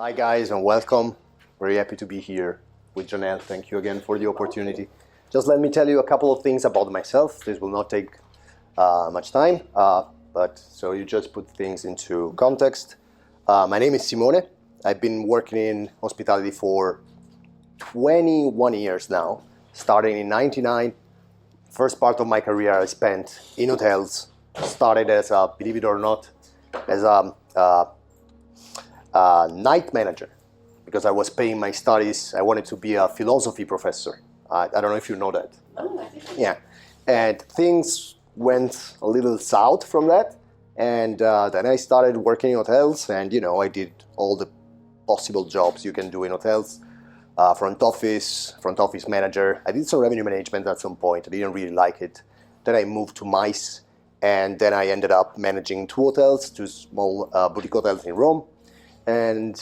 Hi guys and welcome. Very happy to be here with Janelle. Thank you again for the opportunity. Just let me tell you a couple of things about myself. This will not take much time, but so you just put things into context. My name is Simone. I've been working in hospitality for 21 years now, starting in 99. First part of my career I spent in hotels. Started as a, believe it or not, as a night manager because I was paying my studies. I wanted to be a philosophy professor. I don't know if you know that. Yeah, and things went a little south from that, and then I started working in hotels, and I did all the possible jobs you can do in hotels. Front office manager. I did some revenue management at some point. I didn't really like it. Then I moved to MICE, and then I ended up managing two small boutique hotels in Rome. And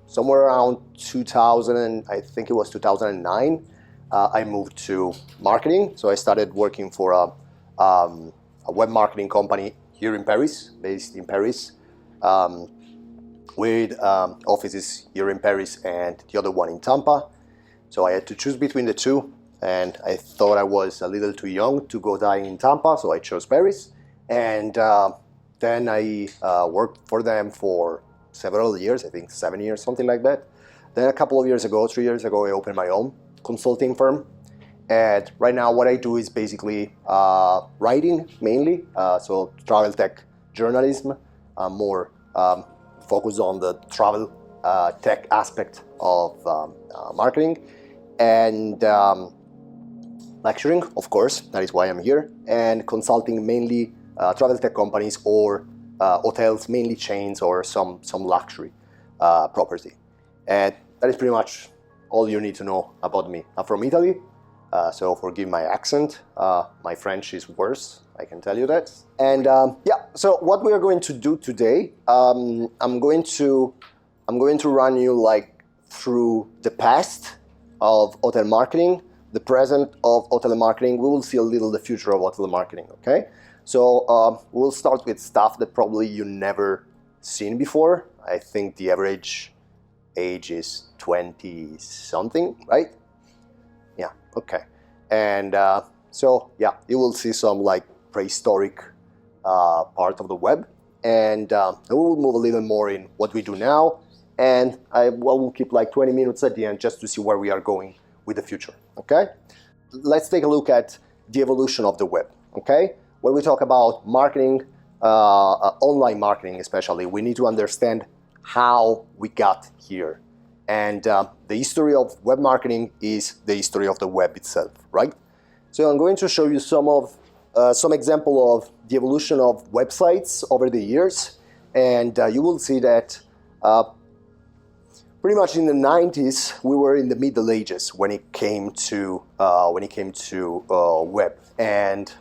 somewhere around 2000, I think it was 2009, I moved to marketing. So I started working for a web marketing company here in Paris, based in Paris, with offices here in Paris and the other one in Tampa. So I had to choose between the two, and I thought I was a little too young to go die in Tampa, so I chose Paris. And then I worked for them for several years, I think 7 years, something like that. Then a couple of years ago, 3 years ago, I opened my own consulting firm. And right now what I do is basically writing mainly, so travel tech journalism, more focused on the travel tech aspect of marketing, and lecturing, of course, that is why I'm here, and consulting mainly travel tech companies or hotels, mainly chains or some luxury property. And that is pretty much all you need to know about me. I'm from Italy, so forgive my accent. My French is worse, I can tell you that. And yeah, so what we are going to do today, I'm going to run you through the past of hotel marketing, the present of hotel marketing. We will see a little the future of hotel marketing, okay? So we'll start with stuff that probably you never seen before. I think the average age is 20 something, right? Yeah, okay. And so yeah, you will see some prehistoric part of the web, and we will move a little more in what we do now, and I will keep 20 minutes at the end just to see where we are going with the future, okay? Let's take a look at the evolution of the web, okay? When we talk about marketing, online marketing especially, we need to understand how we got here. And the history of web marketing is the history of the web itself, right? So I'm going to show you some example of the evolution of websites over the years, and you will see that pretty much in the 90s we were in the Middle Ages when it came to web. And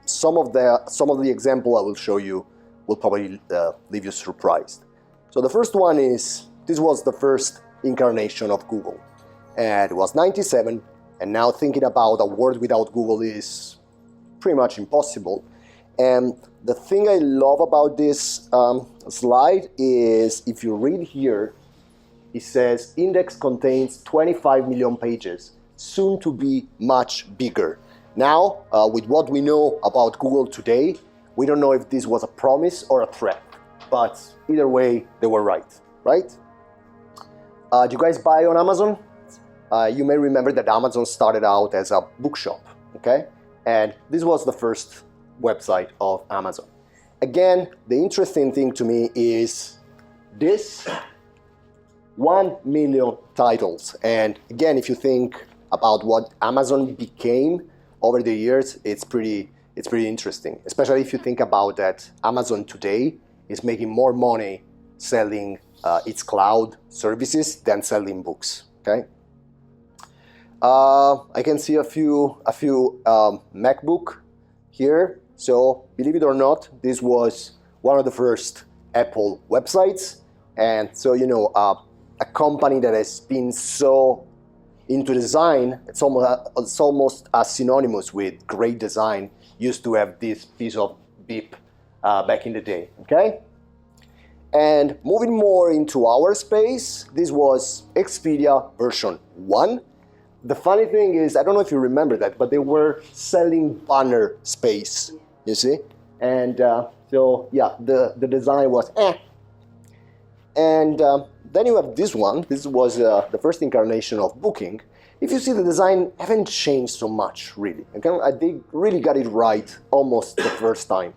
some of the example I will show you will probably leave you surprised. So the first one is, this was the first incarnation of Google, and it was 97, and now thinking about a world without Google is pretty much impossible. And the thing I love about this slide is, if you read here, it says index contains 25 million pages, soon to be much bigger. Now, with what we know about Google today, we don't know if this was a promise or a threat, but either way, they were right? Do you guys buy on Amazon? You may remember that Amazon started out as a bookshop, okay? And this was the first website of Amazon. Again, the interesting thing to me is this 1 million titles. And again, if you think about what Amazon became over the years, it's pretty interesting, especially if you think about that Amazon today is making more money selling its cloud services than selling books, okay? I can see a few MacBook here. So believe it or not, this was one of the first Apple websites. And so, a company that has been so into design, it's almost as synonymous with great design, used to have this piece of beep back in the day, okay? And moving more into our space, this was Expedia version 1. The funny thing is, I don't know if you remember that, but they were selling banner space, you see? And so, yeah, the design was eh. And then you have this one. This was the first incarnation of Booking. If you see, the design haven't changed so much, really. Okay? They really got it right almost the first time.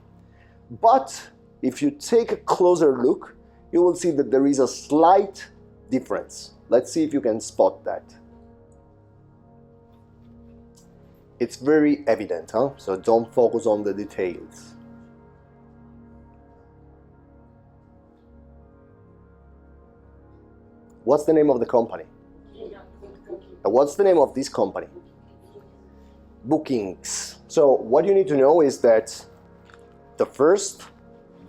But if you take a closer look, you will see that there is a slight difference. Let's see if you can spot that. It's very evident, huh? So don't focus on the details. What's the name of the company? What's the name of this company? Bookings. So what you need to know is that the first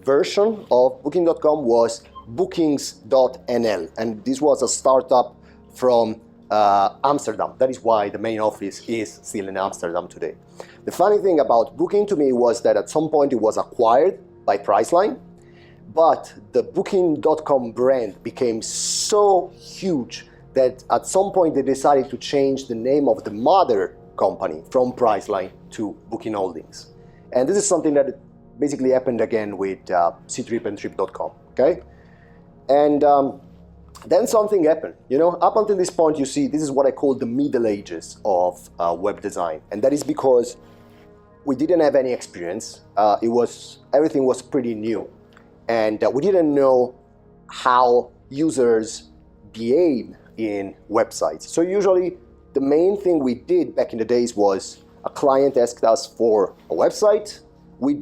version of Booking.com was bookings.nl, and this was a startup from Amsterdam. That is why the main office is still in Amsterdam today. The funny thing about Booking to me was that at some point it was acquired by Priceline, but the Booking.com brand became so huge that at some point they decided to change the name of the mother company from Priceline to Booking Holdings. And this is something that basically happened again with Ctrip and Trip.com, okay? And then something happened, you know? Up until this point, you see, this is what I call the Middle Ages of web design. And that is because we didn't have any experience. Everything was pretty new. And we didn't know how users behave in websites. So usually the main thing we did back in the days was a client asked us for a website. We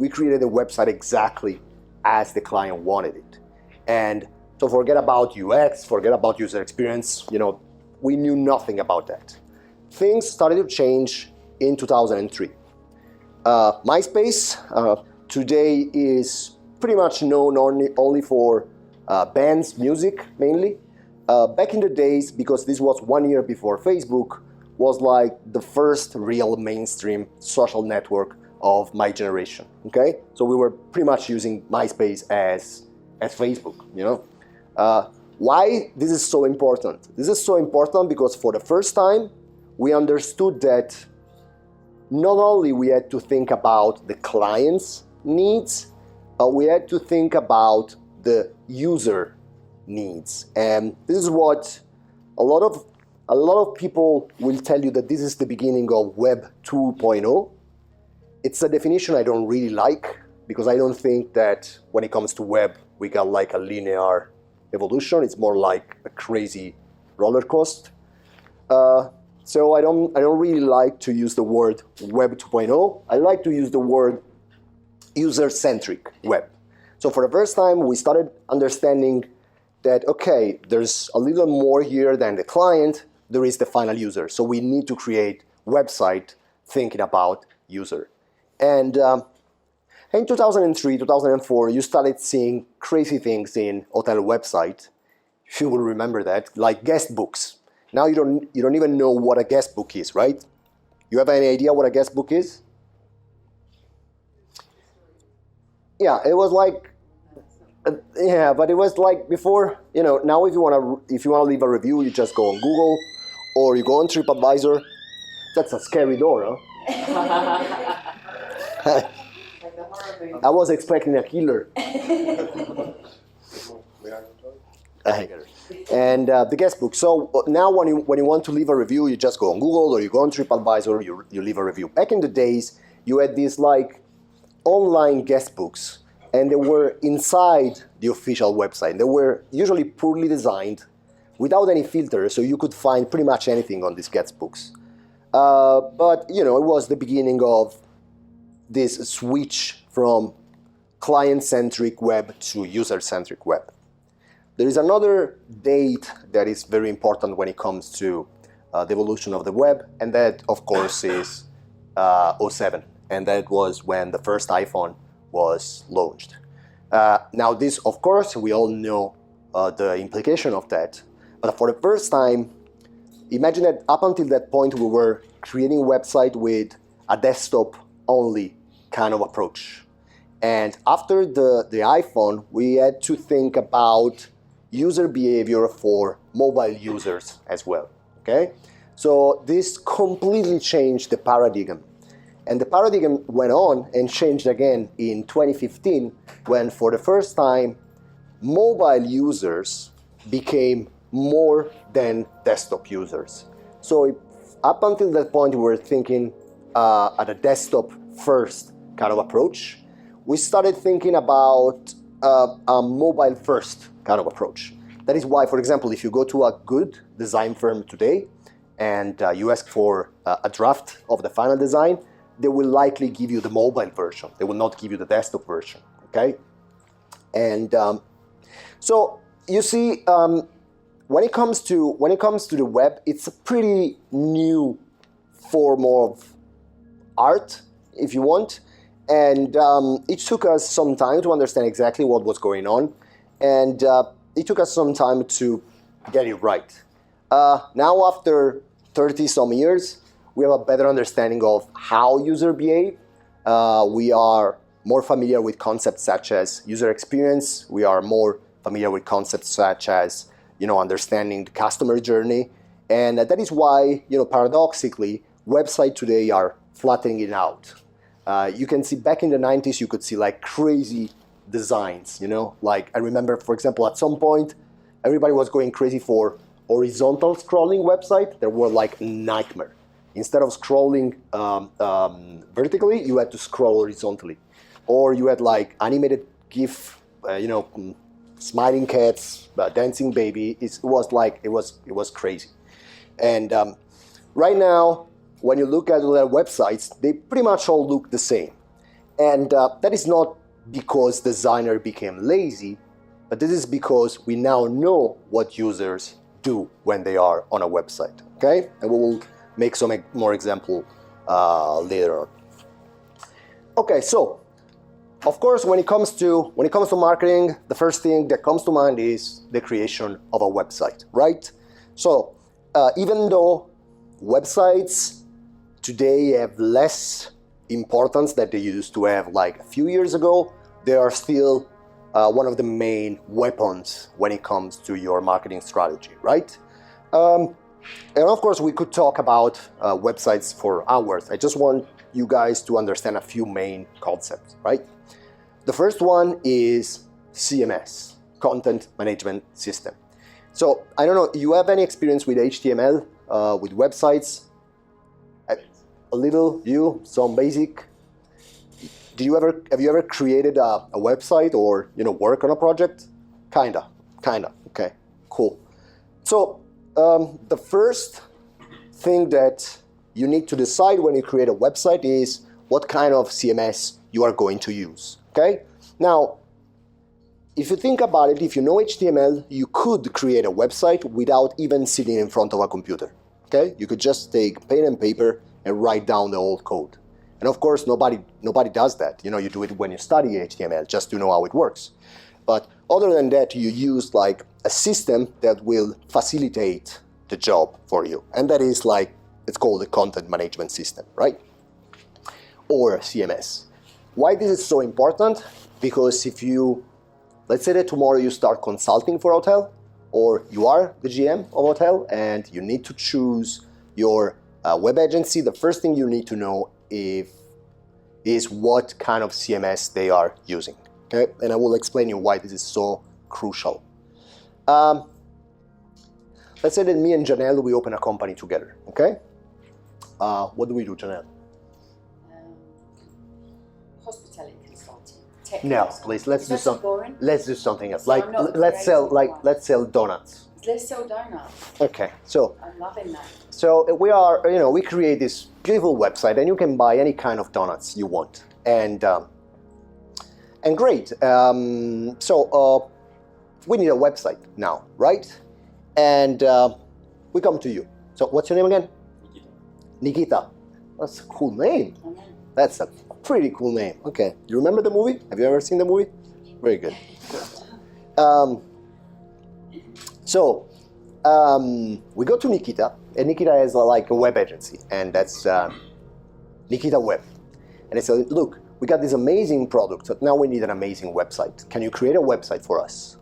created a website exactly as the client wanted it. And so forget about UX, forget about user experience, you know, we knew nothing about that. Things started to change in 2003. MySpace today is pretty much known only for bands, music mainly. Back in the days, because this was 1 year before Facebook, was like the first real mainstream social network of my generation, okay? So we were pretty much using MySpace as Facebook, you know? Why this is so important? This is so important because for the first time, we understood that not only we had to think about the client's needs, we had to think about the user needs. And this is what a lot of people will tell you, that this is the beginning of Web 2.0. It's a definition I don't really like, because I don't think that when it comes to web, we got like a linear evolution. It's more like a crazy roller coaster. So I don't really like to use the word Web 2.0. I like to use the word user-centric web. So for the first time, we started understanding that, okay, there's a little more here than the client, there is the final user. So we need to create website thinking about user. And in 2003, 2004, you started seeing crazy things in hotel website. If you will remember that, like guest books. Now you don't even know what a guest book is, right? You have any idea what a guest book is? Yeah, it was like, but it was like before, you know, now if you want to leave a review, you just go on Google or you go on TripAdvisor. That's a scary door, huh? I was expecting a killer. And the guest book. So now when you want to leave a review, you just go on Google or you go on TripAdvisor, you leave a review. Back in the days, you had these like online guest books, and they were inside the official website. They were usually poorly designed, without any filter, so you could find pretty much anything on these guest books. But you know, it was the beginning of this switch from client-centric web to user-centric web. There is another date that is very important when it comes to the evolution of the web, and that, of course, is 2007, and that was when the first iPhone was launched. Now this, of course, we all know the implication of that, but for the first time, imagine that up until that point we were creating a website with a desktop-only kind of approach. And after the iPhone, we had to think about user behavior for mobile users as well, okay? So this completely changed the paradigm. And the paradigm went on and changed again in 2015 when, for the first time, mobile users became more than desktop users. So up until that point, we were thinking at a desktop first kind of approach. We started thinking about a mobile first kind of approach. That is why, for example, if you go to a good design firm today and you ask for a draft of the final design, they will likely give you the mobile version. They will not give you the desktop version, okay? And so you see, when it comes to the web, it's a pretty new form of art, if you want. And it took us some time to understand exactly what was going on. And it took us some time to get it right. Now, after 30 some years, we have a better understanding of how users behave. We are more familiar with concepts such as user experience. We are more familiar with concepts such as, understanding the customer journey. And that is why, paradoxically, websites today are flattening it out. You can see back in the 90s, you could see like crazy designs, Like I remember, for example, at some point, everybody was going crazy for horizontal scrolling website. They were like a nightmare. Instead of scrolling vertically, you had to scroll horizontally. Or you had like animated GIF, smiling cats, dancing baby. It was crazy. And right now, when you look at their websites, they pretty much all look the same. And that is not because designer became lazy, but this is because we now know what users do when they are on a website, okay? And we will make some more example later on. Okay, so of course, when it comes to marketing, the first thing that comes to mind is the creation of a website, right? So even though websites today have less importance that they used to have like a few years ago, they are still one of the main weapons when it comes to your marketing strategy, right? And of course, we could talk about websites for hours. I just want you guys to understand a few main concepts, right? The first one is CMS, Content Management System. So I don't know, you have any experience with HTML, with websites? A little, some basic. Have you ever created a website or work on a project? Kinda. Okay, cool. So the first thing that you need to decide when you create a website is what kind of CMS you are going to use. Okay. Now, if you think about it, if you know HTML, you could create a website without even sitting in front of a computer. Okay, you could just take pen and paper and write down the old code. And of course, nobody does that. You do it when you study HTML, just to know how it works. But other than that, you use like a system that will facilitate the job for you. And that is it's called the Content Management System, right? Or CMS. Why this is so important? Because if let's say that tomorrow you start consulting for a hotel, or you are the GM of a hotel and you need to choose your web agency, the first thing you need to know is what kind of CMS they are using. Okay, and I will explain you why this is so crucial. Let's say that me and Janelle, we open a company together. Okay, what do we do, Janelle? Hospitality consulting. No, please. Let's do something. Let's do something else. So let's sell donuts. Let's sell donuts. Okay, so I'm loving that. So we create this beautiful website, and you can buy any kind of donuts you want, and great. So we need a website now, right? And we come to you. So what's your name again? Nikita. That's a cool name. That's a pretty cool name. Okay. You remember the movie? Have you ever seen the movie? Very good. So we go to Nikita, and Nikita has a web agency, and that's Nikita Web. And I said, look, we got this amazing product, but now we need an amazing website. Can you create a website for us?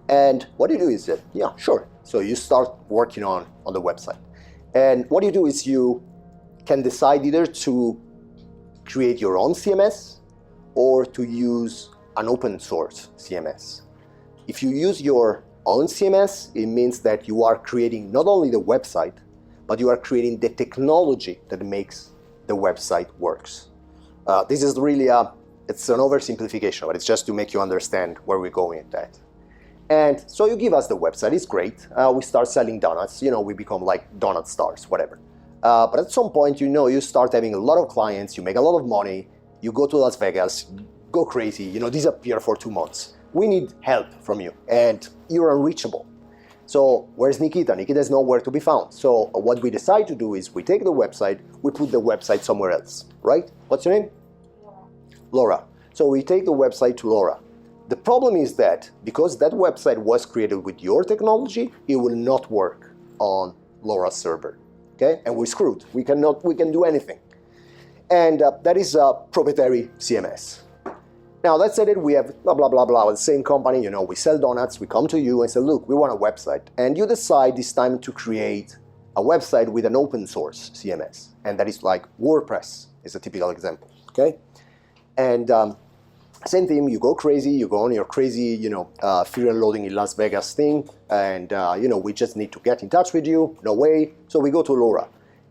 And what you do is that, yeah, sure. So you start working on the website. And what you do is you can decide either to create your own CMS or to use an open source CMS. If you use your own CMS, it means that you are creating not only the website, but you are creating the technology that makes the website works. This is really it's an oversimplification, but it's just to make you understand where we're going with that. And so you give us the website, it's great. We start selling donuts, we become like donut stars, whatever. But at some point, you start having a lot of clients, you make a lot of money, you go to Las Vegas, go crazy, disappear for 2 months. We need help from you, and you're unreachable. So where's Nikita? Nikita is nowhere to be found. So what we decide to do is we take the website, we put the website somewhere else, right? What's your name? Laura. So we take the website to Laura. The problem is that because that website was created with your technology, it will not work on Laura's server, okay? And we're screwed. We can do anything. And that is a proprietary CMS. Now, let's say that we have blah, blah, blah, blah, the same company, we sell donuts, we come to you and say, look, we want a website. And you decide this time to create a website with an open source CMS. And that is like WordPress is a typical example, okay? And same thing, you go crazy, you go on your crazy, fear and loading in Las Vegas thing. And, we just need to get in touch with you, no way. So we go to Laura.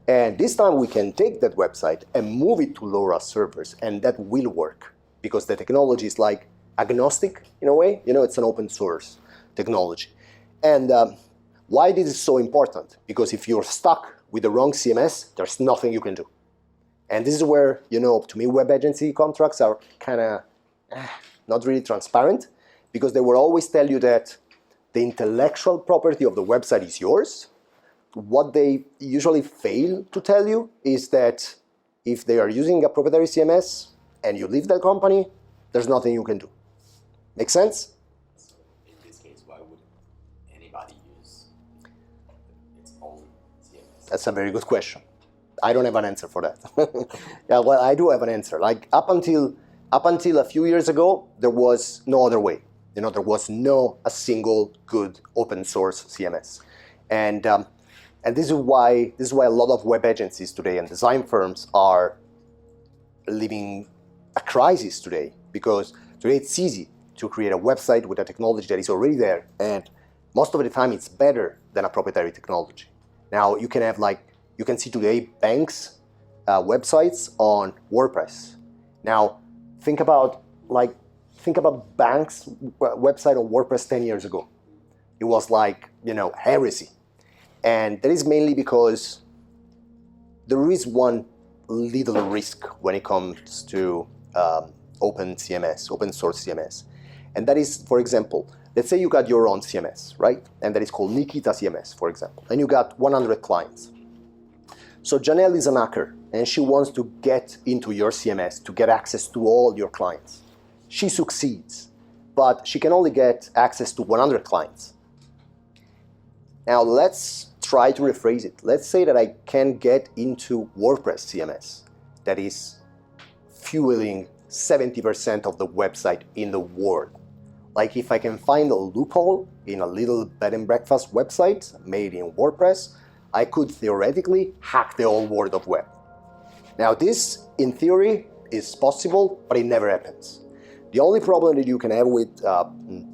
And this time we can take that website and move it to Laura's servers, and that will work. Because the technology is like agnostic in a way, it's an open source technology. And why this is so important? Because if you're stuck with the wrong CMS, there's nothing you can do. And this is where, to me, web agency contracts are kind of not really transparent, because they will always tell you that the intellectual property of the website is yours. What they usually fail to tell you is that if they are using a proprietary CMS, and you leave that company, there's nothing you can do. Make sense? So in this case, why would anybody use its own CMS? That's a very good question. I don't have an answer for that. Yeah, well, I do have an answer. Like up until a few years ago, there was no other way. There was a single good open source CMS, and this is why a lot of web agencies today and design firms are living a crisis today, because today it's easy to create a website with a technology that is already there, and most of the time it's better than a proprietary technology. Now you can see today banks websites on WordPress. Now think about banks website on WordPress 10 years ago. It was heresy, and that is mainly because there is one little risk when it comes to open source CMS. And that is, for example, let's say you got your own CMS, right? And that is called Nikita CMS, for example. And you got 100 clients. So Janelle is an hacker, and she wants to get into your CMS to get access to all your clients. She succeeds, but she can only get access to 100 clients. Now let's try to rephrase it. Let's say that I can get into WordPress CMS that is fueling 70% of the website in the world. Like if I can find a loophole in a little bed and breakfast website made in WordPress, I could theoretically hack the whole world of web. Now this, in theory, is possible, but it never happens. The only problem that you can have with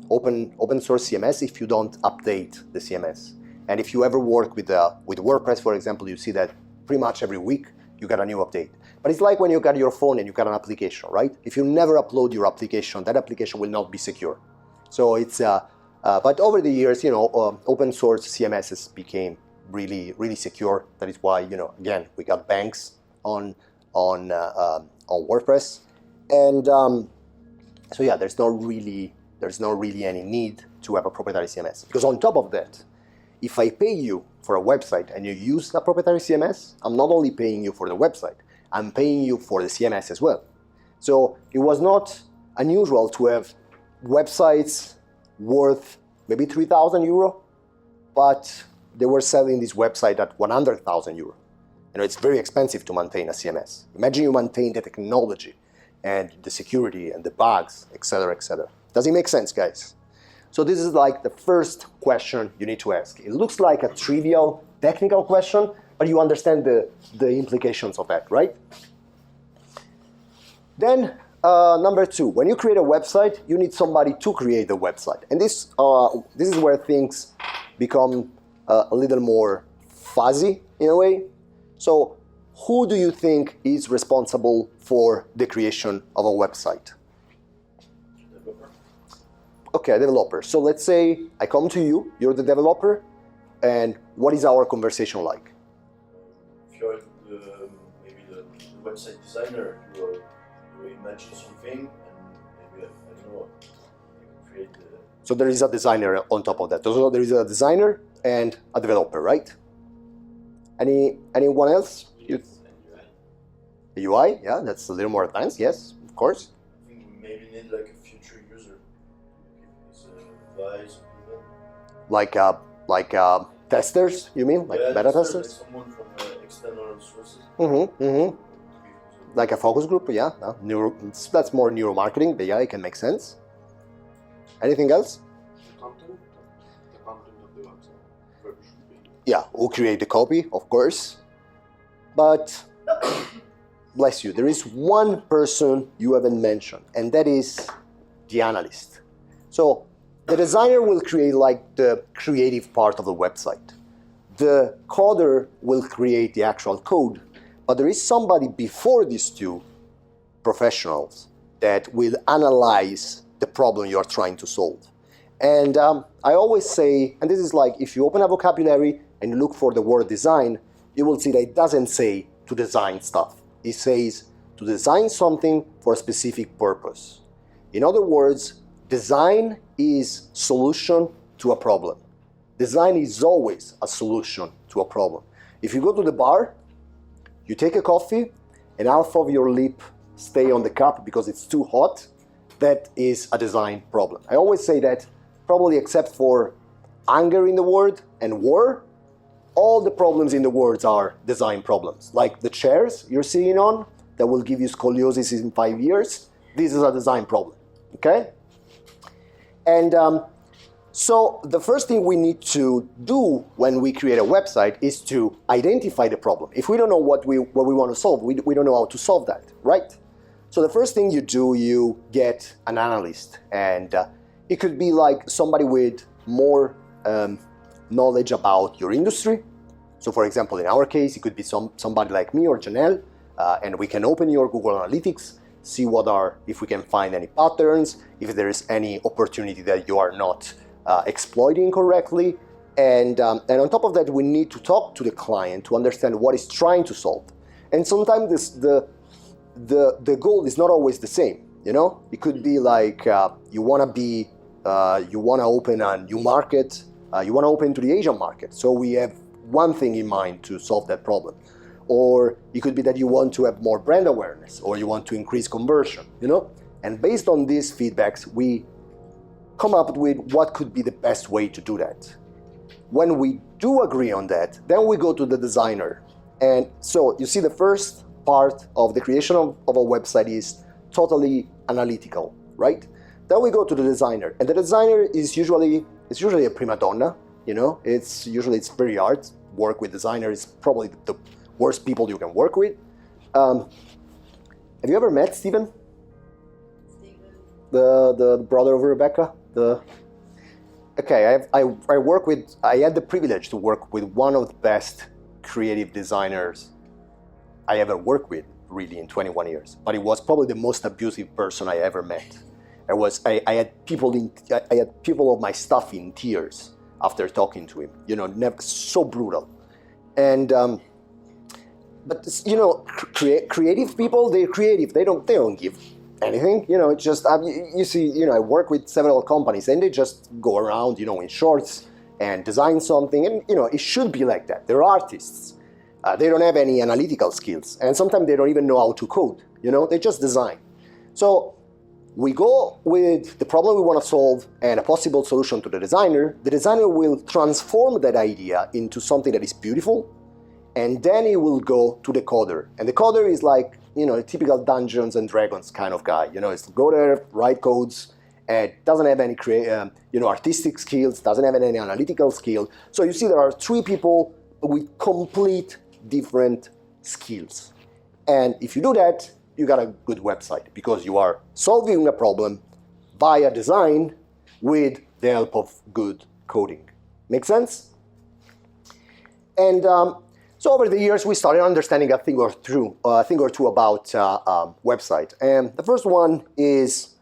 open source CMS if you don't update the CMS. And if you ever work with WordPress, for example, you see that pretty much every week you got a new update. But it's like when you got your phone and you got an application, right? If you never upload your application, that application will not be secure. So it's, but over the years, open source CMSs became really, really secure. That is why, again, we got banks on WordPress, and so yeah, there's not really any need to have a proprietary CMS. Because on top of that, if I pay you for a website and you use a proprietary CMS, I'm not only paying you for the website, I'm paying you for the CMS as well. So it was not unusual to have websites worth maybe 3,000 euro, but they were selling this website at 100,000 euro. It's very expensive to maintain a CMS. Imagine you maintain the technology and the security and the bugs, etc., etc. Does it make sense, guys? So this is like the first question you need to ask. It looks like a trivial technical question, but you understand the implications of that, right? Then number 2, when you create a website, you need somebody to create the website. And this is where things become a little more fuzzy in a way. So who do you think is responsible for the creation of a website? Developer. Okay, a developer. So let's say I come to you, you're the developer, and what is our conversation like? If you're maybe the website designer, you imagine something and maybe, I don't know, you create the... So there is a designer on top of that. So there is a designer and a developer, right? Anyone else? Yes, and UI. The UI, yeah, that's a little more advanced, yes, of course. I think we maybe need like a future user. It's advice or even. Like testers, you mean? Like beta testers? Like someone from external sources. Like a focus group, yeah. That's more neuromarketing, but yeah, it can make sense. Anything else? The content of the website. Where it should be. Yeah, we'll create the copy, of course. But, bless you, there is one person you haven't mentioned, and that is the analyst. So, the designer will create like the creative part of the website. The coder will create the actual code, but there is somebody before these two professionals that will analyze the problem you are trying to solve. And I always say, and this is like if you open a vocabulary and you look for the word design, you will see that it doesn't say to design stuff. It says to design something for a specific purpose. In other words, design is solution to a problem. Design is always a solution to a problem. If you go to the bar, you take a coffee and half of your lip stay on the cup because it's too hot, that is a design problem. I always say that probably except for anger in the world and war, all the problems in the world are design problems. Like the chairs you're sitting on that will give you scoliosis in 5 years, this is a design problem, okay? And so the first thing we need to do when we create a website is to identify the problem. If we don't know what we want to solve, we don't know how to solve that, right? So the first thing you do, you get an analyst, and it could be like somebody with more knowledge about your industry. So for example, in our case, it could be somebody like me or Janelle, and we can open your Google Analytics, see if we can find any patterns, if there is any opportunity that you are not exploiting correctly. And on top of that, we need to talk to the client to understand what he's trying to solve. And sometimes the goal is not always the same, you know? It could be like you want to open a new market, you want to open to the Asian market. So we have one thing in mind to solve that problem. Or it could be that you want to have more brand awareness, or you want to increase conversion, you know? And based on these feedbacks, we come up with what could be the best way to do that. When we do agree on that, then we go to the designer. And so you see the first part of the creation of a website is totally analytical, right? Then we go to the designer, and the designer is usually a prima donna, you know? It's very hard. Work with designers is probably the worst people you can work with. Have you ever met Steven? The brother of Rebecca? Okay, I had the privilege to work with one of the best creative designers I ever worked with, really, in 21 years. But he was probably the most abusive person I ever met. I had people of my staff in tears after talking to him. You know, never so brutal. And but you know, creative people, they're creative. They don't give anything. You know, it's just you see. You know, I work with several companies, and they just go around, you know, in shorts and design something. And you know, it should be like that. They're artists. They don't have any analytical skills, and sometimes they don't even know how to code. You know, they just design. So we go with the problem we want to solve and a possible solution to the designer. The designer will transform that idea into something that is beautiful, and then he will go to the coder. And the coder is like a typical Dungeons and Dragons kind of guy. It's go there, write codes, and doesn't have any artistic skills, doesn't have any analytical skill. So you see there are three people with complete different skills. And if you do that, you got a good website because you are solving a problem via design with the help of good coding. Make sense? And so over the years, we started understanding a thing or two about website. And the first one is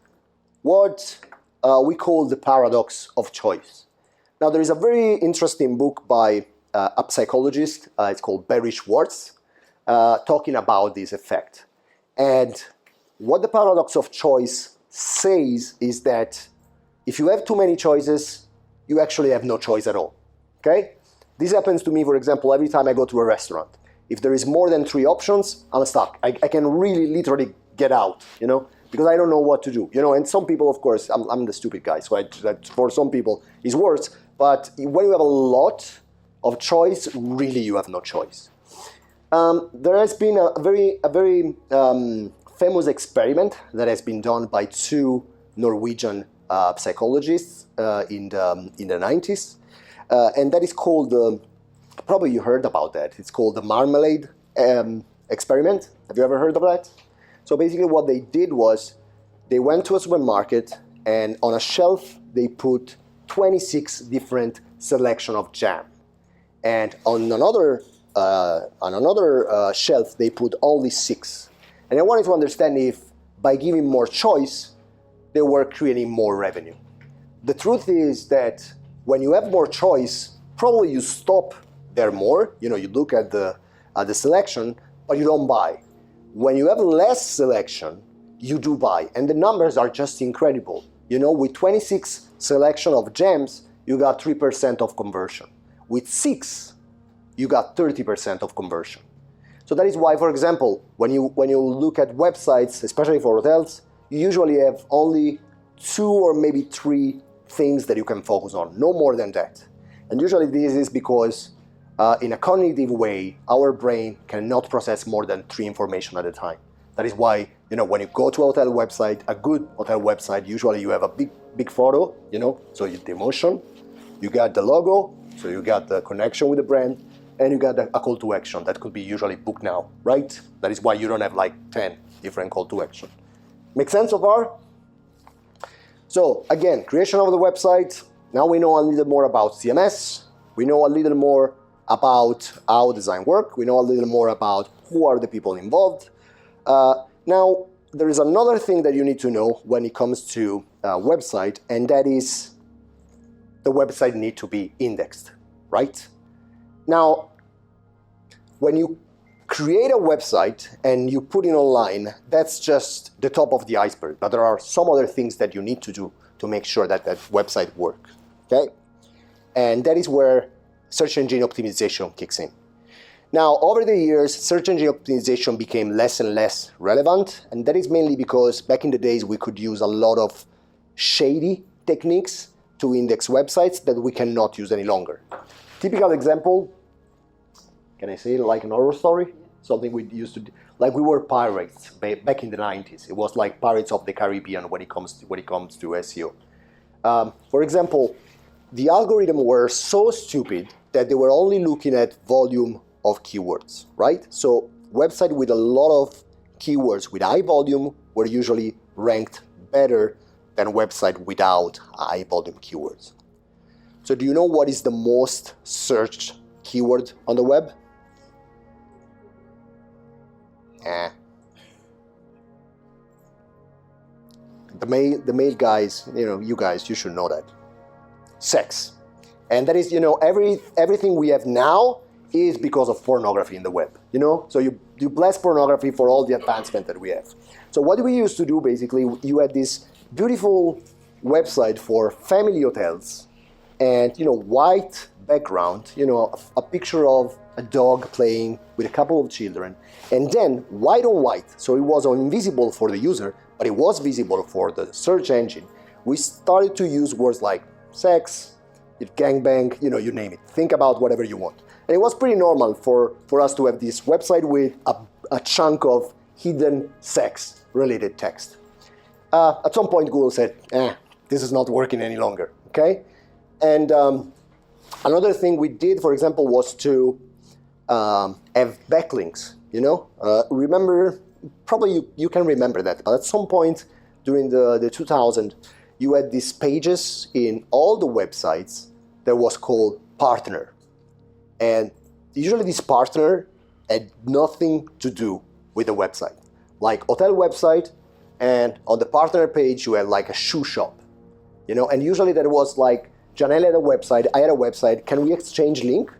what we call the paradox of choice. Now, there is a very interesting book by a psychologist. It's called Barry Schwartz, talking about this effect. And what the paradox of choice says is that if you have too many choices, you actually have no choice at all. Okay? This happens to me, for example, every time I go to a restaurant. If there is more than 3 options, I'm stuck. I can really literally get out, because I don't know what to do. And some people, of course, I'm the stupid guy, so for some people it's worse. But when you have a lot of choice, really you have no choice. There has been a very famous experiment that has been done by 2 Norwegian psychologists in the 90s. And that is called, probably you heard about that. It's called the marmalade experiment. Have you ever heard of that? So basically what they did was they went to a supermarket and on a shelf they put 26 different selection of jam. And on another shelf they put only 6. And I wanted to understand if by giving more choice, they were creating more revenue. The truth is that when you have more choice, probably you stop there more. You look at the selection, but you don't buy. When you have less selection, you do buy. And the numbers are just incredible. With 26 selection of gems, you got 3% of conversion. With 6, you got 30% of conversion. So that is why, for example, when you look at websites, especially for hotels, you usually have only 2 or maybe 3 things that you can focus on, no more than that. And usually this is because in a cognitive way, our brain cannot process more than 3 information at a time. That is why, when you go to a hotel website, a good hotel website, usually you have a big photo, so the emotion, you got the logo, so you got the connection with the brand, and you got a call to action. That could be usually book now, right? That is why you don't have like 10 different call to action. Make sense so far? So again, creation of the website. Now we know a little more about CMS. We know a little more about how design work. We know a little more about who are the people involved. Now, there is another thing that you need to know when it comes to website, and that is the website need to be indexed, right? Now, when you create a website and you put it online, that's just the top of the iceberg. But there are some other things that you need to do to make sure that that website works, okay? And that is where search engine optimization kicks in. Now, over the years, search engine optimization became less and less relevant, and that is mainly because back in the days we could use a lot of shady techniques to index websites that we cannot use any longer. Typical example, can I say like an horror story? Something we used to do, like we were pirates back in the 90s. It was like Pirates of the Caribbean when it comes to SEO. For example, the algorithm were so stupid that they were only looking at volume of keywords, right? So website with a lot of keywords with high volume were usually ranked better than website without high volume keywords. So do you know what is the most searched keyword on the web? The male guys, you guys, you should know that. Sex. And that is, everything we have now is because of pornography in the web, So you bless pornography for all the advancement that we have. So what we used to do, basically, you had this beautiful website for family hotels and, white background, a picture of a dog playing with a couple of children, and then white on white, so it was invisible for the user, but it was visible for the search engine. We started to use words like sex, gangbang, you name it. Think about whatever you want. And it was pretty normal for us to have this website with a chunk of hidden sex-related text. At some point, Google said, this is not working any longer, okay? And another thing we did, for example, was to have backlinks, you know? Remember, probably you can remember that, but at some point during the 2000, you had these pages in all the websites that was called partner. And usually this partner had nothing to do with the website. Like hotel website, and on the partner page you had like a shoe shop, you know, and usually that was like, Janelle had a website, I had a website, can we exchange link?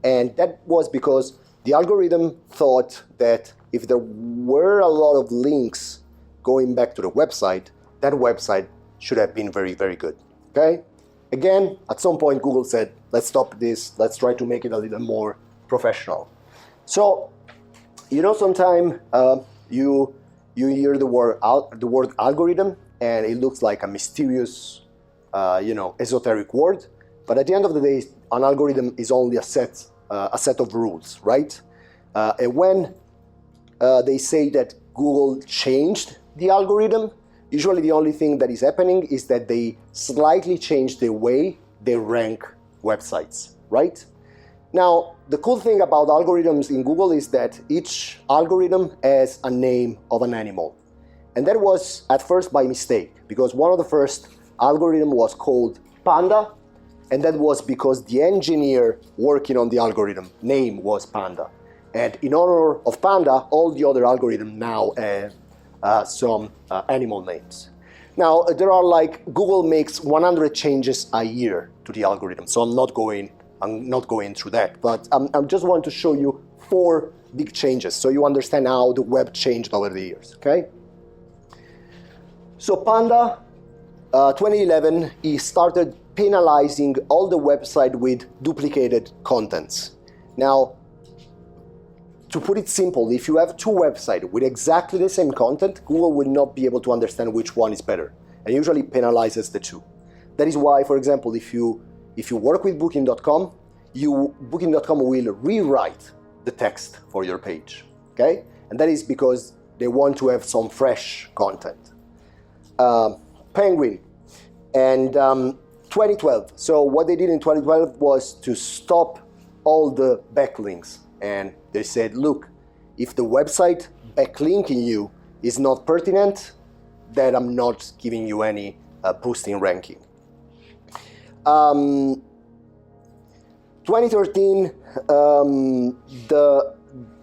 And that was because the algorithm thought that if there were a lot of links going back to the website, that website should have been very, very good, okay? Again, at some point Google said, let's stop this, let's try to make it a little more professional. So, you know, sometimes you hear the word algorithm and it looks like a mysterious, esoteric word, but at the end of the day, an algorithm is only a set of rules, right? And when they say that Google changed the algorithm, usually the only thing that is happening is that they slightly change the way they rank websites, right? Now, the cool thing about algorithms in Google is that each algorithm has a name of an animal. And that was at first by mistake, because one of the first algorithm was called Panda, and that was because the engineer working on the algorithm name was Panda. And in honor of Panda, all the other algorithms now have some animal names. Now, there are like, Google makes 100 changes a year to the algorithm, so I'm not going through that, but I just want to show you 4 big changes so you understand how the web changed over the years, okay? So Panda, 2011, he started penalizing all the website with duplicated contents. Now, to put it simple, if you have 2 websites with exactly the same content, Google will not be able to understand which one is better, and usually penalizes the 2. That is why, for example, if you work with Booking.com, Booking.com will rewrite the text for your page, okay? And that is because they want to have some fresh content. Penguin, and 2012. So what they did in 2012 was to stop all the backlinks. And they said, look, if the website backlinking you is not pertinent, then I'm not giving you any boosting ranking. 2013,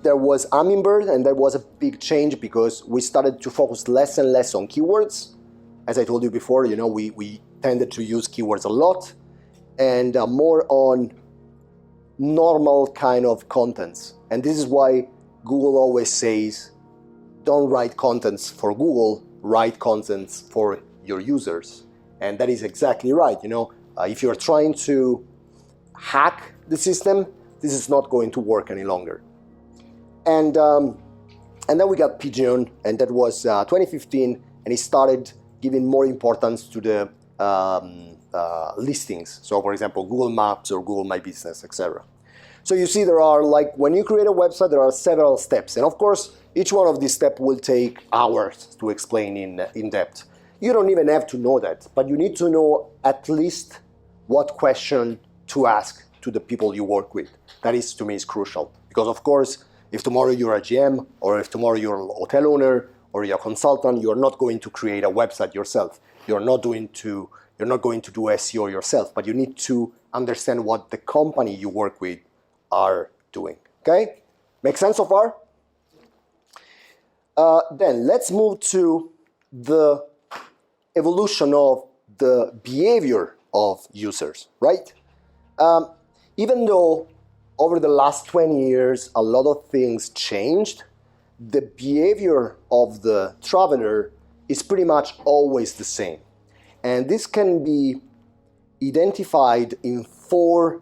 there was Hummingbird, and that was a big change because we started to focus less and less on keywords. As I told you before, you know, we tended to use keywords a lot, and more on normal kind of contents. And this is why Google always says, don't write contents for Google, write contents for your users. And that is exactly right. You know, if you're trying to hack the system, this is not going to work any longer. And then we got Pigeon, and that was 2015, and it started giving more importance to the listings. So for example, Google Maps or Google My Business, etc. So you see there are, like, when you create a website, there are several steps. And of course, each one of these steps will take hours to explain in depth. You don't even have to know that, but you need to know at least what question to ask to the people you work with. That is, to me, is crucial. Because of course, if tomorrow you're a GM, or if tomorrow you're a hotel owner, or you're a consultant, you're not going to create a website yourself. You're not going to do SEO yourself, but you need to understand what the company you work with are doing, okay? Make sense so far? Then let's move to the evolution of the behavior of users, right? Even though over the last 20 years, a lot of things changed, the behavior of the traveler is pretty much always the same. And this can be identified in 4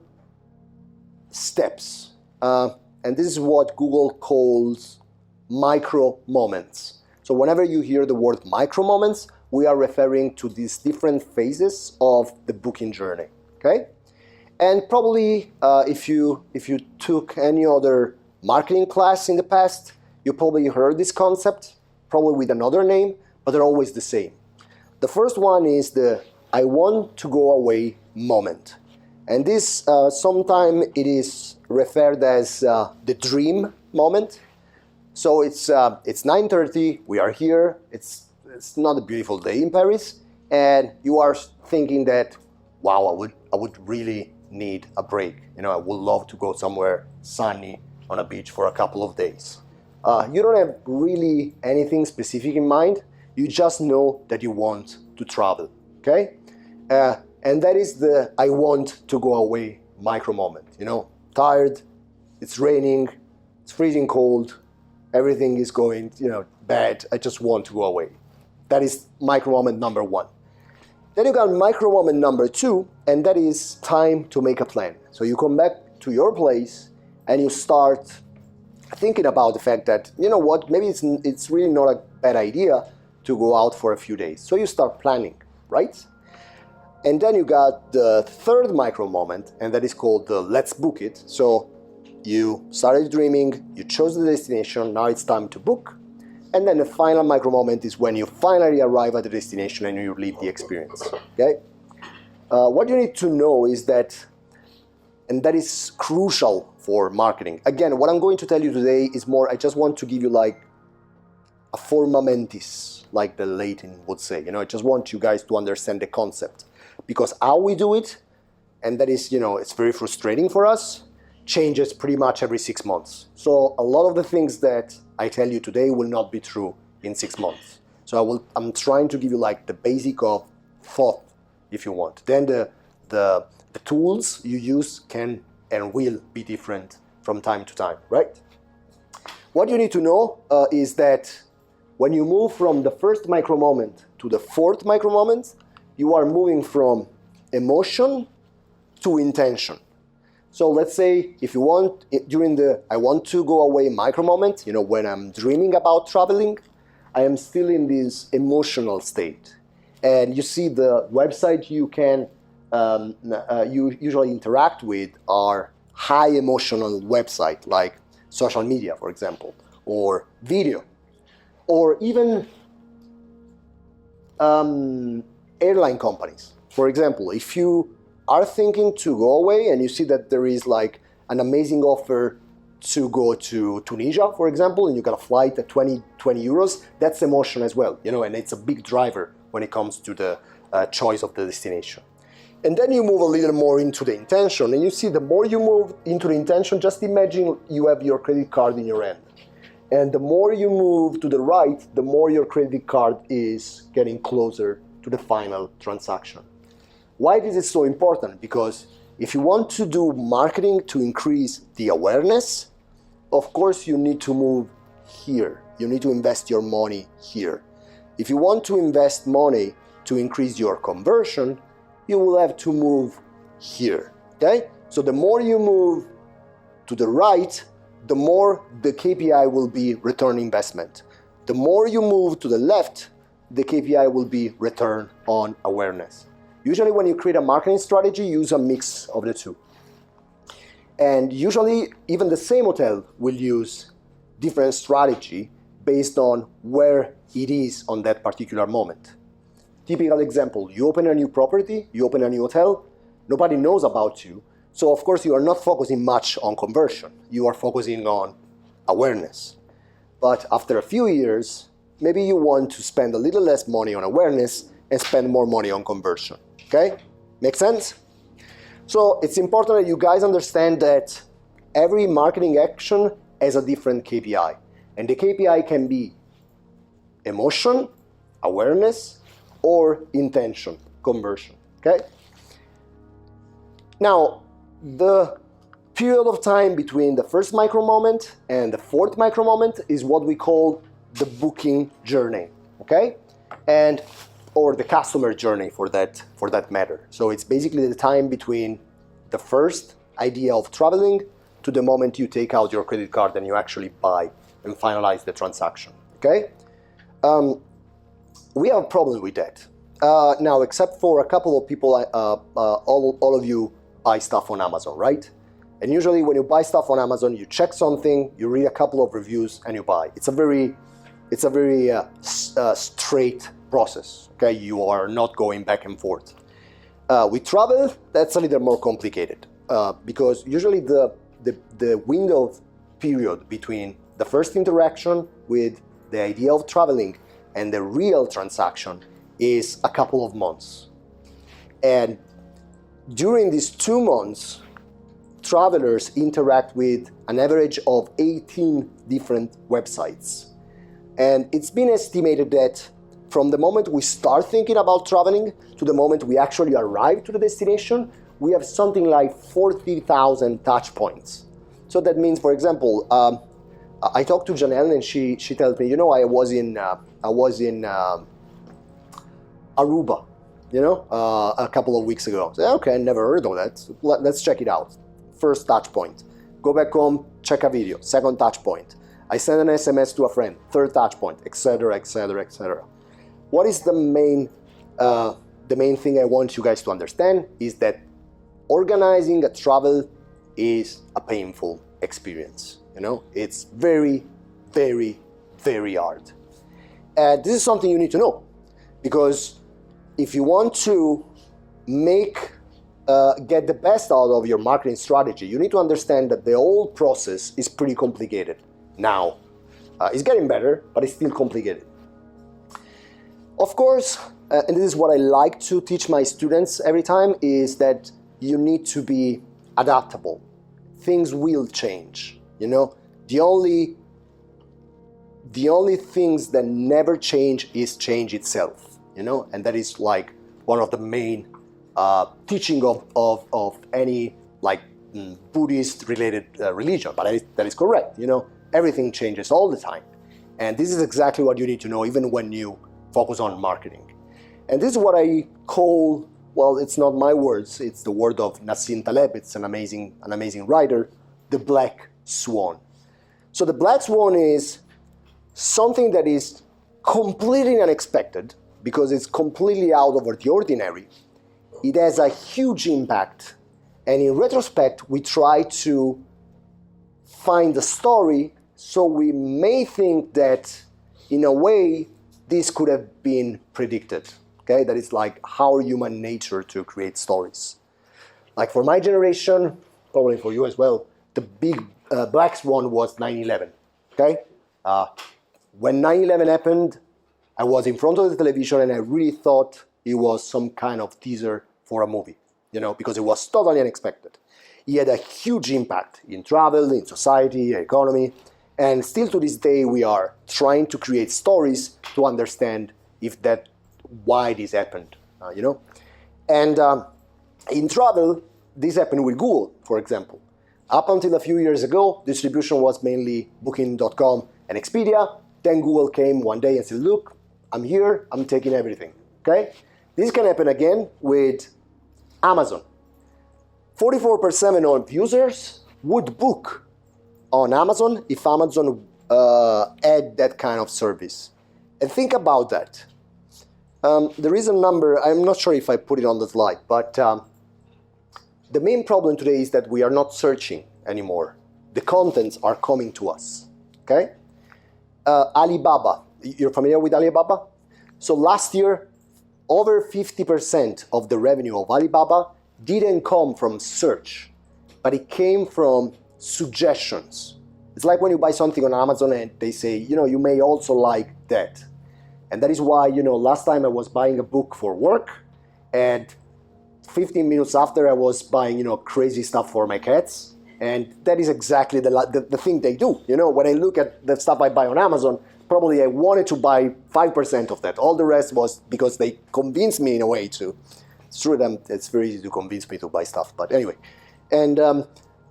steps. And this is what Google calls micro moments. So whenever you hear the word micro moments, we are referring to these different phases of the booking journey, okay? And probably if you took any other marketing class in the past, You probably heard this concept, probably with another name, but they're always the same. The first one is the I want to go away moment. And this, sometimes it is referred as the dream moment. So it's 9:30, we are here, it's not a beautiful day in Paris, and you are thinking that, wow, I would really need a break. I would love to go somewhere sunny on a beach for a couple of days. You don't have really anything specific in mind, you just know that you want to travel, okay? And that is the I want to go away micro moment. Tired, it's raining, it's freezing cold, everything is going bad, I just want to go away. That is micro moment number one. Then you got micro moment number two, and that is time to make a plan. So you come back to your place and you start thinking about the fact that, maybe it's really not a bad idea to go out for a few days. So you start planning, right? And then you got the third micro moment, and that is called the let's book it. So you started dreaming, you chose the destination, now it's time to book. And then the final micro moment is when you finally arrive at the destination and you leave the experience, okay? What you need to know is that, and that is crucial for marketing. Again, what I'm going to tell you today is more, I just want to give you like a forma mentis, like the Latin would say. I just want you guys to understand the concept. Because how we do it, and that is, it's very frustrating for us, changes pretty much every 6 months. So a lot of the things that I tell you today will not be true in 6 months. So I'm trying to give you like the basic of thought, if you want. Then the tools you use can and will be different from time to time, right? What you need to know is that when you move from the first micro moment to the fourth micro moment, you are moving from emotion to intention. So let's say if you want, during the I want to go away micro moment, when I'm dreaming about traveling, I am still in this emotional state. And you see the website you can you usually interact with are high emotional website like social media, for example, or video, or even airline companies. For example, if you are thinking to go away and you see that there is like an amazing offer to go to Tunisia, for example, and you got a flight at 20 euros, that's emotion as well, and it's a big driver when it comes to the choice of the destination. And then you move a little more into the intention, and you see the more you move into the intention, just imagine you have your credit card in your hand. And the more you move to the right, the more your credit card is getting closer to the final transaction. Why this is so important? Because if you want to do marketing to increase the awareness, of course you need to move here. You need to invest your money here. If you want to invest money to increase your conversion, you will have to move here, okay? So the more you move to the right, the more the KPI will be return investment. The more you move to the left, the KPI will be return on awareness. Usually when you create a marketing strategy, use a mix of the two. And usually even the same hotel will use different strategy based on where it is on that particular moment. Typical example, you open a new property, you open a new hotel, nobody knows about you. So of course you are not focusing much on conversion. You are focusing on awareness. But after a few years, maybe you want to spend a little less money on awareness and spend more money on conversion. Okay? Make sense? So it's important that you guys understand that every marketing action has a different KPI. And the KPI can be emotion, awareness, or intention, conversion. Okay? Now, the period of time between the first micro moment and the fourth micro moment is what we call the booking journey. Okay? And or the customer journey for that matter. So it's basically the time between the first idea of traveling to the moment you take out your credit card and you actually buy and finalize the transaction, okay? We have a problem with that. Now, except for a couple of people, all of you buy stuff on Amazon, right? And usually when you buy stuff on Amazon, you check something, you read a couple of reviews, and you buy. It's a very straight process. Okay, you are not going back and forth. With travel, that's a little more complicated because usually the window period between the first interaction with the idea of traveling and the real transaction is a couple of months. And during these 2 months, travelers interact with an average of 18 different websites. And it's been estimated that from the moment we start thinking about traveling to the moment we actually arrive to the destination, we have something like 40,000 touch points. So that means, for example, I talked to Janelle and she tells me, I was in Aruba, a couple of weeks ago. I said, okay, never heard of that. Let's check it out. First touch point. Go back home, check a video. Second touch point. I send an SMS to a friend. Third touch point, etc., etc., etc. What is the main thing I want you guys to understand is that organizing a travel is a painful experience. It's very, very, very hard. And this is something you need to know, because if you want to get the best out of your marketing strategy, you need to understand that the whole process is pretty complicated now. It's getting better, but it's still complicated. Of course, and this is what I like to teach my students every time, is that you need to be adaptable. Things will change. The only things that never change is change itself. And that is like one of the main teaching of any Buddhist related religion. But that is correct. Everything changes all the time, and this is exactly what you need to know even when you focus on marketing. And this is what I call, well, it's not my words, it's the word of Nassim Taleb. It's an amazing writer, the black swan. So the black swan is something that is completely unexpected because it's completely out of the ordinary. It has a huge impact, and in retrospect, we try to find the story, so we may think that, in a way, this could have been predicted. Okay, that is like our human nature to create stories. Like for my generation, probably for you as well, the big black swan was 9/11. Okay, when 9/11 happened, I was in front of the television and I really thought it was some kind of teaser for a movie, because it was totally unexpected. It had a huge impact in travel, in society, economy, and still to this day we are trying to create stories to understand why this happened, And in travel, this happened with Google, for example. Up until a few years ago, distribution was mainly Booking.com and Expedia. Then Google came one day and said, look, I'm here, I'm taking everything, okay? This can happen again with Amazon. 44% of users would book on Amazon if Amazon had that kind of service. And think about that. There is a number, I'm not sure if I put it on the slide, but the main problem today is that we are not searching anymore. The contents are coming to us, okay? Alibaba, you're familiar with Alibaba? So last year, over 50% of the revenue of Alibaba didn't come from search, but it came from suggestions. It's like when you buy something on Amazon and they say, you may also like that. And that is why, last time I was buying a book for work, and 15 minutes after I was buying, crazy stuff for my cats. And that is exactly the thing they do. When I look at the stuff I buy on Amazon, probably I wanted to buy 5% of that. All the rest was because they convinced me in a way to. It's true that it's very easy to convince me to buy stuff, but anyway. And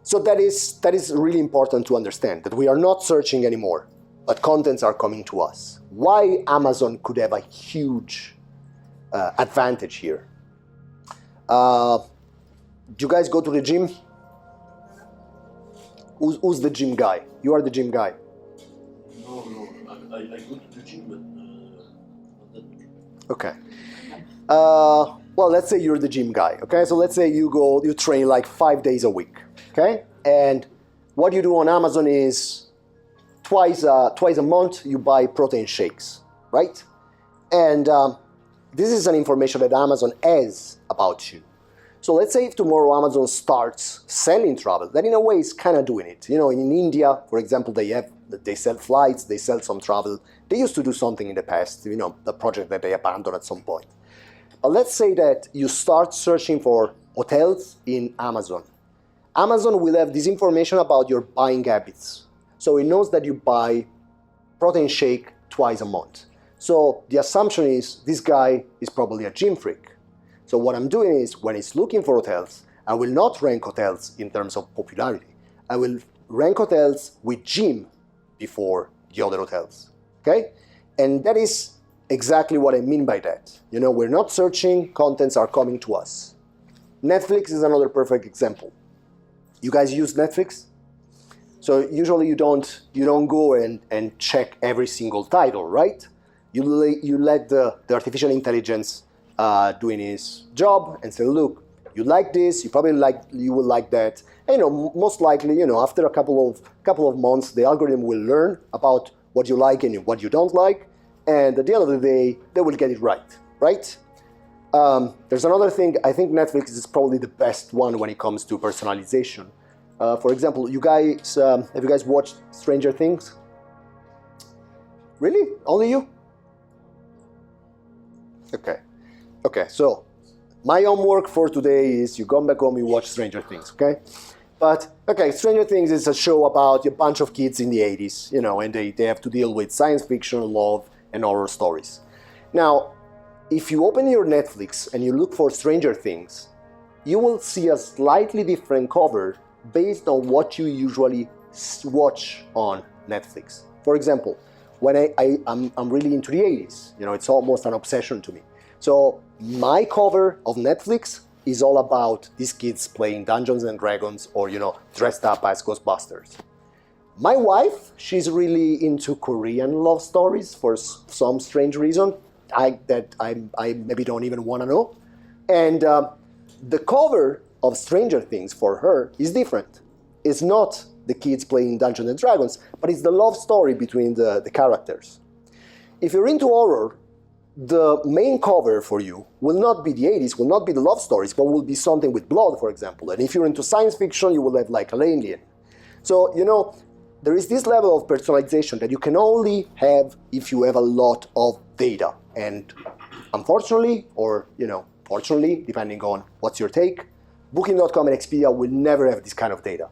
so that is really important to understand, that we are not searching anymore, but contents are coming to us. Why Amazon could have a huge advantage here. Do you guys go to the gym? Who's the gym guy? You are the gym guy. No, I go to the gym, but not that much. Okay. Well, let's say you're the gym guy, okay? So let's say you train like 5 days a week, okay? And what you do on Amazon is twice a month you buy protein shakes, right? And this is an information that Amazon has about you. So let's say if tomorrow Amazon starts selling travel, then in a way it's kind of doing it. You know, in India, for example, they sell flights, they sell some travel. They used to do something in the past, you know, the project that they abandoned at some point. But let's say that you start searching for hotels in Amazon. Amazon will have this information about your buying habits. So it knows that you buy protein shake twice a month. So the assumption is this guy is probably a gym freak. So what I'm doing is when it's looking for hotels, I will not rank hotels in terms of popularity. I will rank hotels with gym before the other hotels, okay? And that is exactly what I mean by that. You know, we're not searching, contents are coming to us. Netflix is another perfect example. You guys use Netflix? So usually you don't go and check every single title, right? You let the artificial intelligence doing his job and say, look, you like this, you will like that. And, you know, most likely, you know, after a couple of months, the algorithm will learn about what you like and what you don't like. And at the end of the day, they will get it right? There's another thing. I think Netflix is probably the best one when it comes to personalization. For example, have you guys watched Stranger Things? Really? Only you? Okay, so my homework for today is you come back home, you watch Stranger Things, okay? But, okay, Stranger Things is a show about a bunch of kids in the 80s, you know, and they have to deal with science fiction, love, and horror stories. Now, if you open your Netflix and you look for Stranger Things, you will see a slightly different cover based on what you usually watch on Netflix. For example, when I'm really into the 80s, you know, it's almost an obsession to me. So my cover of Netflix is all about these kids playing Dungeons and Dragons or, you know, dressed up as Ghostbusters. My wife, she's really into Korean love stories for some strange reason I maybe don't even want to know. And the cover of Stranger Things for her is different. It's not the kids playing Dungeons and Dragons, but it's the love story between the characters. If you're into horror, the main cover for you will not be the 80s, will not be the love stories, but will be something with blood, for example. And if you're into science fiction, you will have like an alien. So, you know, there is this level of personalization that you can only have if you have a lot of data. And unfortunately, or, you know, fortunately, depending on what's your take, Booking.com and Expedia will never have this kind of data.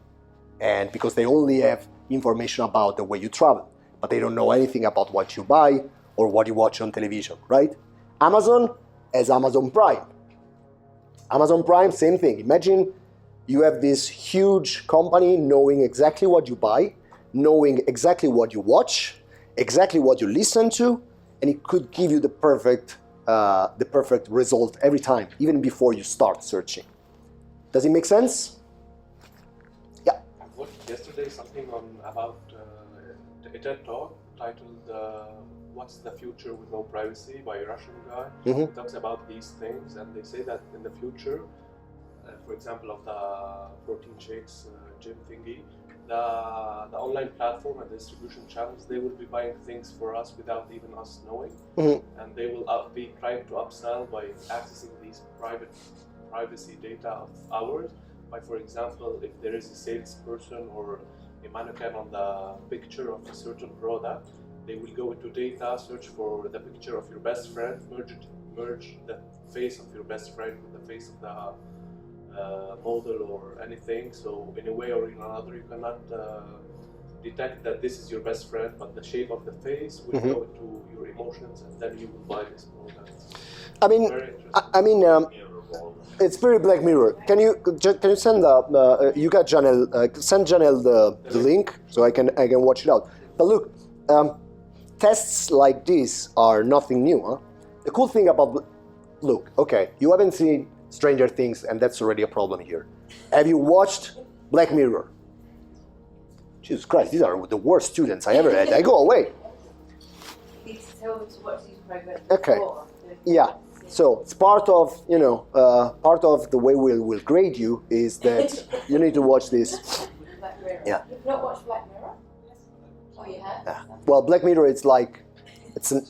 And because they only have information about the way you travel, but they don't know anything about what you buy or what you watch on television, right? Amazon has Amazon Prime. Amazon Prime, same thing. Imagine you have this huge company knowing exactly what you buy, knowing exactly what you watch, exactly what you listen to, and it could give you the perfect result every time, even before you start searching. Does it make sense? Yeah. I watched yesterday something about a TED talk titled "What's the Future with No Privacy" by a Russian guy. Mm-hmm. He talks about these things, and they say that in the future, for example, of the protein shakes gym thingy, the online platform and distribution channels, they will be buying things for us without even us knowing, and they will be trying to upsell by accessing these privacy data of ours. By, for example, if there is a salesperson or a mannequin on the picture of a certain product, they will go into data, search for the picture of your best friend, merge the face of your best friend with the face of the model or anything. So in a way or in another, you cannot detect that this is your best friend, but the shape of the face will go into your emotions, and then you will buy this product. It's very Black Mirror. Can you send you got Janelle? Send Janelle the link so I can watch it out. But look, tests like this are nothing new. Huh? The cool thing about okay, you haven't seen Stranger Things, and that's already a problem here. Have you watched Black Mirror? Jesus Christ, these are the worst students I ever had. I go away. You need to tell them to watch these programs Okay. before. Yeah. So it's part of the way we'll grade you is that you need to watch this. Mirror. Yeah. You've not watched Black Mirror? Oh, you have? Yeah. Well, Black Mirror,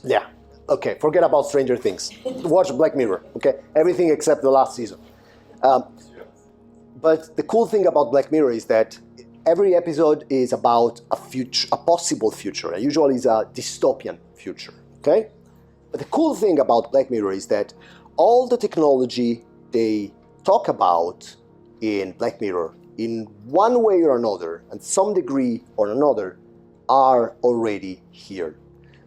yeah. Okay, forget about Stranger Things. Watch Black Mirror, okay? Everything except the last season. But the cool thing about Black Mirror is that every episode is about a possible future. And usually it's a dystopian future, okay? But the cool thing about Black Mirror is that all the technology they talk about in Black Mirror, in one way or another, and some degree or another, are already here.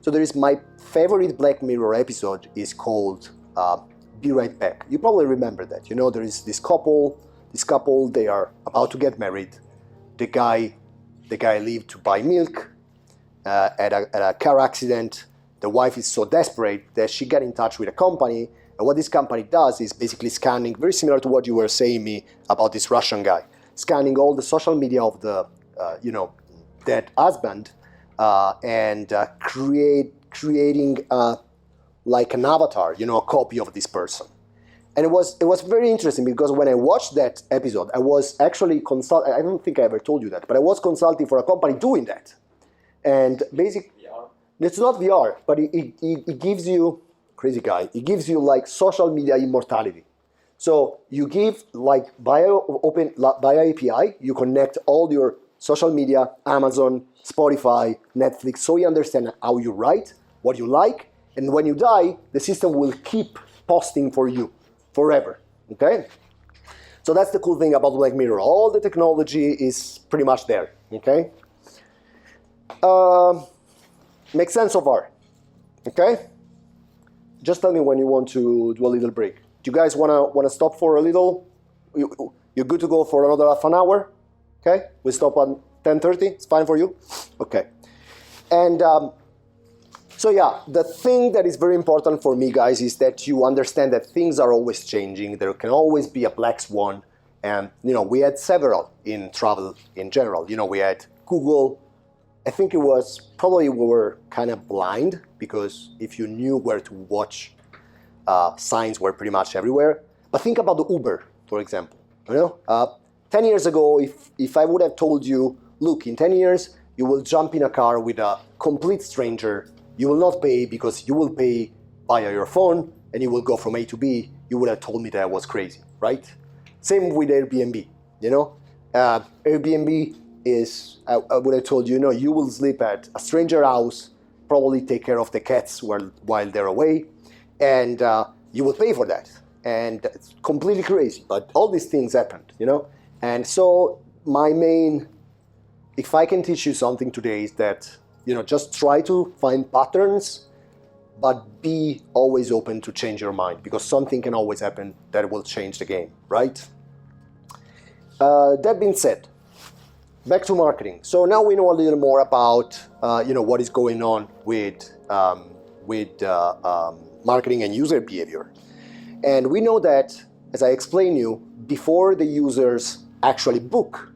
So there is my favorite Black Mirror episode is called Be Right Back. You probably remember that. You know, there is this couple, they are about to get married. The guy leaves to buy milk at a car accident. The wife is so desperate that she gets in touch with a company. And what this company does is basically scanning, very similar to what you were saying me about this Russian guy, scanning all the social media of the, dead husband, and creating like an avatar, a copy of this person. And it was very interesting because when I watched that episode, I was actually I don't think I ever told you that, but I was consulting for a company doing that. And basically, it's not VR, but it gives you, crazy guy, it gives you like social media immortality. So you give like via API, you connect all your social media, Amazon, Spotify, Netflix, so you understand how you write, what you like, and when you die, the system will keep posting for you forever, okay? So that's the cool thing about Black Mirror. All the technology is pretty much there, okay? Makes sense so far, okay? Just tell me when you want to do a little break. Do you guys wanna stop for a little? You're good to go for another half an hour? Okay, we stop at 10:30. It's fine for you? Okay. And so yeah, the thing that is very important for me, guys, is that you understand that things are always changing. There can always be a black swan. And, we had several in travel in general. We had Google. I think it was probably we were kind of blind because if you knew where to watch, signs were pretty much everywhere. But think about the Uber, for example. 10 years ago, if I would have told you, look, in 10 years, you will jump in a car with a complete stranger, you will not pay because you will pay via your phone and you will go from A to B, you would have told me that I was crazy, right? Same with Airbnb, Airbnb is, I would have told you, you will sleep at a stranger house, probably take care of the cats while they're away, and you will pay for that. And it's completely crazy, but all these things happened, And so if I can teach you something today is that, just try to find patterns, but be always open to change your mind because something can always happen that will change the game, right? That being said, back to marketing. So now we know a little more about, what is going on with marketing and user behavior. And we know that, as I explained you, before the users actually book,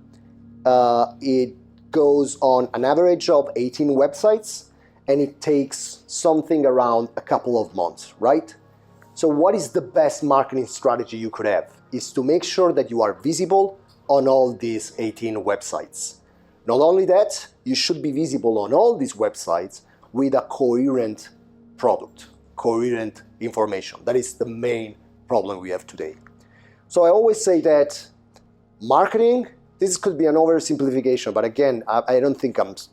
it goes on an average of 18 websites, and it takes something around a couple of months, right? So what is the best marketing strategy you could have? Is to make sure that you are visible on all these 18 websites. Not only that, you should be visible on all these websites with a coherent product, coherent information. That is the main problem we have today. So I always say that marketing, this could be an oversimplification, but again, I don't think it's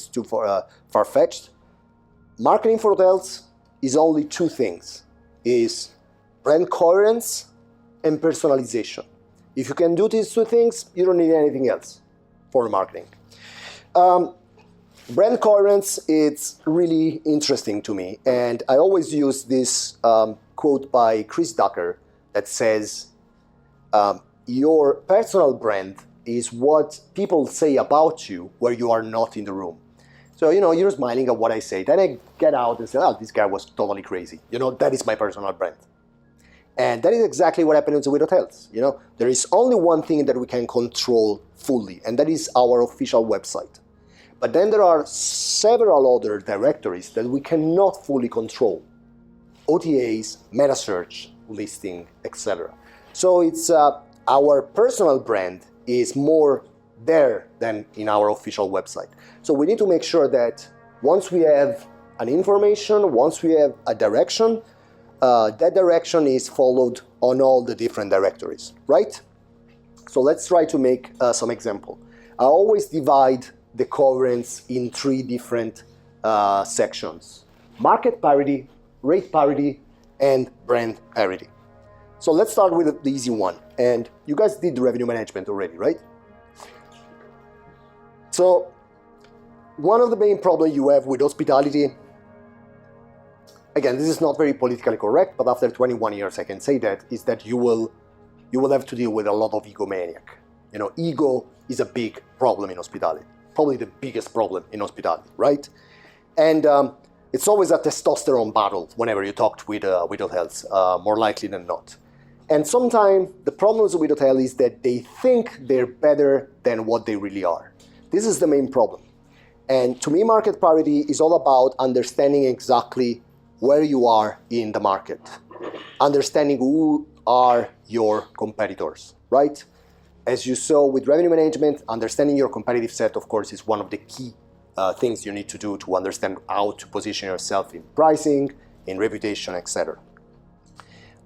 too far-fetched. Marketing for hotels is only two things, is brand coherence and personalization. If you can do these two things, you don't need anything else for marketing. Brand coherence, it's really interesting to me. And I always use this quote by Chris Ducker that says, your personal brand is what people say about you where you are not in the room. So, you're smiling at what I say. Then I get out and say, oh, this guy was totally crazy. That is my personal brand. And that is exactly what happens with hotels. There is only one thing that we can control fully, and that is our official website. But then there are several other directories that we cannot fully control. OTAs, meta search, listing, etc. So it's our personal brand is more there than in our official website. So we need to make sure that once we have an information, once we have a direction, that direction is followed on all the different directories, right? So let's try to make some example. I always divide the coherence in 3 different sections: market parity, rate parity, and brand parity. So let's start with the easy one. And you guys did the revenue management already, right? So one of the main problems you have with hospitality, again, this is not very politically correct, but after 21 years I can say that, is that you will have to deal with a lot of egomaniac. You know, ego is a big problem in hospitality, probably the biggest problem in hospitality, right? And it's always a testosterone battle whenever you talk with hotels, more likely than not. And sometimes the problems with hotels is that they think they're better than what they really are. This is the main problem. And to me, market parity is all about understanding exactly where you are in the market, understanding who are your competitors, right? As you saw with revenue management, understanding your competitive set, of course, is one of the key things you need to do to understand how to position yourself in pricing, in reputation, etc.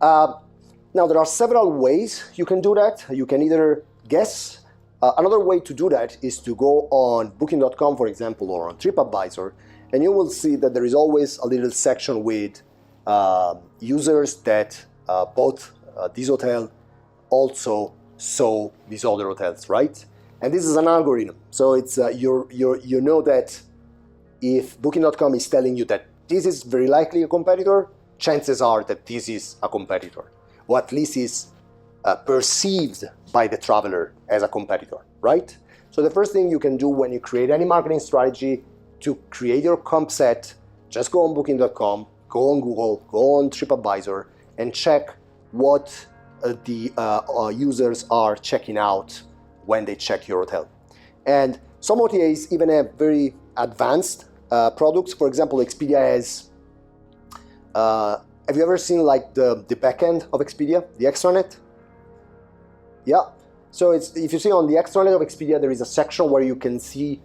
Now, there are several ways you can do that. You can either guess. Another way to do that is to go on booking.com, for example, or on TripAdvisor, and you will see that there is always a little section with users that bought this hotel also saw these other hotels, right? And this is an algorithm. So it's you know that if booking.com is telling you that this is very likely a competitor, chances are that this is a competitor, or at least is perceived by the traveler as a competitor, right? So the first thing you can do when you create any marketing strategy to create your comp set, just go on booking.com, go on Google, go on TripAdvisor, and check what the users are checking out when they check your hotel. And some OTAs even have very advanced products. For example, Expedia has, have you ever seen like the back end of Expedia, the extranet? Yeah. So it's, if you see on the extranet of Expedia, there is a section where you can see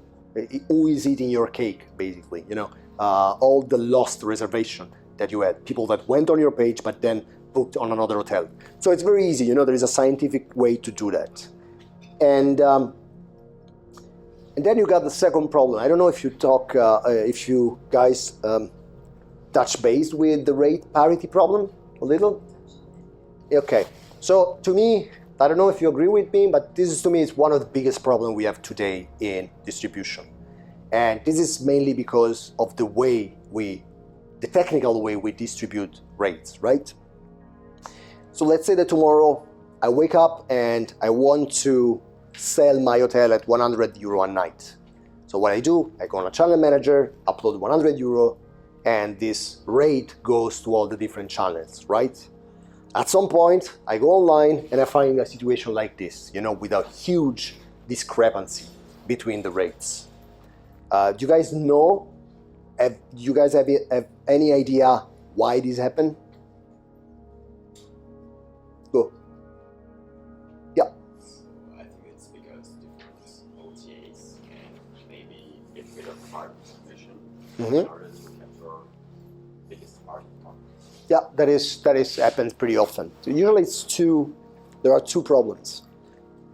who is eating your cake, basically. You know, all the lost reservation that you had, people that went on your page but then booked on another hotel. So it's very easy. You know, there is a scientific way to do that. And then you got the second problem. I don't know if you talk, if you guys touch base with the rate parity problem a little. Okay. So to me, I don't know if you agree with me, but this is, to me, is one of the biggest problems we have today in distribution. And this is mainly because of the way the technical way we distribute rates, right? So let's say that tomorrow I wake up and I want to sell my hotel at 100 euro a night. So what I do, I go on a channel manager, upload 100 euro, and this rate goes to all the different channels, right? At some point, I go online and I find a situation like this, you know, with a huge discrepancy between the rates. Do you guys know, do you guys have any idea why this happened? Go. Yeah. I think it's because different OTAs can maybe get rid of part commission in order to capture biggest part of profit. Yeah, that is happens pretty often. So usually there are two problems.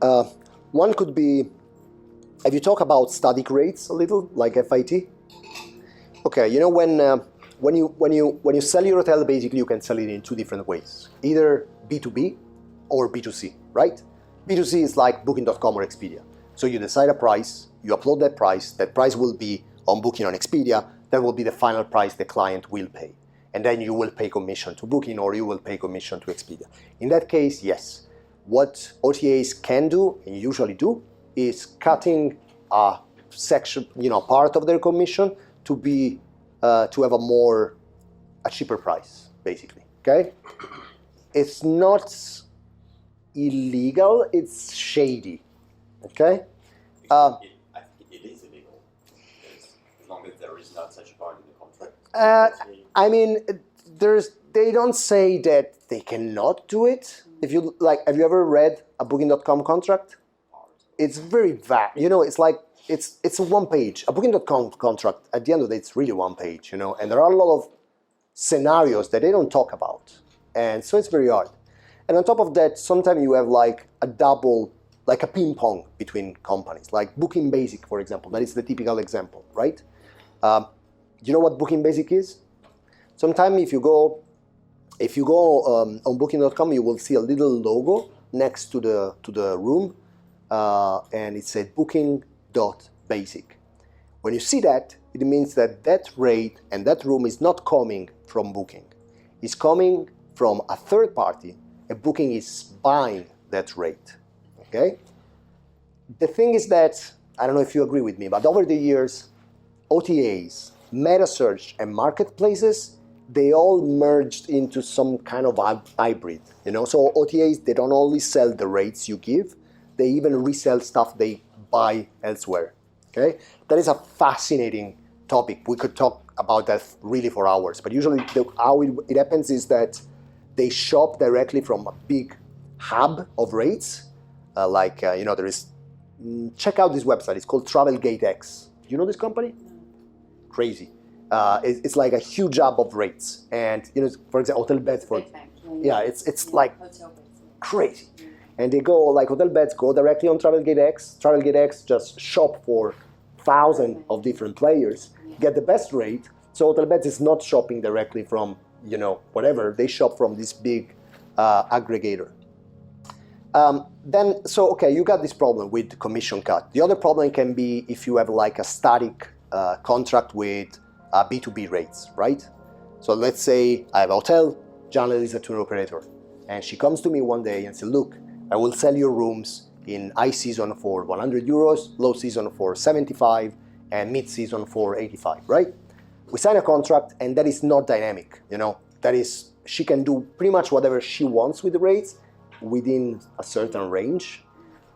One could be, have you talked about static rates a little, like FIT? Okay, you know when you sell your hotel, basically you can sell it in two different ways, either B2B or B2C, right? B2C is like Booking.com or Expedia. So you decide a price, you upload that price will be on Booking on Expedia, that will be the final price the client will pay. And then you will pay commission to Booking or you will pay commission to Expedia. In that case, yes. What OTAs can do, and usually do, is cutting a section, part of their commission to be to have a cheaper price, basically. Okay? It's not illegal, it's shady. Okay? I think it is illegal, because as long as there is not such a part in the contract. I mean, they don't say that they cannot do it. If you have you ever read a Booking.com contract? it's very vague. You know, it's like it's a one page. A Booking.com contract at the end of the day, it's really one page. You know, and there are a lot of scenarios that they don't talk about, and so it's very hard. And on top of that, sometimes you have like a double, like a ping pong between companies, like Booking Basic, for example. That is the typical example, right? You know what Booking Basic is? Sometimes if you go on Booking.com, you will see a little logo next to the room, and it says Booking.Basic. When you see that, it means that that rate and that room is not coming from Booking. It's coming from a third party, and Booking is buying that rate. Okay? The thing is that, I don't know if you agree with me, but over the years, OTAs, meta search, and marketplaces, they all merged into some kind of hybrid. You know, so OTAs, they don't only sell the rates you give, they even resell stuff they buy elsewhere. Okay, that is a fascinating topic. We could talk about that really for hours. But usually, how it happens is that they shop directly from a big hub of rates. You know, there is. Check out this website. It's called Travelgate X. You know this company? Crazy. It's like a huge hub of rates, and you know, for example, hotel beds. It's like crazy. And they go, like hotel beds go directly on Travelgate X. Travelgate X just shop for thousands of different players, get the best rate. So hotel beds is not shopping directly from, you know, whatever. They shop from this big aggregator. Okay, you got this problem with the commission cut. The other problem can be if you have like a static contract with B2B rates, right? So let's say I have a hotel, Janet is a tour operator, and she comes to me one day and says, look, I will sell your rooms in high season for 100 euros, low season for 75, and mid season for 85, right? We sign a contract, and that is not dynamic, you know. That is, she can do pretty much whatever she wants with the rates within a certain range.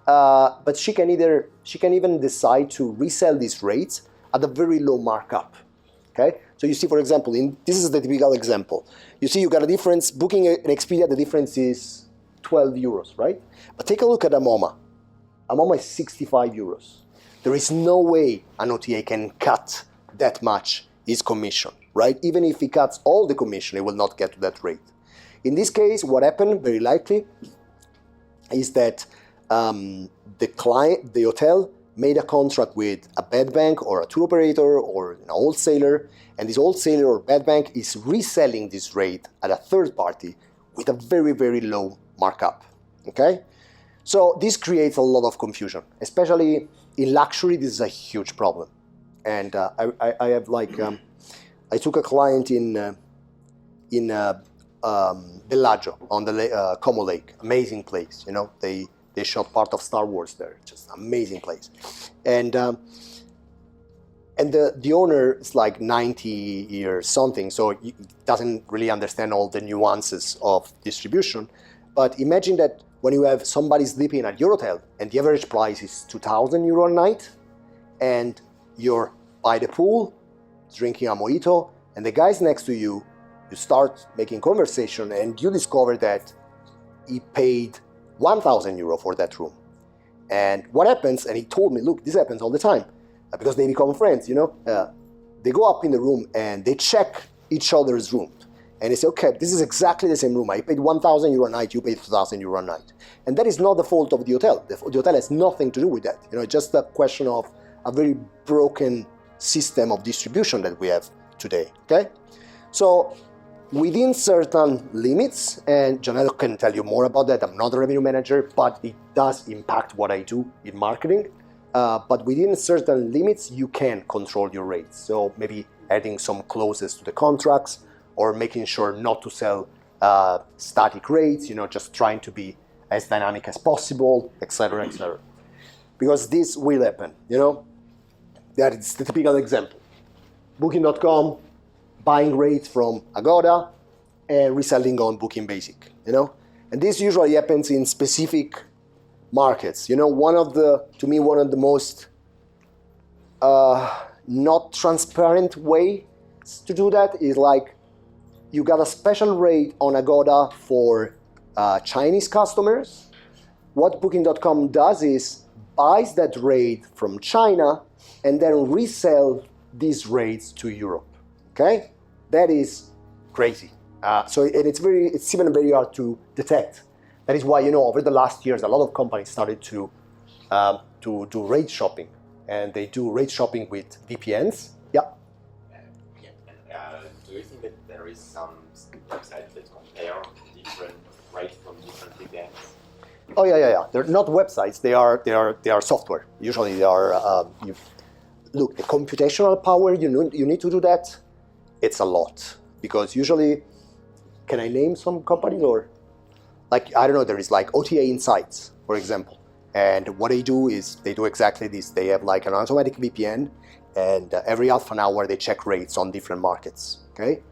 But she can even decide to resell these rates at a very low markup. Okay, so you see, for example, this is the typical example. You see, you got a difference. Booking an Expedia, the difference is 12 euros, right? But take a look at Amoma. Amoma is 65 euros. There is no way an OTA can cut that much his commission, right? Even if he cuts all the commission, he will not get to that rate. In this case, what happened, very likely, is that the hotel made a contract with a bed bank or a tour operator or an wholesaler, and this wholesaler or bed bank is reselling this rate at a third party with a very, very low markup, okay? So this creates a lot of confusion, especially in luxury. This is a huge problem. And I have like, I took a client in Bellagio on the Como Lake, amazing place, you know, they shot part of Star Wars there, just amazing place. And the owner is like 90 years something, so he doesn't really understand all the nuances of distribution. But imagine that when you have somebody sleeping at your hotel and the average price is 2,000 euro a night, and you're by the pool drinking a mojito, and the guy's next to you, you start making conversation and you discover that he paid 1,000 euro for that room. And what happens, and he told me, look, this happens all the time, because they become friends, you know. They go up in the room and they check each other's room. And they say, okay, this is exactly the same room. I paid 1,000 euro a night, you paid 2,000 euro a night. And that is not the fault of the hotel. The hotel has nothing to do with that. You know, it's just a question of a very broken system of distribution that we have today, okay? So within certain limits, and Janelle can tell you more about that, I'm not a revenue manager, but it does impact what I do in marketing. But within certain limits, you can control your rates. So maybe adding some clauses to the contracts, or making sure not to sell static rates, you know, just trying to be as dynamic as possible, etc., etc. Because this will happen, you know. That is the typical example. Booking.com buying rates from Agoda and reselling on Booking Basic, you know. And this usually happens in specific markets. You know, to me, one of the most not transparent ways to do that is like, you got a special rate on Agoda for Chinese customers. What Booking.com does is buys that rate from China and then resell these rates to Europe. Okay, that is crazy. And it's even very hard to detect. That is why, over the last years, a lot of companies started to do rate shopping, and they do rate shopping with VPNs. Yeah. Do you think that there is some websites that compare different rates from different VPNs? Oh yeah. They're not websites. They are software. Usually they are. Look, the computational power you need to do that. It's a lot, because usually, can I name some companies, or like, I don't know, there is like OTA Insights, for example, and what they do is they do exactly this. They have like an automatic VPN, and every half an hour they check rates on different markets. Okay.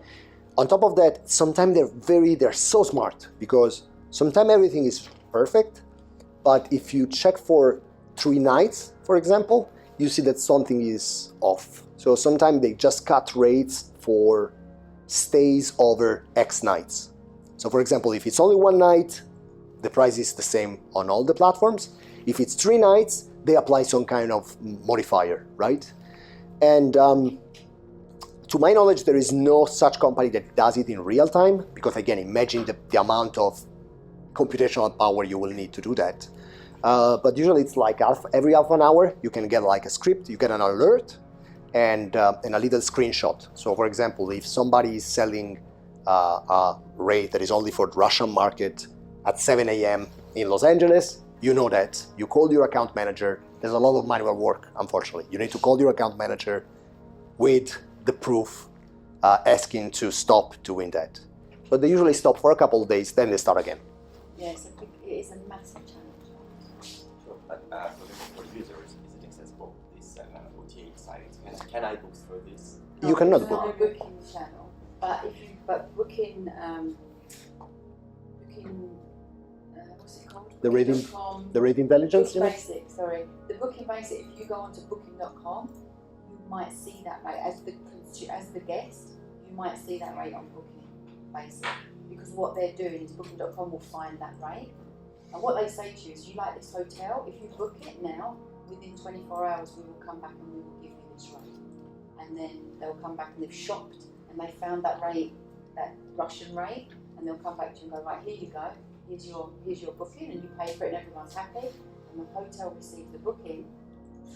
On top of that, sometimes they're so smart, because sometimes everything is perfect, but if you check for 3 nights, for example, you see that something is off. So sometimes they just cut rates for stays over X nights. So for example, if it's only 1 night, the price is the same on all the platforms. If it's 3 nights, they apply some kind of modifier, right? And to my knowledge, there is no such company that does it in real time, because again, imagine the amount of computational power you will need to do that. But usually it's like every half an hour, you can get like a script, you get an alert, and a little screenshot. So for example, if somebody is selling a rate that is only for the Russian market at 7 a.m. in Los Angeles, you know that. You call your account manager. There's a lot of manual work, unfortunately. You need to call your account manager with the proof asking to stop doing that. So they usually stop for a couple of days, then they start again. Yeah, it is a massive challenge. Sure, but for users, is it accessible, this OTA site? Can I book through this? You cannot It's book. not a booking channel, but booking what's it called? The rating- Booking.com. The rate intelligence, Booking you know? Basic, sorry. The Booking Basic, if you go onto booking.com, you might see that rate. As the guest, you might see that rate on Booking Basic. Because what they're doing is booking.com will find that rate. And what they say to you is, you like this hotel, if you book it now, within 24 hours we will come back and we will give you this rate. And then they'll come back and they've shopped and they found that rate, that Russian rate, and they'll come back to you and go, right, here you go, here's your booking, and you pay for it and everyone's happy. And the hotel receives the booking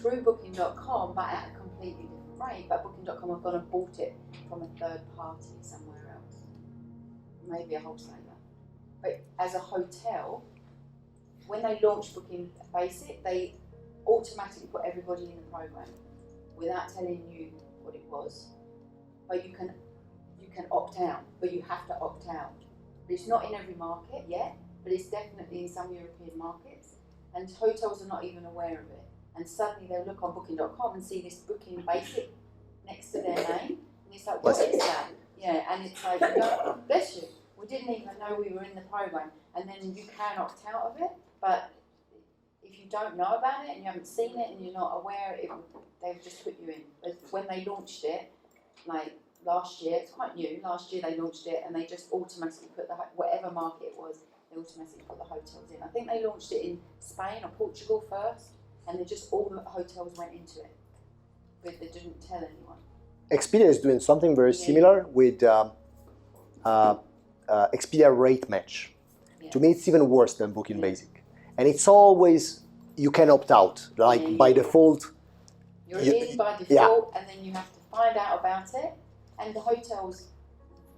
through booking.com, but at a completely different rate. But booking.com have gone and bought it from a third party somewhere else, maybe a wholesaler. But as a hotel, when they launched Booking Basic, they automatically put everybody in the program without telling you what it was. But you can opt out, but you have to opt out. But it's not in every market yet, but it's definitely in some European markets. And hotels are not even aware of it. And suddenly they'll look on booking.com and see this Booking Basic next to their name. And it's like, what is that? Yeah, and it's like, no, bless you. We didn't even know we were in the program. And then you can opt out of it. But if you don't know about it and you haven't seen it and you're not aware, they would just put you in. But when they launched it, like last year, it's quite new, last year they launched it and they just automatically put whatever market it was, they automatically put the hotels in. I think they launched it in Spain or Portugal first, and all the hotels went into it, but they didn't tell anyone. Expedia is doing something very similar with Expedia Rate Match. Yeah. To me, it's even worse than Booking Basic. And it's always, you can opt out, like by default. You're in by default, and then you have to find out about it. And the hotels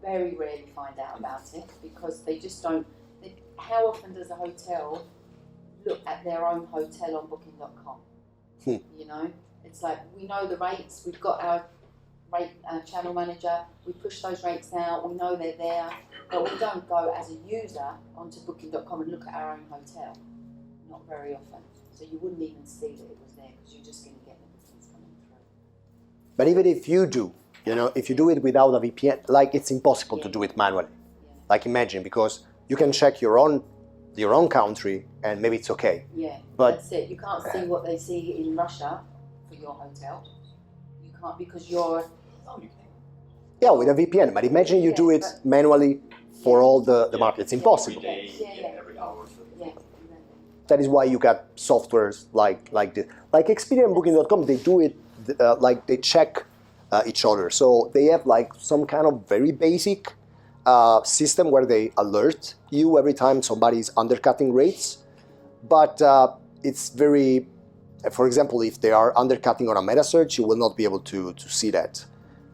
very rarely find out about it because they just don't. How often does a hotel look at their own hotel on booking.com? You know, it's like, we know the rates, we've got our rate channel manager, we push those rates out, we know they're there, but we don't go as a user onto booking.com and look at our own hotel. Not very often. So you wouldn't even see that it was there because you're just going to get the bookings coming through. But even if you do, if you do it without a VPN, like, it's impossible to do it manually. Yeah. Like, imagine, because you can check your own country and maybe it's okay. Yeah, But that's it. You can't see what they see in Russia for your hotel. You can't, because you're... Oh, you can. yeah, with a VPN. But imagine you do it manually for all the markets. It's impossible. Every day, Yeah. every hour. Yeah, that is why you got softwares like this. Like Expedia and Booking.com, they do it like they check each other. So they have like some kind of very basic system where they alert you every time somebody is undercutting rates. But it's very, for example, if they are undercutting on a meta search, you will not be able to see that.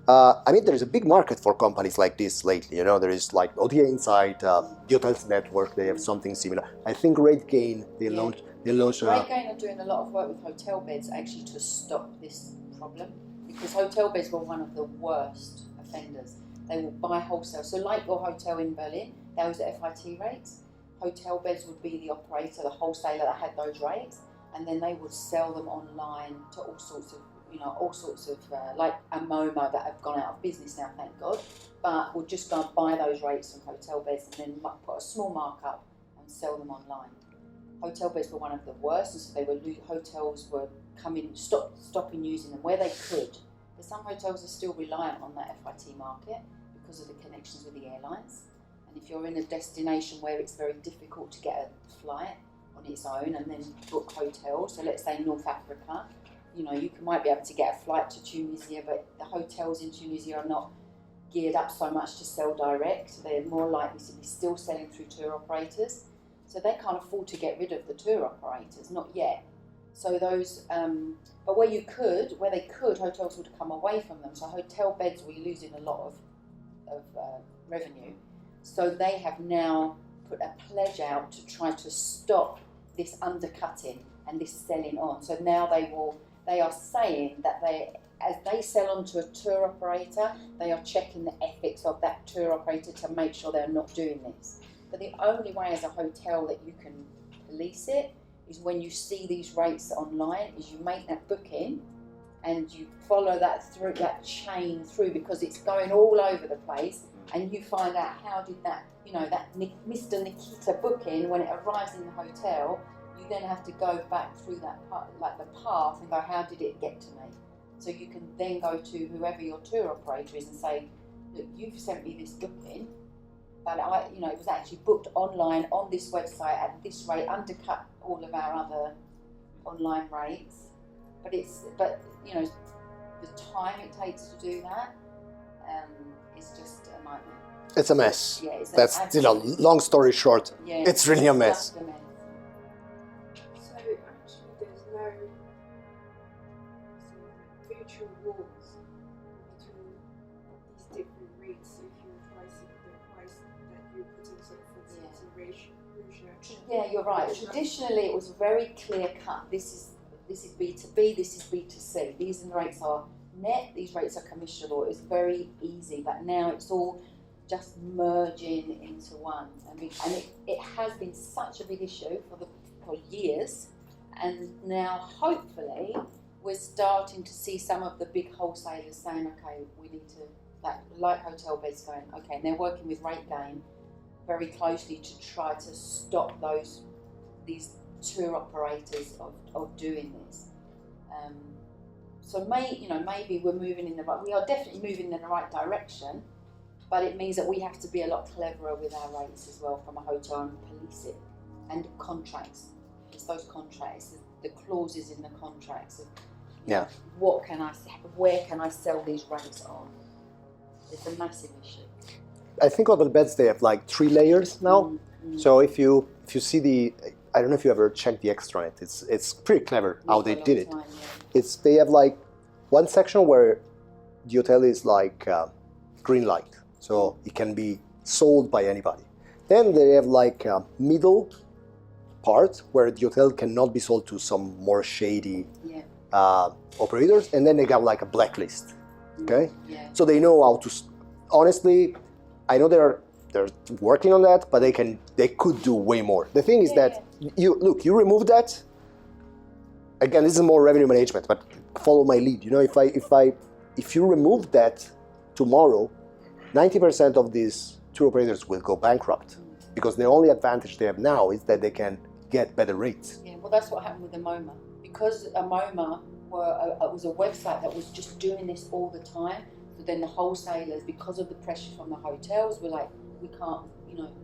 I mean, there is a big market for companies like this lately. You know, there is like OTA Insight, the Hotels Network. They have something similar. I think RateGain they launched. RateGain are doing a lot of work with hotel beds actually to stop this problem, because hotel beds were one of the worst offenders. They will buy wholesale. So like your hotel in Berlin, those are FIT rates. Hotel beds would be the operator, the wholesaler that had those rates, and then they would sell them online to all sorts of like a MoMA that have gone out of business now, thank God, but would just go and buy those rates from hotel beds and then put a small markup and sell them online. Hotel beds were one of the worst, and so hotels were stopping using them where they could. But some hotels are still reliant on that FIT market because of the connections with the airlines. And if you're in a destination where it's very difficult to get a flight on its own and then book hotels, so let's say North Africa, you know, you might be able to get a flight to Tunisia, but the hotels in Tunisia are not geared up so much to sell direct. They're more likely to be still selling through tour operators. So they can't afford to get rid of the tour operators, not yet. So those, but where they could, hotels would come away from them. So hotel beds were losing a lot of revenue. So they have now put a pledge out to try to stop this undercutting and this selling on. So now they are saying that as they sell on to a tour operator, they are checking the ethics of that tour operator to make sure they're not doing this. But the only way as a hotel that you can police it is when you see these rates online, is you make that booking and you follow that through, that chain through, because it's going all over the place, and you find out how did that, you know, that Mr. Nikita booking, when it arrives in the hotel, you then have to go back through that part, like the path, and go, how did it get to me? So you can then go to whoever your tour operator is and say, look, you've sent me this booking, but it was actually booked online on this website at this rate, undercut all of our other online rates. But the time it takes to do that is just a nightmare. It's a mess. Yeah, it's That's long story short. Yeah, it's really a mess. Just a mess. So actually, there's no virtual walls between these different rates if you're pricing the price that you're putting sort of for consideration. Yeah, you're right. Traditionally, it was very clear cut. This is B2B. This is B2C. These rates are net. These rates are commissionable. It was very easy, but now it's all just merging into one. And it has been such a big issue for years, and now hopefully we're starting to see some of the big wholesalers saying, okay, we need to, like hotel beds going, okay, and they're working with RateGain very closely to try to stop these tour operators of doing this. So maybe we're moving we are definitely moving in the right direction, but it means that we have to be a lot cleverer with our rates as well from a hotel and police it. And contracts, it's those contracts, the clauses in the contracts of where can I sell these rates on? It's a massive issue. I think hotel beds, they have like 3 layers now. Mm-hmm. So if you see I don't know if you ever checked the extranet. It's pretty clever how they did it. They have like one section where the hotel is like green light, so it can be sold by anybody. Then they have like a middle part where the hotel cannot be sold to some more shady operators, and then they got like a blacklist. Okay, so they know how to. Honestly, I know they're working on that, but they could do way more. The thing is that you remove that. Again, this is more revenue management, but follow my lead. You know, if you remove that tomorrow, 90% of these tour operators will go bankrupt, because the only advantage they have now is that they can get better rates. Yeah, well, that's what happened with the MoMA. Because a MoMA was a website that was just doing this all the time. So then the wholesalers, because of the pressure from the hotels, were like, we can't,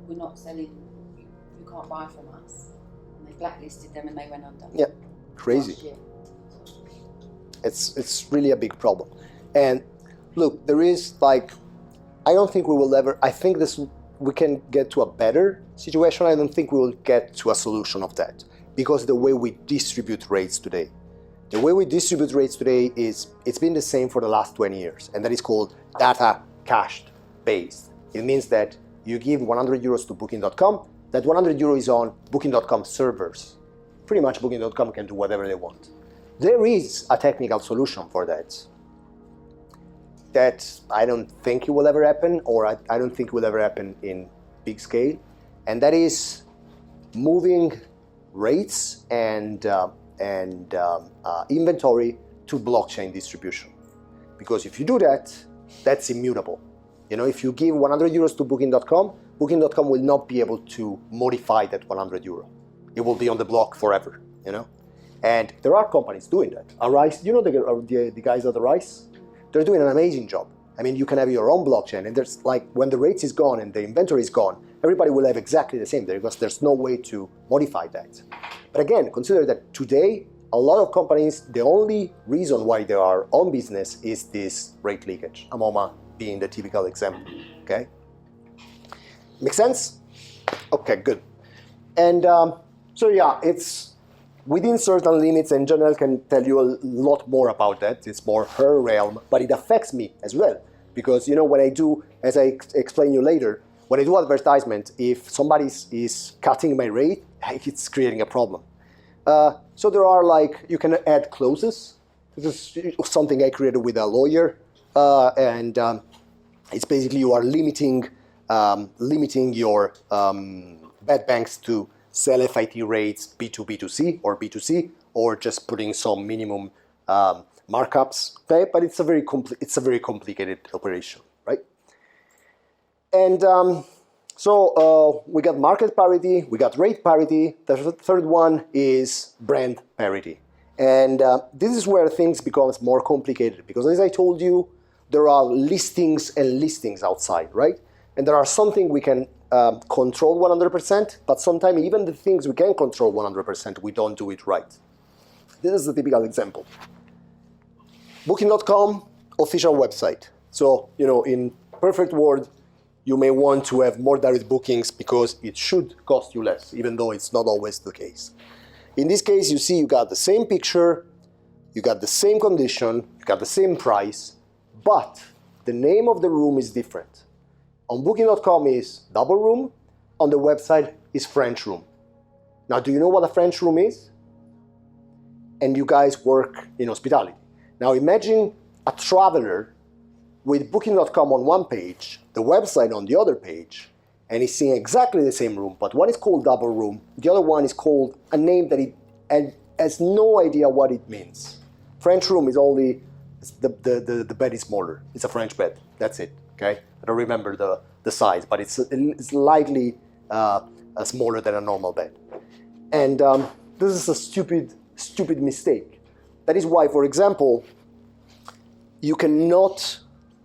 we're not selling, you can't buy from us. And they blacklisted them and they went under. Yeah, crazy. Last year. It's really a big problem. And look, there is like, I don't think we will ever, I think we can get to a better situation. I don't think we will get to a solution of that, because the way we distribute rates today. The way we distribute rates today it's been the same for the last 20 years, and that is called data cached based. It means that you give 100 euros to Booking.com, that 100 euros is on Booking.com servers. Pretty much Booking.com can do whatever they want. There is a technical solution for that. That I don't think it will ever happen, or I don't think it will ever happen in big scale, and that is moving rates and inventory to blockchain distribution. Because if you do that, that's immutable. You know, if you give 100 euros to Booking.com, Booking.com will not be able to modify that 100 euro. It will be on the block forever, you know? And there are companies doing that. Arise, you know the guys at Arise? They're doing an amazing job. I mean, you can have your own blockchain, and there's like, when the rates is gone and the inventory is gone, everybody will have exactly the same, because there's no way to modify that. But again, consider that today, a lot of companies, the only reason why they are on business is this rate leakage, Amoma being the typical example, okay? Make sense? Okay, good. And so yeah, it's within certain limits, and Janelle can tell you a lot more about that. It's more her realm, but it affects me as well. Because, you know, when I do, as I explain you later, when I do advertisement, if somebody is cutting my rate, it's creating a problem. So there are like, you can add clauses. This is something I created with a lawyer. And it's basically you are limiting your bad banks to sell FIT rates B2B2C or B2C, or just putting some minimum markups. Okay, but it's a very complicated operation, right? And so we got market parity, we got rate parity. The third one is brand parity, and this is where things becomes more complicated, because as I told you, there are listings and listings outside, right? And there are something we can control 100%, but sometimes even the things we can control 100%, we don't do it right. This is a typical example. Booking.com, official website. So, you know, in perfect world, you may want to have more direct bookings because it should cost you less, even though it's not always the case. In this case, you see you got the same picture, you got the same condition, you got the same price, but the name of the room is different. On Booking.com is double room, on the website is French room. Now, do you know what a French room is? And you guys work in hospitality. Now imagine a traveler with Booking.com on one page, the website on the other page, and he's seeing exactly the same room, but one is called double room, the other one is called a name that he has no idea what it means. French room is only, the bed is smaller. It's a French bed, that's it, okay? I don't remember the size, but it's slightly smaller than a normal bed. And this is a stupid mistake. That is why, for example, you cannot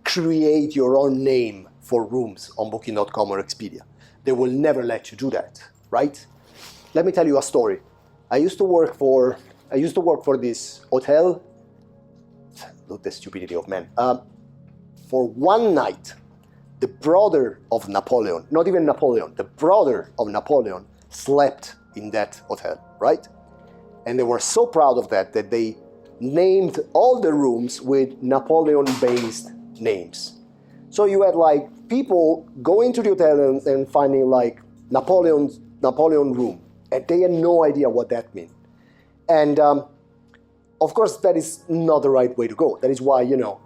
create your own name for rooms on Booking.com or Expedia. They will never let you do that, right? Let me tell you a story. I used to work for this hotel. Look, the stupidity of men. For one night, the brother of Napoleon, not even Napoleon, the brother of Napoleon slept in that hotel, right? And they were so proud of that they named all the rooms with Napoleon-based names. So you had like people going to the hotel and finding like Napoleon room, and they had no idea what that meant. And of course, that is not the right way to go. That is why, you know,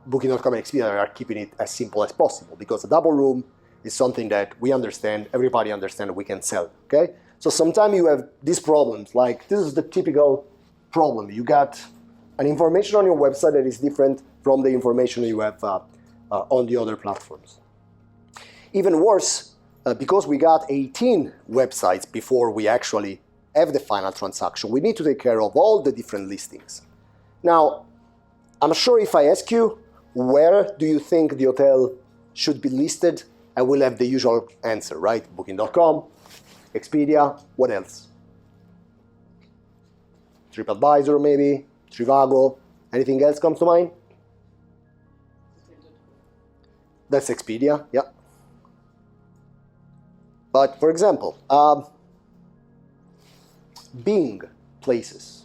Booking.com and Expedia are keeping it as simple as possible, because a double room is something that we understand, everybody understands, we can sell, okay? So sometimes you have these problems, like this is the typical problem. You got an information on your website that is different from the information you have on the other platforms. Even worse, because we got 18 websites before we actually have the final transaction, we need to take care of all the different listings. Now, I'm sure if I ask you, where do you think the hotel should be listed, I will have the usual answer, right? Booking.com, Expedia, what else? TripAdvisor maybe, Trivago. Anything else comes to mind? That's Expedia, yeah. But for example, Bing places.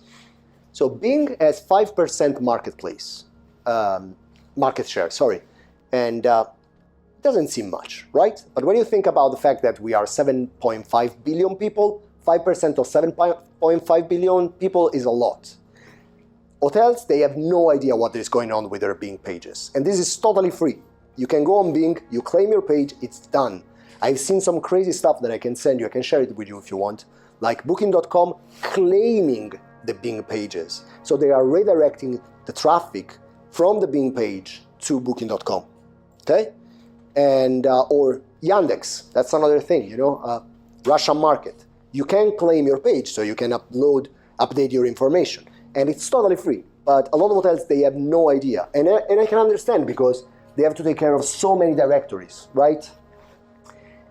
So Bing has 5% market share, sorry. And it doesn't seem much, right? But when you think about the fact that we are 7.5 billion people, 5% of 7.5 billion people is a lot. Hotels, they have no idea what is going on with their Bing pages. And this is totally free. You can go on Bing, you claim your page, it's done. I've seen some crazy stuff that I can send you. I can share it with you if you want. Like Booking.com claiming the Bing pages. So they are redirecting the traffic from the Bing page to Booking.com. Okay? And, or Yandex, that's another thing, Russian market. You can claim your page, so you can update your information. And it's totally free. But a lot of hotels, they have no idea. And I can understand because they have to take care of so many directories, right?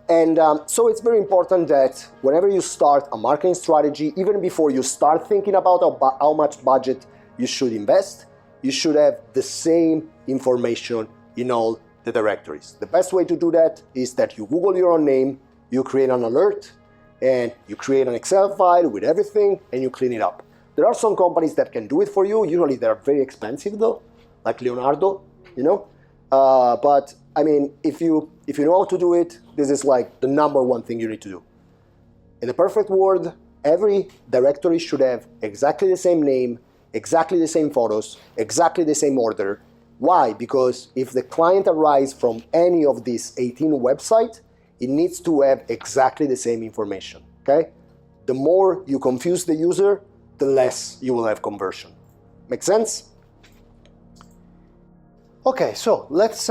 And so it's very important that whenever you start a marketing strategy, even before you start thinking about how much budget you should invest, you should have the same information in all the directories. The best way to do that is that you Google your own name, you create an alert, and you create an Excel file with everything, and you clean it up. There are some companies that can do it for you. Usually they're very expensive though, like Leonardo, But I mean, if you know how to do it, this is like the number one thing you need to do. In the perfect world, every directory should have exactly the same name, exactly the same photos, exactly the same order. Why? Because if the client arrives from any of these 18 websites, it needs to have exactly the same information, okay? The more you confuse the user, the less you will have conversion. Make sense? Okay, so let's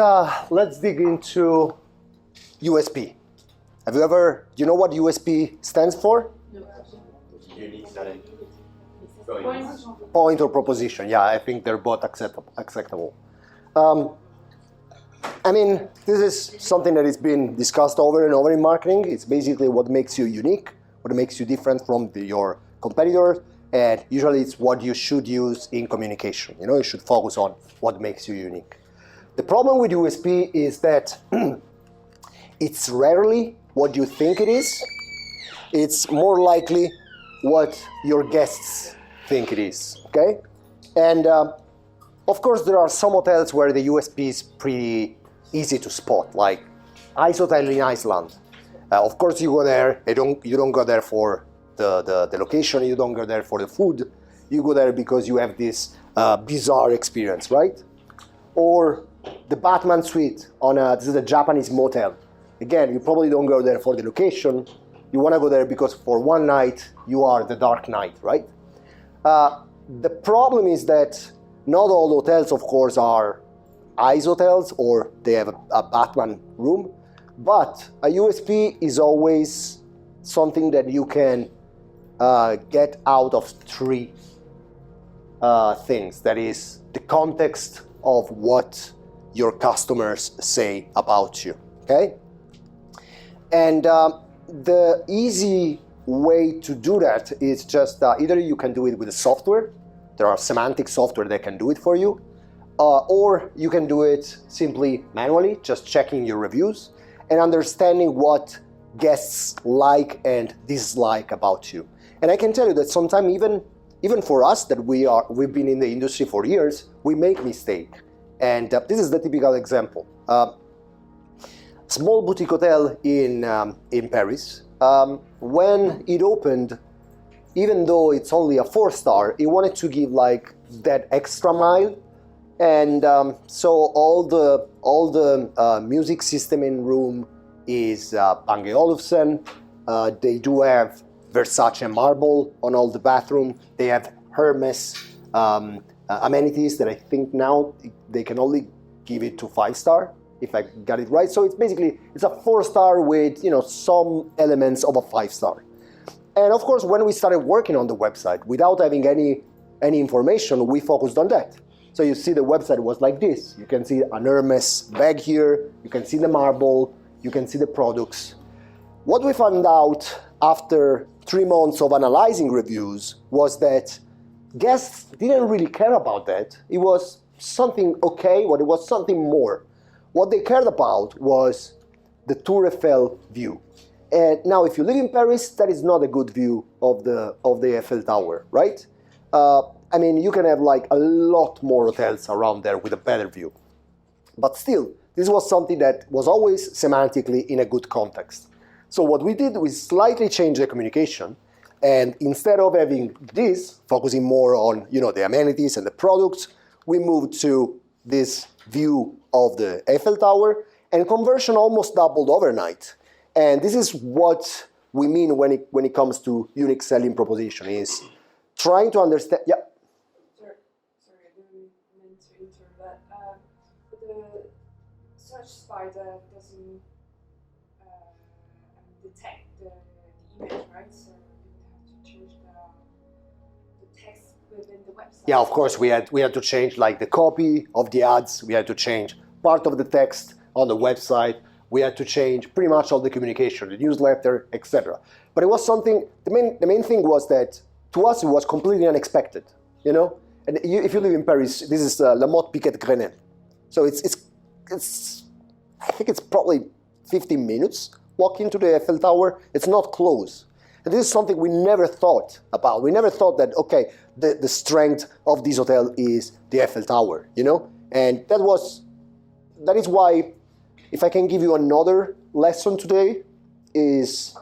dig into USP. Have you ever, do you know what USP stands for? Unique selling Point or proposition. Yeah, I think they're both acceptable. I mean, this is something that has been discussed over and over in marketing. It's basically what makes you unique, what makes you different from your competitors, and usually it's what you should use in communication. You should focus on what makes you unique. The problem with USP is that it's rarely what you think it is. It's more likely what your guests think it is, okay? And of course, there are some hotels where the USP is pretty easy to spot, like Ice Hotel in Iceland. Of course, you go there. You don't go there for the location. You don't go there for the food. You go there because you have this bizarre experience, right? Or the Batman Suite this is a Japanese motel. Again, you probably don't go there for the location. You want to go there because for one night you are the Dark Knight, right? The problem is that not all hotels, of course, are Ice hotels or they have a Batman room, but a USP is always something that you can get out of three things. That is the context of what your customers say about you, okay? And the easy way to do that is just either you can do it with a software. There are semantic software that can do it for you, or you can do it simply manually, just checking your reviews and understanding what guests like and dislike about you. And I can tell you that sometimes even for us that we've been in the industry for years, we make mistake. And this is the typical example. Small boutique hotel in Paris. When it opened, even though it's only a 4-star, it wanted to give like that extra mile, and so all the music system in room is Bang & Olufsen. They do have Versace marble on all the bathroom. They have Hermes amenities that I think now they can only give it to 5-star, if I got it right. So it's a 4-star with some elements of a 5-star. And of course, when we started working on the website, without having any information, we focused on that. So you see the website was like this. You can see an Hermes bag here. You can see the marble. You can see the products. What we found out after 3 months of analyzing reviews was that guests didn't really care about that. It was something okay, but it was something more. What they cared about was the Tour Eiffel view. And now, if you live in Paris, that is not a good view of the Eiffel Tower, right? I mean, you can have like a lot more hotels around there with a better view. But still, this was something that was always semantically in a good context. So what we did was slightly change the communication, and instead of having this, focusing more on the amenities and the products, we moved to this view of the Eiffel Tower, and conversion almost doubled overnight. And this is what we mean when it comes to unique selling proposition, is trying to understand. Yeah. Sorry, I didn't mean to interrupt that. But the search spider doesn't detect the image, right? So you have to change the text within the website. Yeah, of course, we had to change like the copy of the ads. We had to change part of the text on the website. We had to change pretty much all the communication, the newsletter, etc. But it was something. The main thing was that to us it was completely unexpected, And if you live in Paris, this is La Motte Piquet Grenelle. So it's I think it's probably 15 minutes walking to the Eiffel Tower. It's not close. And this is something we never thought about. We never thought that, okay, the strength of this hotel is the Eiffel Tower, And that is why, if I can give you another lesson today, is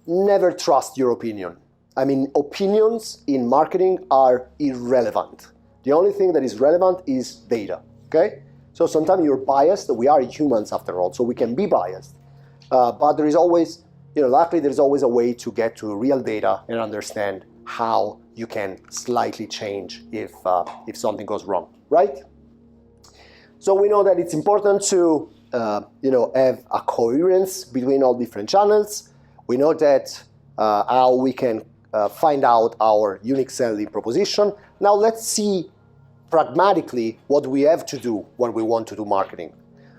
never trust your opinion. I mean, opinions in marketing are irrelevant. The only thing that is relevant is data, okay? So sometimes you're biased. We are humans after all, so we can be biased. But there is always, luckily there's always a way to get to real data and understand how you can slightly change if something goes wrong, right? So we know that it's important to have a coherence between all different channels. We know that how we can find out our unique selling proposition. Now let's see pragmatically what we have to do when we want to do marketing.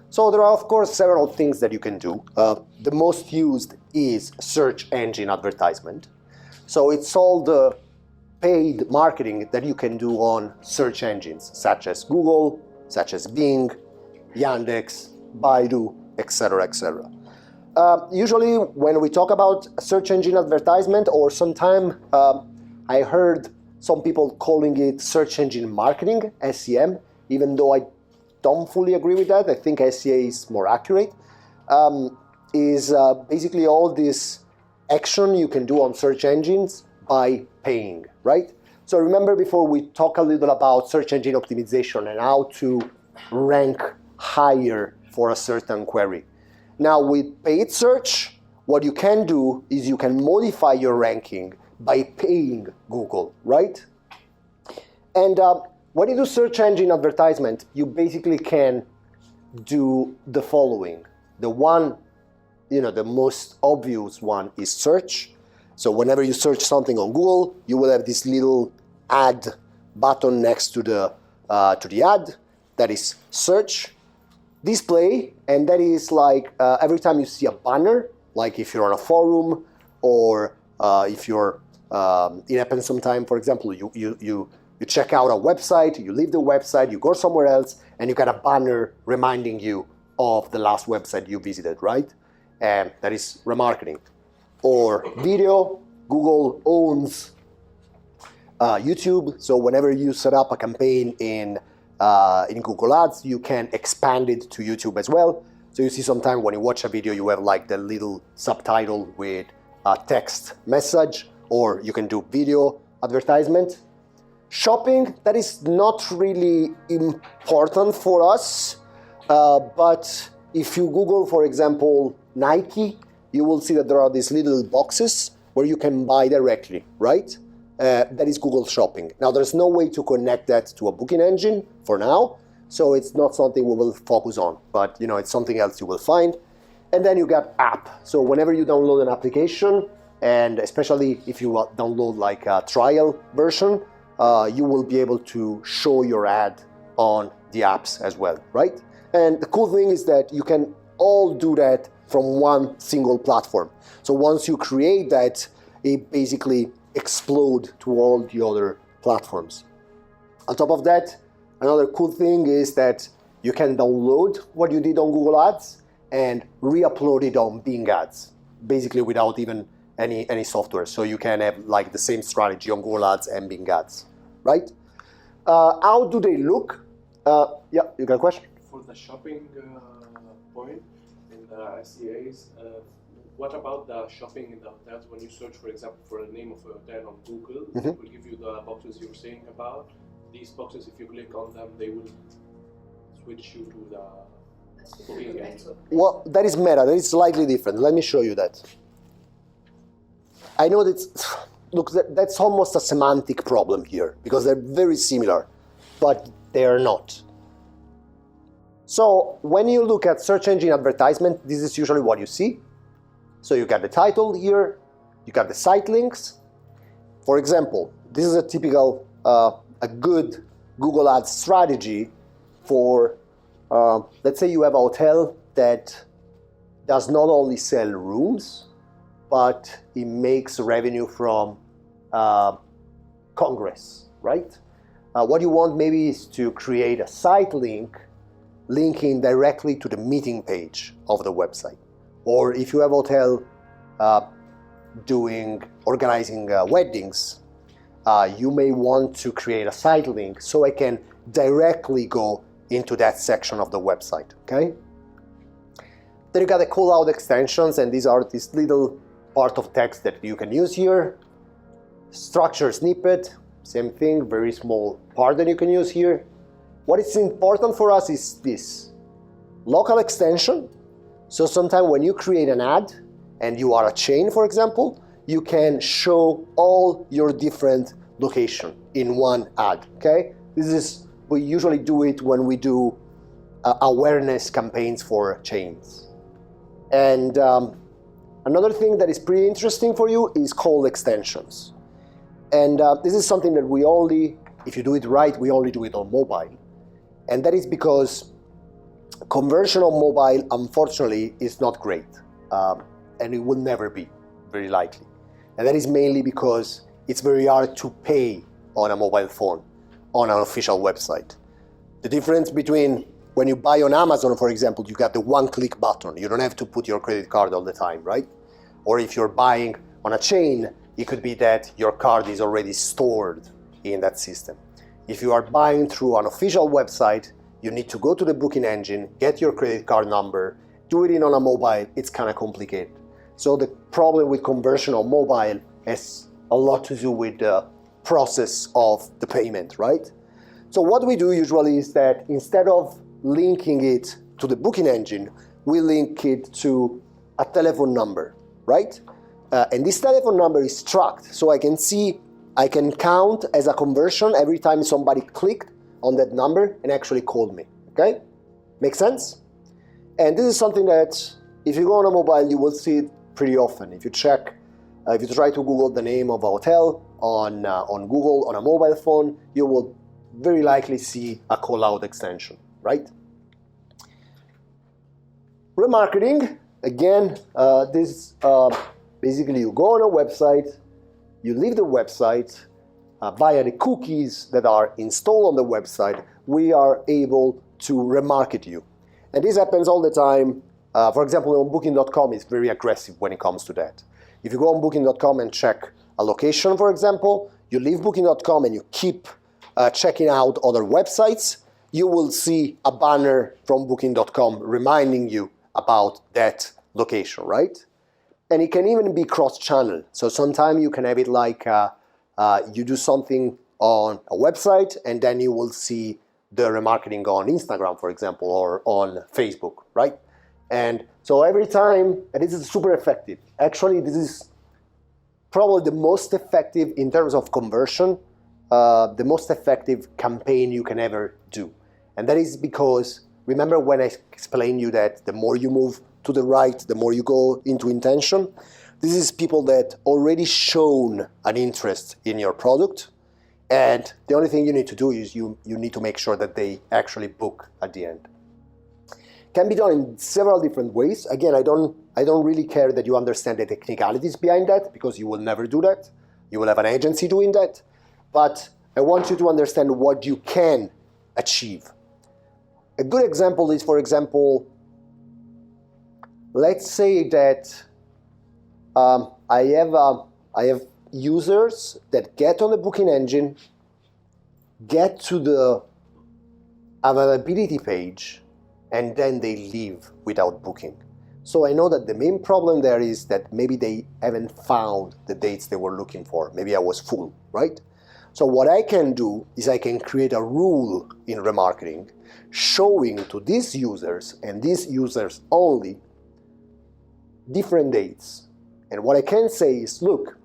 So there are, of course, several things that you can do. The most used is search engine advertisement. So it's all the paid marketing that you can do on search engines, such as Google, such as Bing, Yandex, Baidu, etc., etc. Usually when we talk about search engine advertisement, or sometime I heard some people calling it search engine marketing, SEM, even though I don't fully agree with that. I think SEA is more accurate. Is basically all this action you can do on search engines by paying, right? So remember before we talk a little about search engine optimization and how to rank higher for a certain query. Now with paid search, what you can do is you can modify your ranking by paying Google, right? And when you do search engine advertisement, you basically can do the following. The one, the most obvious one is search. So whenever you search something on Google, you will have this little ad button next to the ad that is search. Display, and that is like every time you see a banner, like if you're on a forum, or if you're, it happens sometime, for example, you check out a website, you leave the website, you go somewhere else, and you get a banner reminding you of the last website you visited, right? And that is remarketing. Or video, Google owns YouTube, so whenever you set up a campaign in Google Ads, you can expand it to YouTube as well. So you see sometimes when you watch a video, you have like the little subtitle with a text message, or you can do video advertisement. Shopping, that is not really important for us, but if you Google, for example, Nike, you will see that there are these little boxes where you can buy directly, right? That is Google Shopping. Now, there's no way to connect that to a booking engine for now, so it's not something we will focus on, but it's something else you will find. And then you got app. So whenever you download an application, and especially if you download like a trial version, you will be able to show your ad on the apps as well, right? And the cool thing is that you can all do that from one single platform. So once you create that, it basically explode to all the other platforms. On top of that, another cool thing is that you can download what you did on Google Ads and re-upload it on Bing Ads, basically without even any software. So you can have like the same strategy on Google Ads and Bing Ads, right? How do they look? Yeah, you got a question? For the shopping point in the SEAs, what about the shopping in the hotels? When you search, for example, for the name of a hotel on Google, it will give you the boxes you were saying about. These boxes, if you click on them, they will switch you to the booking engine. Well, that is meta. That is slightly different. Let me show you that. I know that, look, that's almost a semantic problem here because they're very similar, but they are not. So when you look at search engine advertisement, this is usually what you see. So you got the title here, you got the site links. For example, this is a typical, a good Google Ads strategy for, let's say you have a hotel that does not only sell rooms, but it makes revenue from Congress, right? What you want maybe is to create a site link linking directly to the meeting page of the website. Or if you have a hotel organizing weddings, you may want to create a site link so I can directly go into that section of the website, okay? Then you got the call-out extensions, and these are this little part of text that you can use here. Structure snippet, same thing, very small part that you can use here. What is important for us is this, local extension. So sometimes when you create an ad, and you are a chain, for example, you can show all your different locations in one ad, okay? We usually do it when we do awareness campaigns for chains. And another thing that is pretty interesting for you is call extensions. And this is something that we only, if you do it right, we only do it on mobile. And that is because conversion on mobile, unfortunately, is not great. And it will never be, very likely. And that is mainly because it's very hard to pay on a mobile phone, on an official website. The difference between when you buy on Amazon, for example, you got the one-click button. You don't have to put your credit card all the time, right? Or if you're buying on a chain, it could be that your card is already stored in that system. If you are buying through an official website, you need to go to the booking engine, get your credit card number, do it on a mobile. It's kind of complicated. So the problem with conversion on mobile has a lot to do with the process of the payment, right? So what we do usually is that instead of linking it to the booking engine, we link it to a telephone number, right? And this telephone number is tracked, so I can count as a conversion every time somebody clicked on that number and actually called me, okay? Make sense? And this is something that if you go on a mobile, you will see it pretty often. If you check, if you try to Google the name of a hotel on Google on a mobile phone, you will very likely see a call-out extension, right? Remarketing, again, basically you go on a website, you leave the website, via the cookies that are installed on the website, we are able to remarket you. And this happens all the time. For example, on Booking.com, it's very aggressive when it comes to that. If you go on Booking.com and check a location, for example, you leave Booking.com and you keep checking out other websites, you will see a banner from Booking.com reminding you about that location, right? And it can even be cross-channel. So sometimes you can have it like you do something on a website and then you will see the remarketing on Instagram, for example, or on Facebook, right? And so every time, and this is super effective. Actually, this is probably the most effective in terms of conversion, the most effective campaign you can ever do. And that is because, remember when I explained you that the more you move to the right, the more you go into intention? This is people that already shown an interest in your product. And the only thing you need to do is you need to make sure that they actually book at the end. Can be done in several different ways. Again, I don't really care that you understand the technicalities behind that because you will never do that. You will have an agency doing that. But I want you to understand what you can achieve. A good example is, for example, let's say that I have users that get on the booking engine, get to the availability page, and then they leave without booking. So I know that the main problem there is that maybe they haven't found the dates they were looking for. Maybe I was full, right? So what I can do is I can create a rule in remarketing showing to these users, and these users only, different dates. And what I can say is, look,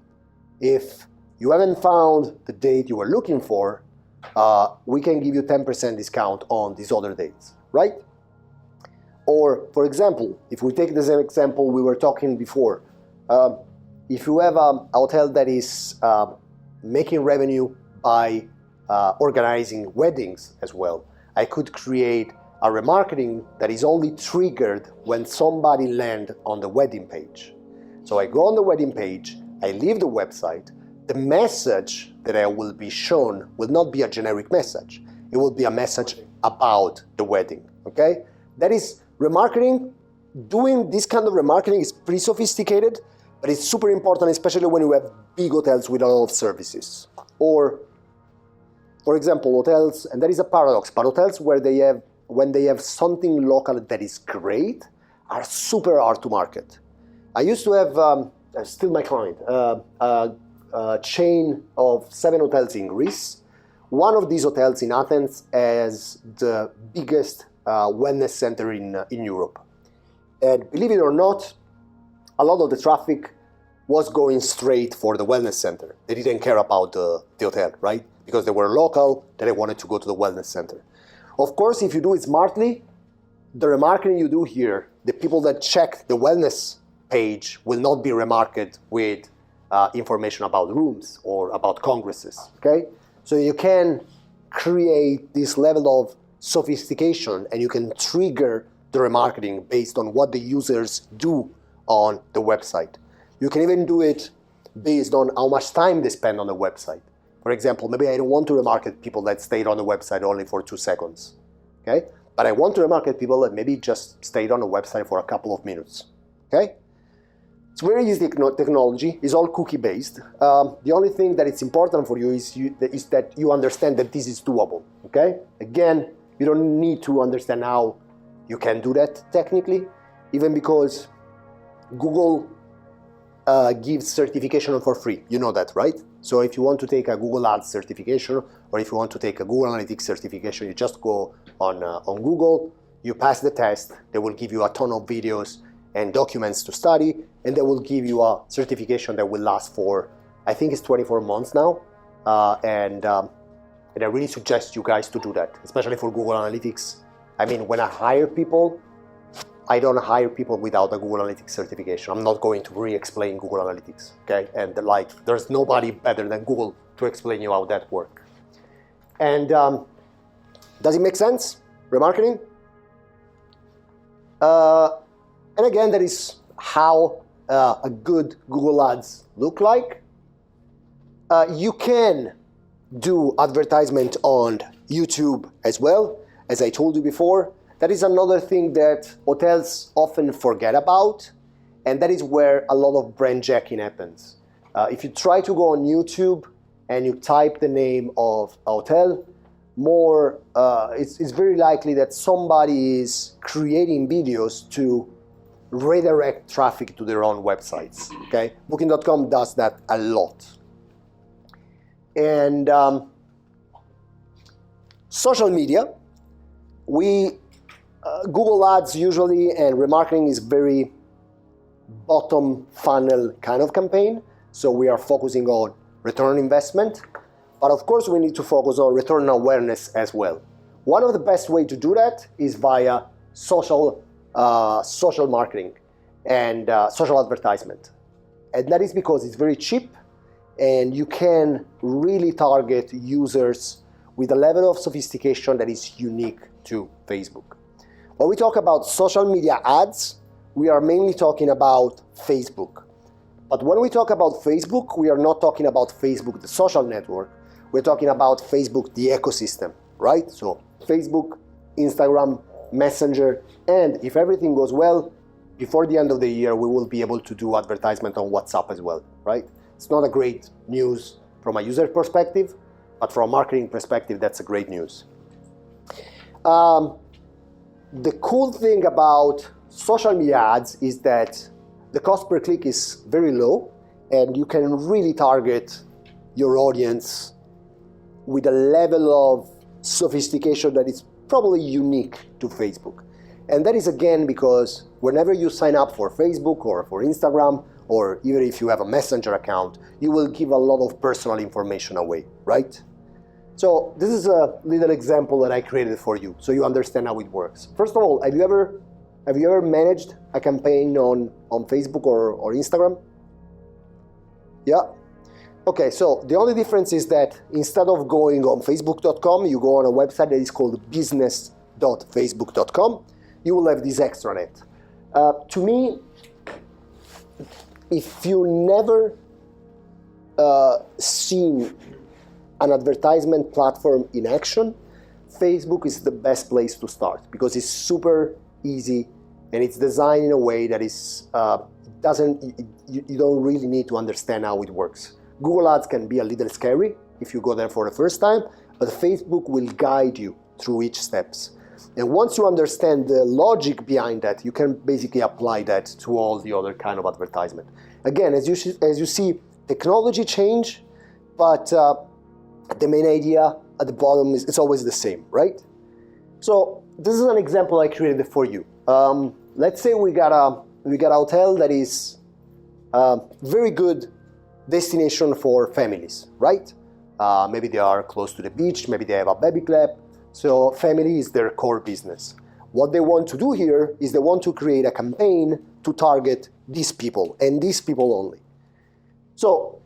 if you haven't found the date you were looking for, we can give you 10% discount on these other dates, right? Or, for example, if we take the same example we were talking before, if you have a hotel that is making revenue by organizing weddings as well, I could create a remarketing that is only triggered when somebody lands on the wedding page. So I go on the wedding page, I leave the website, the message that I will be shown will not be a generic message. It will be a message about the wedding, okay? That is remarketing. Doing this kind of remarketing is pretty sophisticated, but it's super important, especially when you have big hotels with a lot of services. Or, for example, hotels, and that is a paradox, but hotels when they have something local that is great are super hard to market. I used to have, still my client, a chain of 7 hotels in Greece. One of these hotels in Athens has the biggest wellness center in Europe. And believe it or not, a lot of the traffic was going straight for the wellness center. They didn't care about the hotel, right? Because they were local, they wanted to go to the wellness center. Of course, if you do it smartly, the remarketing you do here, the people that check the wellness page will not be remarketed with information about rooms or about congresses, okay? So you can create this level of sophistication and you can trigger the remarketing based on what the users do on the website. You can even do it based on how much time they spend on the website. For example, maybe I don't want to remarket people that stayed on the website only for 2 seconds, okay? But I want to remarket people that maybe just stayed on the website for a couple of minutes, okay? It's very easy technology. It's all cookie-based. The only thing that it's important for you is that you understand that this is doable, okay? Again, you don't need to understand how you can do that technically, even because Google gives certification for free. You know that, right? So if you want to take a Google Ads certification, or if you want to take a Google Analytics certification, you just go on Google, you pass the test, they will give you a ton of videos and documents to study, and they will give you a certification that will last for, I think it's 24 months now, and I really suggest you guys to do that, especially for Google Analytics. I mean, when I hire people, I don't hire people without a Google Analytics certification. I'm not going to re-explain Google Analytics, okay? And there's nobody better than Google to explain you how that works. And does it make sense? Remarketing? And again, that is how a good Google Ads look like. You can do advertisement on YouTube as well, as I told you before. That is another thing that hotels often forget about, and that is where a lot of brand jacking happens. If you try to go on YouTube and you type the name of a hotel, it's very likely that somebody is creating videos to redirect traffic to their own websites, okay? Booking.com does that a lot. And social media, Google Ads usually and remarketing is very bottom funnel kind of campaign. So we are focusing on return on investment, but of course we need to focus on return on awareness as well. One of the best way to do that is via social marketing and social advertisement. And that is because it's very cheap and you can really target users with a level of sophistication that is unique to Facebook. When we talk about social media ads, we are mainly talking about Facebook. But when we talk about Facebook, we are not talking about Facebook, the social network. we're talking about Facebook, the ecosystem, right? So Facebook, Instagram, Messenger, and if everything goes well, before the end of the year, we will be able to do advertisement on WhatsApp as well, right? It's not a great news from a user perspective, but from a marketing perspective, that's a great news. The cool thing about social media ads is that the cost per click is very low, and you can really target your audience with a level of sophistication that is probably unique to Facebook. And that is again because whenever you sign up for Facebook or for Instagram, or even if you have a Messenger account, you will give a lot of personal information away, right? So this is a little example that I created for you, so you understand how it works. First of all, have you ever managed a campaign on Facebook or Instagram? Yeah? Okay, so the only difference is that instead of going on facebook.com, you go on a website that is called business.facebook.com. You will have this extranet. To me, if you never seen an advertisement platform in action, Facebook is the best place to start because it's super easy and it's designed in a way that is you don't really need to understand how it works. Google Ads can be a little scary if you go there for the first time, but Facebook will guide you through each steps. And once you understand the logic behind that, you can basically apply that to all the other kind of advertisement. Again, as you see, technology change, but the main idea at the bottom is it's always the same, right? So this is an example I created for you. Let's say we got a hotel that is a very good destination for families, right? Maybe they are close to the beach, maybe they have a baby clap. So family is their core business. What they want to do here is they want to create a campaign to target these people and these people only. So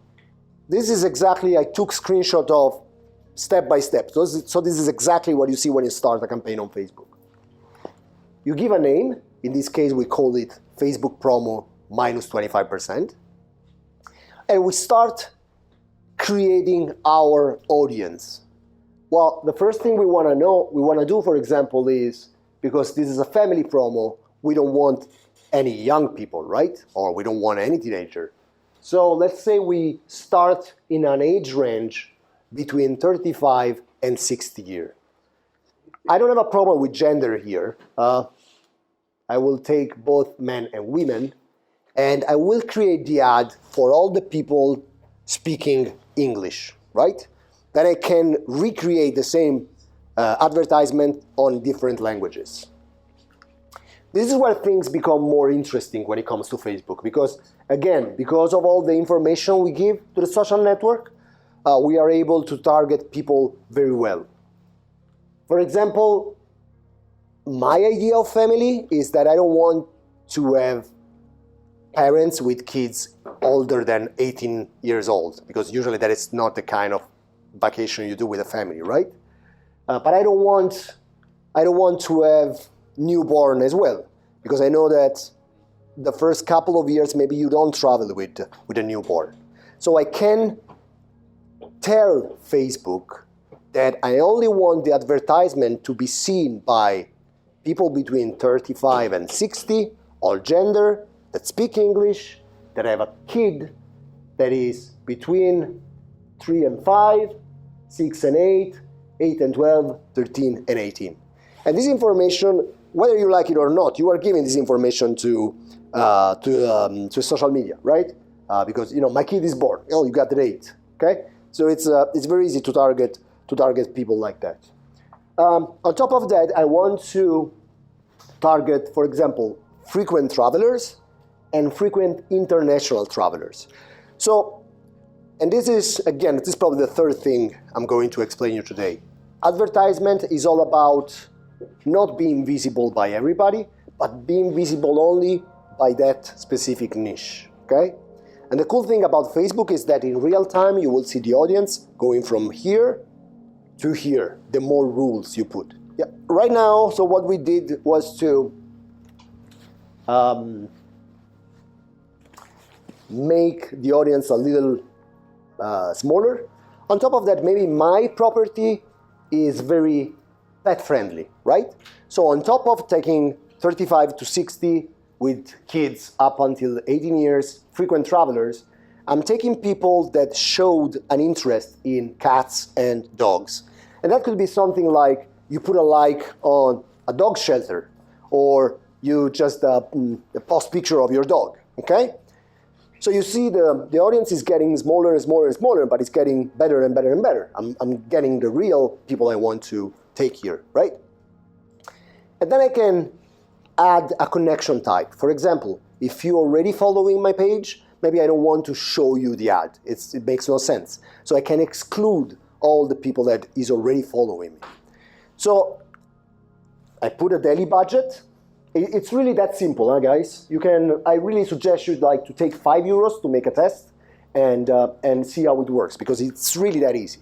this is exactly, I took screenshot of step by step. So this is exactly what you see when you start a campaign on Facebook. You give a name. In this case, we call it Facebook promo minus 25%. And we start creating our audience. Well, the first thing we want to do, for example, is, because this is a family promo, we don't want any young people, right? Or we don't want any teenager. So let's say we start in an age range between 35 and 60 years. I don't have a problem with gender here. I will take both men and women, and I will create the ad for all the people speaking English, right? Then I can recreate the same advertisement on different languages. This is where things become more interesting when it comes to Facebook, because again, because of all the information we give to the social network, we are able to target people very well. For example, my idea of family is that I don't want to have parents with kids older than 18 years old, because usually that is not the kind of vacation you do with a family, right? But I don't want to have newborn as well, because I know that the first couple of years maybe you don't travel with a newborn. So I can tell Facebook that I only want the advertisement to be seen by people between 35 and 60, all gender, that speak English, that have a kid that is between 3 and 5, 6 and 8, 8 and 12, 13 and 18. And this information, whether you like it or not, you are giving this information to social media, right? Because my kid is born. Oh, you got the date, okay? So it's very easy to target people like that. On top of that, I want to target, for example, frequent travelers and frequent international travelers. So, and this is probably the third thing I'm going to explain you today. Advertisement is all about not being visible by everybody, but being visible only by that specific niche, okay? And the cool thing about Facebook is that in real time, you will see the audience going from here to here, the more rules you put. Yeah. Right now, so what we did was to make the audience a little smaller. On top of that, maybe my property is very pet friendly, right? So on top of taking 35 to 60 with kids up until 18 years, frequent travelers, I'm taking people that showed an interest in cats and dogs. And that could be something like you put a like on a dog shelter, or you just post picture of your dog, okay? So you see the audience is getting smaller and smaller and smaller, but it's getting better and better and better. I'm getting the real people I want to take here, right? And then I can add a connection type. For example, if you're already following my page, maybe I don't want to show you the ad. It makes no sense. So I can exclude all the people that is already following me. So I put a daily budget. It's really that simple, huh, guys? I really suggest you like to take €5 to make a test and see how it works, because it's really that easy.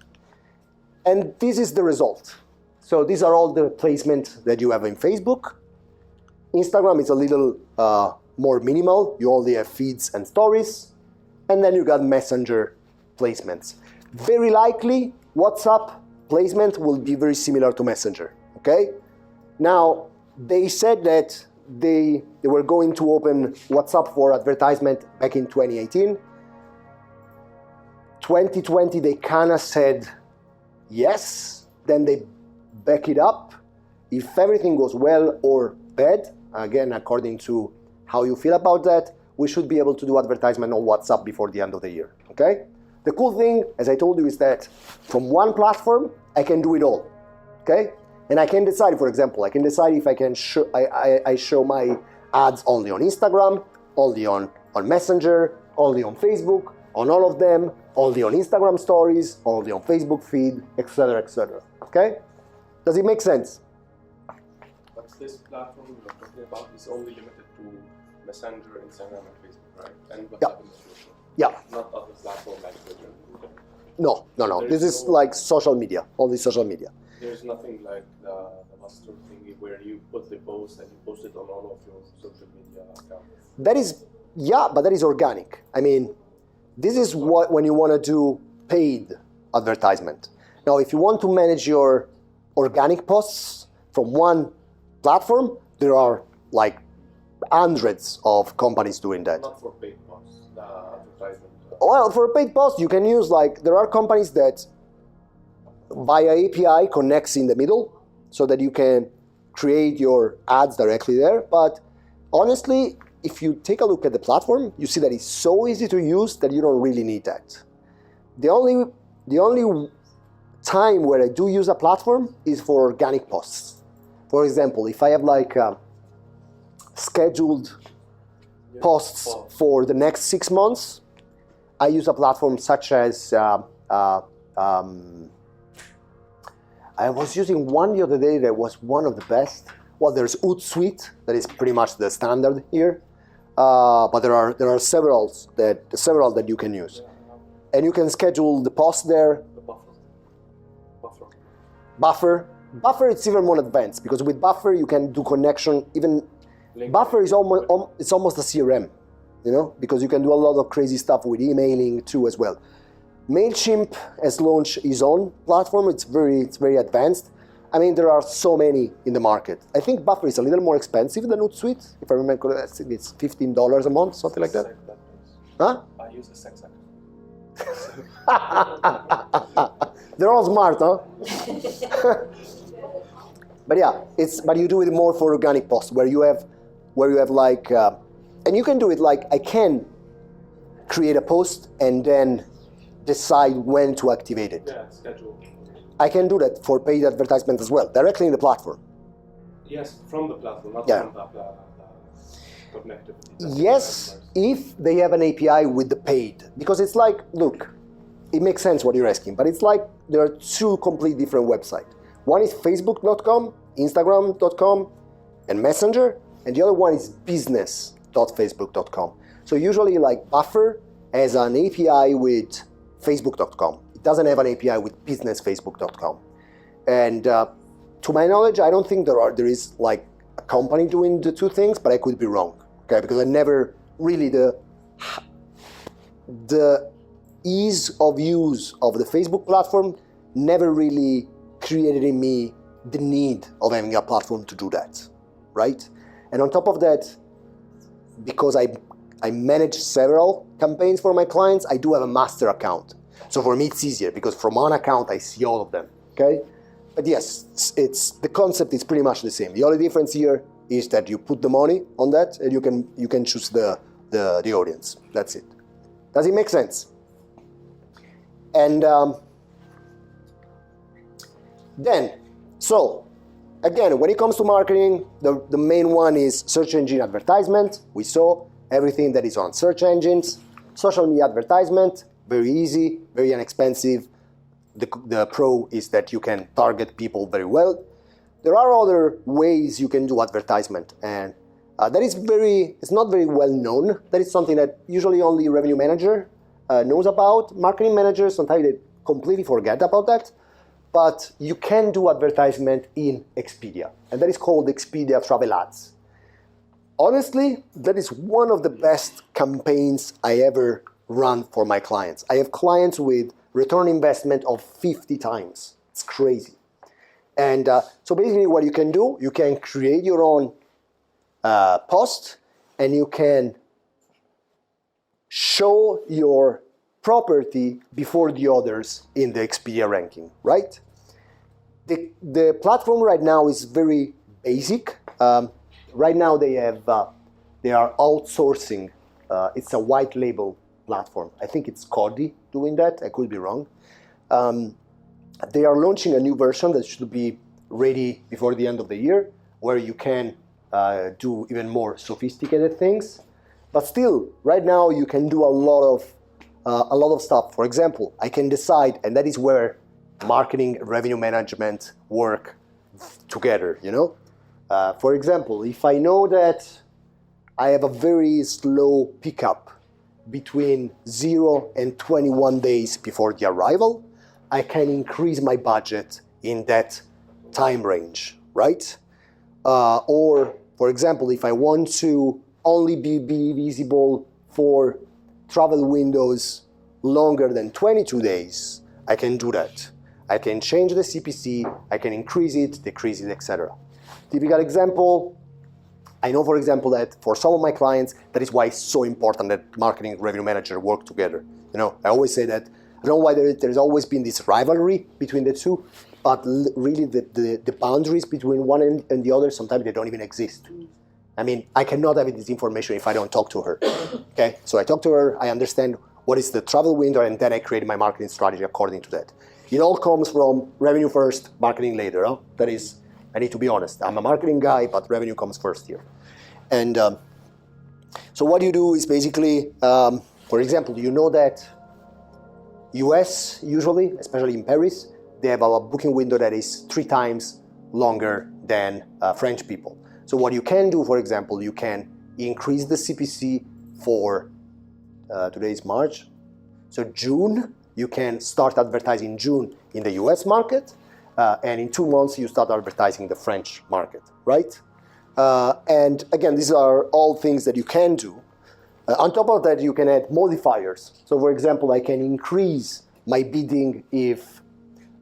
And this is the result. So these are all the placements that you have in Facebook. Instagram is a little more minimal. You only have feeds and stories. And then you got Messenger placements. Very likely, WhatsApp placement will be very similar to Messenger, okay? Now, they said that they were going to open WhatsApp for advertisement back in 2018. 2020, they kind of said yes, then they back it up. If everything goes well or bad, again, according to how you feel about that, we should be able to do advertisement on WhatsApp before the end of the year, okay? The cool thing, as I told you, is that from one platform, I can do it all, okay? And I can decide, for example, I can decide if I can I show my ads only on Instagram, only on Messenger, only on Facebook, on all of them, only on Instagram stories, only on Facebook feed, etc., okay? Does it make sense? But this platform you're talking about is only limited to Messenger, Instagram, and Facebook, right? And WhatsApp in the future. Yeah. Not other platforms like Twitter. No. This is like social media, only social media. There's nothing like the master thingy where you put the post and you post it on all of your social media accounts. That is, yeah, but that is organic. I mean, this is what when you want to do paid advertisement. Now, if you want to manage your organic posts from one platform, there are like hundreds of companies doing that. Not for paid posts, the advertisement. Well, for a paid post, you can use there are companies that via API connects in the middle so that you can create your ads directly there. But honestly, if you take a look at the platform, you see that it's so easy to use that you don't really need that. The only time where I do use a platform is for organic posts. For example, if I have scheduled posts for the next 6 months, I use a platform such as I was using one the other day that was one of the best. Well, there's Hootsuite, that is pretty much the standard here, but there are several that you can use, and you can schedule the post there. The Buffer, it's even more advanced because with Buffer you can do connection. Even Buffer is almost a CRM, because you can do a lot of crazy stuff with emailing too as well. MailChimp has launched his own platform. It's very advanced. I mean, there are so many in the market. I think Buffer is a little more expensive than Hootsuite. If I remember correctly, it's $15 a month, something like that. Huh? I use ESSEC. They're all smart, huh? But yeah, but you do it more for organic posts where you have and you can do it like I can create a post and then decide when to activate it. Yeah, schedule. I can do that for paid advertisement as well, directly in the platform. Yes, from the platform, not Yeah. from the connectivity. Yes, if they have an API with the paid. Because it's like, look, it makes sense what you're asking, but it's like there are two completely different websites. One is facebook.com, instagram.com, and Messenger, and the other one is business.facebook.com. So usually like Buffer has an API with facebook.com. It doesn't have an API with businessfacebook.com. And to my knowledge, I don't think there is like a company doing the two things, but I could be wrong, okay? Because I never really, the ease of use of the Facebook platform never really created in me the need of having a platform to do that, right? And on top of that, because I manage several campaigns for my clients, I do have a master account. So for me, it's easier because from one account, I see all of them, okay? But yes, the concept is pretty much the same. The only difference here is that you put the money on that and you can choose the audience. That's it. Does it make sense? And then, so again, when it comes to marketing, the main one is search engine advertisement. We saw everything that is on search engines. Social media advertisement, very easy, very inexpensive. The pro is that you can target people very well. There are other ways you can do advertisement, and it's not very well known. That is something that usually only revenue manager knows about. Marketing managers, sometimes they completely forget about that. But you can do advertisement in Expedia, and that is called Expedia Travel Ads. Honestly, that is one of the best campaigns I ever run for my clients. I have clients with return investment of 50 times. It's crazy. And so basically what you can do, you can create your own post, and you can show your property before the others in the Expedia ranking, right? The platform right now is very basic. Right now they are outsourcing. It's a white label platform. I think it's Cody doing that. I could be wrong. They are launching a new version that should be ready before the end of the year, where you can do even more sophisticated things. But still, right now you can do a lot of stuff. For example, I can decide, and that is where marketing and revenue management work together, you know? For example, if I know that I have a very slow pickup between 0 and 21 days before the arrival, I can increase my budget in that time range, right? Or, for example, if I want to only be visible for travel windows longer than 22 days, I can do that. I can change the CPC, I can increase it, decrease it, etc. Typical example, I know, for example, that for some of my clients, that is why it's so important that marketing and revenue manager work together. You know, I always say that, I don't know why there's always been this rivalry between the two, but really the boundaries between one and the other, sometimes they don't even exist. I mean, I cannot have this information if I don't talk to her, okay? So I talk to her, I understand what is the travel window, and then I create my marketing strategy according to that. It all comes from revenue first, marketing later. Huh? That is, I need to be honest. I'm a marketing guy, but revenue comes first here. And so what you do is basically, for example, you know that US usually, especially in Paris, they have a booking window that is 3 times longer than French people. So what you can do, for example, you can increase the CPC for, today is March, so June, you can start advertising June in the US market, and in 2 months you start advertising the French market, right? And again, these are all things that you can do. On top of that, you can add modifiers. So for example, I can increase my bidding if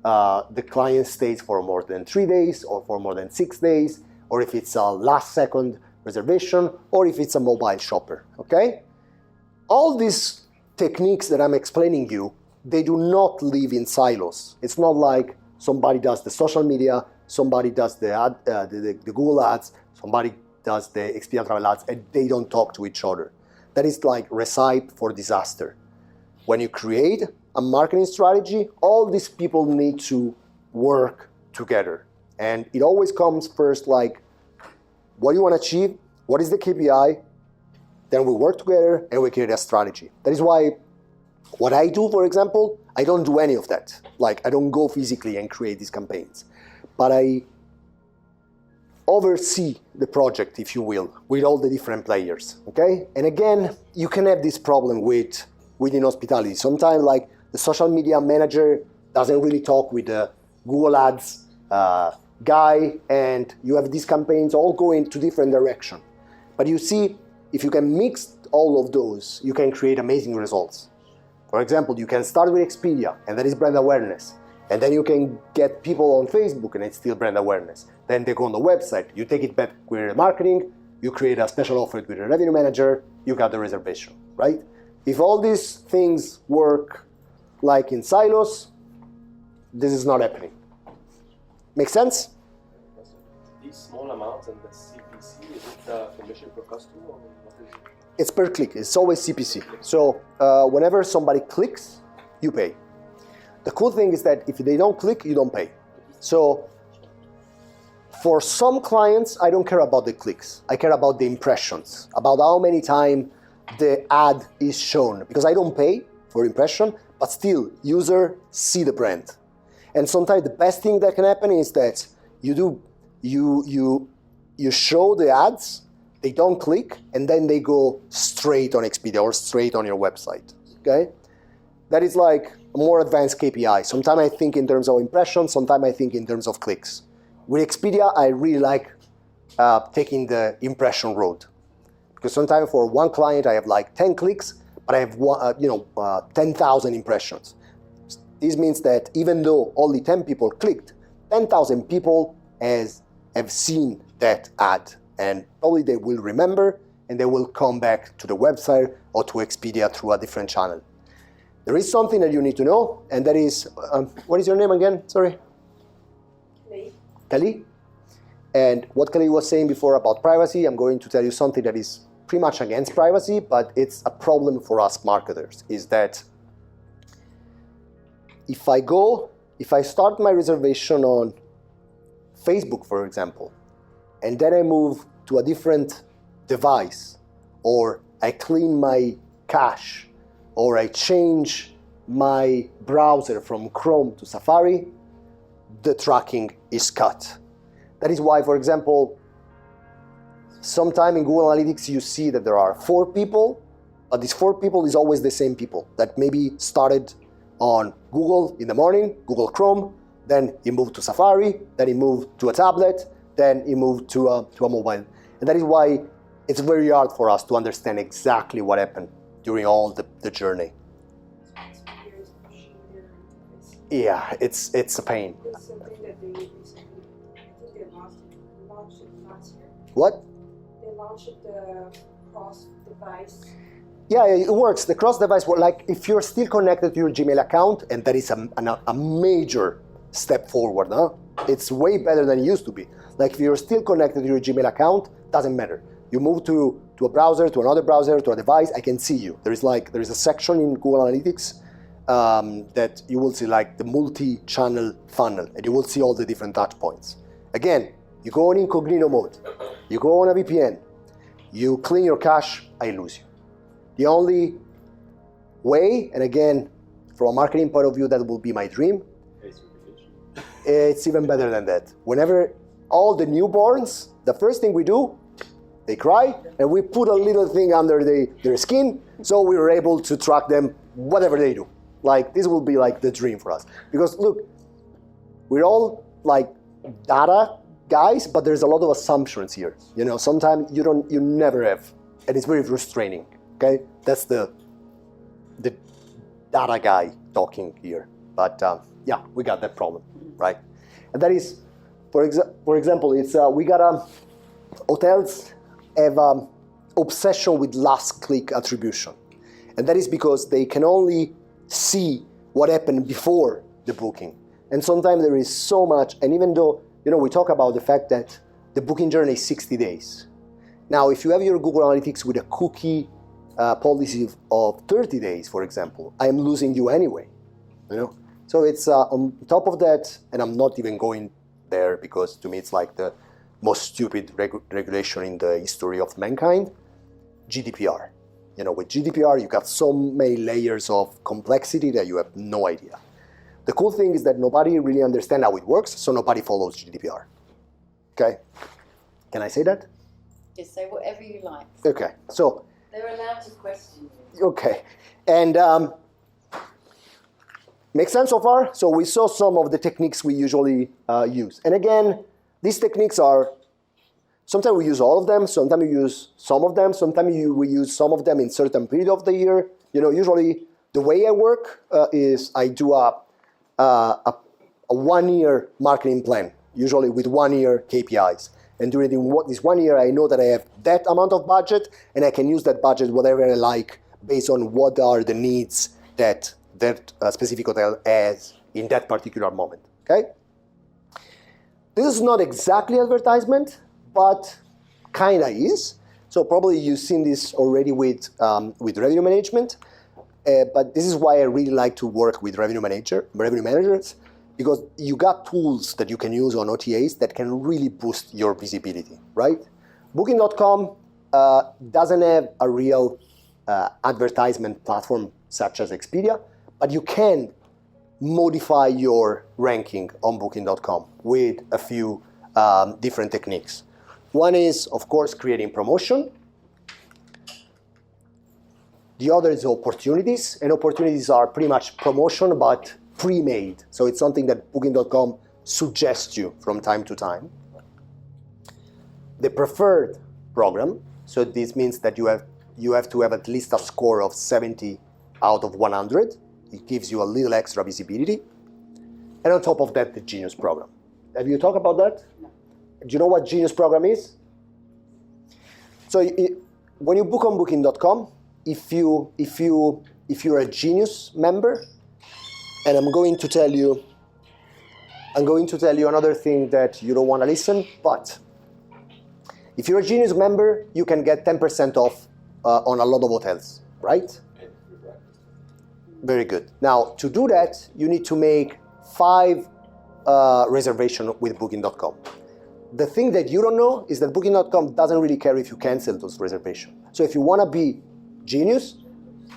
the client stays for more than 3 days or for more than 6 days, or if it's a last second reservation, or if it's a mobile shopper, okay? All these techniques that I'm explaining you, they do not live in silos. It's not like somebody does the social media, somebody does the Google ads, somebody does the Expedia Travel ads, and they don't talk to each other. That is like recipe for disaster. When you create a marketing strategy, all these people need to work together. And it always comes first like, what do you want to achieve? What is the KPI? Then we work together and we create a strategy. That is why what I do, for example, I don't do any of that. Like, I don't go physically and create these campaigns. But I oversee the project, if you will, with all the different players, okay? And again, you can have this problem within hospitality. Sometimes, like, the social media manager doesn't really talk with the Google Ads guy, and you have these campaigns all going to different directions. But you see, if you can mix all of those, you can create amazing results. For example, you can start with Expedia, and that is brand awareness. And then you can get people on Facebook, and it's still brand awareness. Then they go on the website, you take it back with marketing, you create a special offer with a revenue manager, you got the reservation, right? If all these things work like in silos, this is not happening. Make sense? These small amounts and the CPC, is it the commission per customer or what is it? It's per click, it's always CPC. So whenever somebody clicks, you pay. The cool thing is that if they don't click, you don't pay. So for some clients, I don't care about the clicks. I care about the impressions, about how many times the ad is shown. Because I don't pay for impression, but still, user see the brand. And sometimes the best thing that can happen is that you show the ads, they don't click, and then they go straight on Expedia or straight on your website, okay? That is like a more advanced KPI. Sometimes I think in terms of impressions, sometimes I think in terms of clicks. With Expedia, I really like taking the impression road. Because sometimes for one client, I have like 10 clicks, but I have 10,000 impressions. This means that even though only 10 people clicked, 10,000 people have seen that ad. And probably they will remember, and they will come back to the website or to Expedia through a different channel. There is something that you need to know, and that is, what is your name again? Sorry? Kali. And what Kali was saying before about privacy, I'm going to tell you something that is pretty much against privacy, but it's a problem for us marketers, is that if I start my reservation on Facebook, for example, and then I move to a different device, or I clean my cache, or I change my browser from Chrome to Safari, the tracking is cut. That is why, for example, sometime in Google Analytics you see that there are 4 people, but these 4 people is always the same people that maybe started on Google in the morning, Google Chrome, then he moved to Safari, then he moved to a tablet, then he moved to a mobile. And that is why it's very hard for us to understand exactly what happened during all the journey. Yeah, it's a pain. It's something that they recently, I think they launched it last year. What? They launched the cross-device. Yeah, it works. The cross-device, like if you're still connected to your Gmail account, and that is a major step forward, huh? It's way better than it used to be. Like if you're still connected to your Gmail account, doesn't matter. You move to a browser, to another browser, to a device, I can see you. There is a section in Google Analytics that you will see like the multi-channel funnel, and you will see all the different touch points. Again, you go on incognito mode, you go on a VPN, you clean your cache, I lose you. The only way, and again, from a marketing point of view, that will be my dream, it's even better than that. Whenever all the newborns, the first thing we do, they cry, and we put a little thing under their skin, so we were able to track them, whatever they do. Like, this will be like the dream for us. Because look, we're all like data guys, but there's a lot of assumptions here. You know, sometimes you never have, and it's very frustrating, okay? That's the data guy talking here. But yeah, we got that problem, right? And that is, for example, it's we got hotels have obsession with last click attribution. And that is because they can only see what happened before the booking. And sometimes there is so much, and even though, you know, we talk about the fact that the booking journey is 60 days. Now, if you have your Google Analytics with a cookie policy of 30 days, for example, I am losing you anyway, you know? So it's on top of that, and I'm not even going there because to me it's like the most stupid regulation in the history of mankind, GDPR. You know, with GDPR, you got so many layers of complexity that you have no idea. The cool thing is that nobody really understands how it works, so nobody follows GDPR. Okay? Can I say that? Just say whatever you like. Okay, so. They're allowed to question you. Okay, and make sense so far? So we saw some of the techniques we usually use. And again, these techniques are, sometimes we use all of them, sometimes we use some of them, sometimes we use some of them in certain period of the year. You know, usually The way I work is I do a 1-year marketing plan, usually with 1-year KPIs. And during this 1 year, I know that I have that amount of budget, and I can use that budget whatever I like based on what are the needs that specific hotel has in that particular moment. Okay? This is not exactly advertisement, but kind of is. So probably you've seen this already with revenue management. But this is why I really like to work with revenue managers, because you got tools that you can use on OTAs that can really boost your visibility, right? Booking.com doesn't have a real advertisement platform such as Expedia, but you can modify your ranking on Booking.com with a few different techniques. One is, of course, creating promotion. The other is opportunities, and opportunities are pretty much promotion, but pre-made. So it's something that Booking.com suggests you from time to time. The preferred program, so this means that you have to have at least a score of 70 out of 100. It gives you a little extra visibility. And on top of that, the Genius program. Have you talked about that? No. Do you know what Genius program is? So when you book on Booking.com, if you're a Genius member, and I'm going to tell you another thing that you don't want to listen, but if you're a Genius member, you can get 10% off on a lot of hotels, right? Very good. Now, to do that, you need to make 5 reservations with Booking.com. The thing that you don't know is that Booking.com doesn't really care if you cancel those reservations. So if you want to be Genius,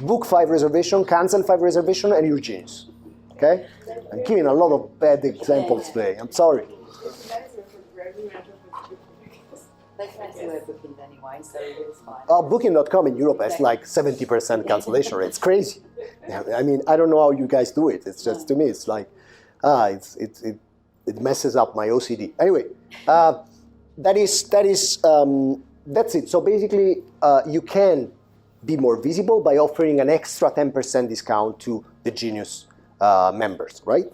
book 5 reservations, cancel 5 reservations, and you're Genius. Okay? I'm giving a lot of bad examples today. I'm sorry. They cancel their bookings anyway, so it's fine. Booking.com in Europe has like 70% cancellation rate. It's crazy. I mean, I don't know how you guys do it. It's just, to me, it's like, it messes up my OCD. Anyway, that's it. So basically, you can be more visible by offering an extra 10% discount to the Genius members, right?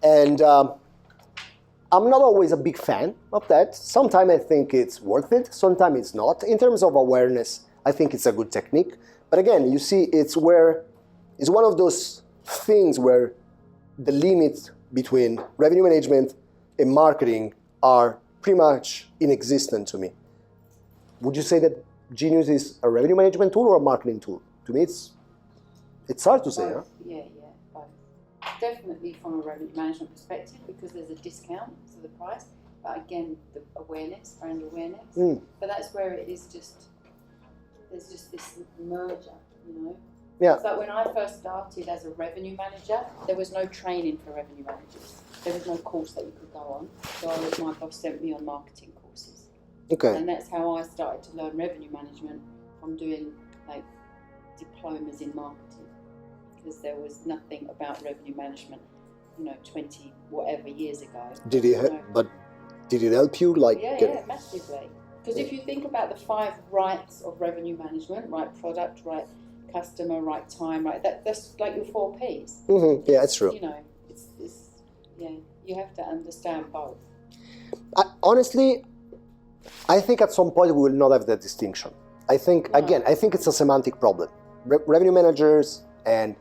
And I'm not always a big fan of that. Sometimes I think it's worth it, sometimes it's not. In terms of awareness, I think it's a good technique. But again, you see, it's one of those things where the limits between revenue management and marketing are pretty much inexistent to me. Would you say that Genius is a revenue management tool or a marketing tool? To me, it's hard to say, huh? Yeah, both. Definitely from a revenue management perspective, because there's a discount to the price. But again, the awareness, brand awareness. But that's where it is there's just this merger, you know? Yeah. So when I first started as a revenue manager, there was no training for revenue managers. There was no course that you could go on. So my boss sent me on marketing courses. Okay. And that's how I started to learn revenue management, from doing like diplomas in marketing, because there was nothing about revenue management, 20 whatever years ago. Did it help you? Yeah, massively. Because if you think about the 5 rights of revenue management, right product, right customer, right time, right, that's like your 4 Ps. Mm-hmm. Yeah, that's true. You have to understand both. Honestly, I think at some point we will not have that distinction. I think it's a semantic problem. Revenue managers and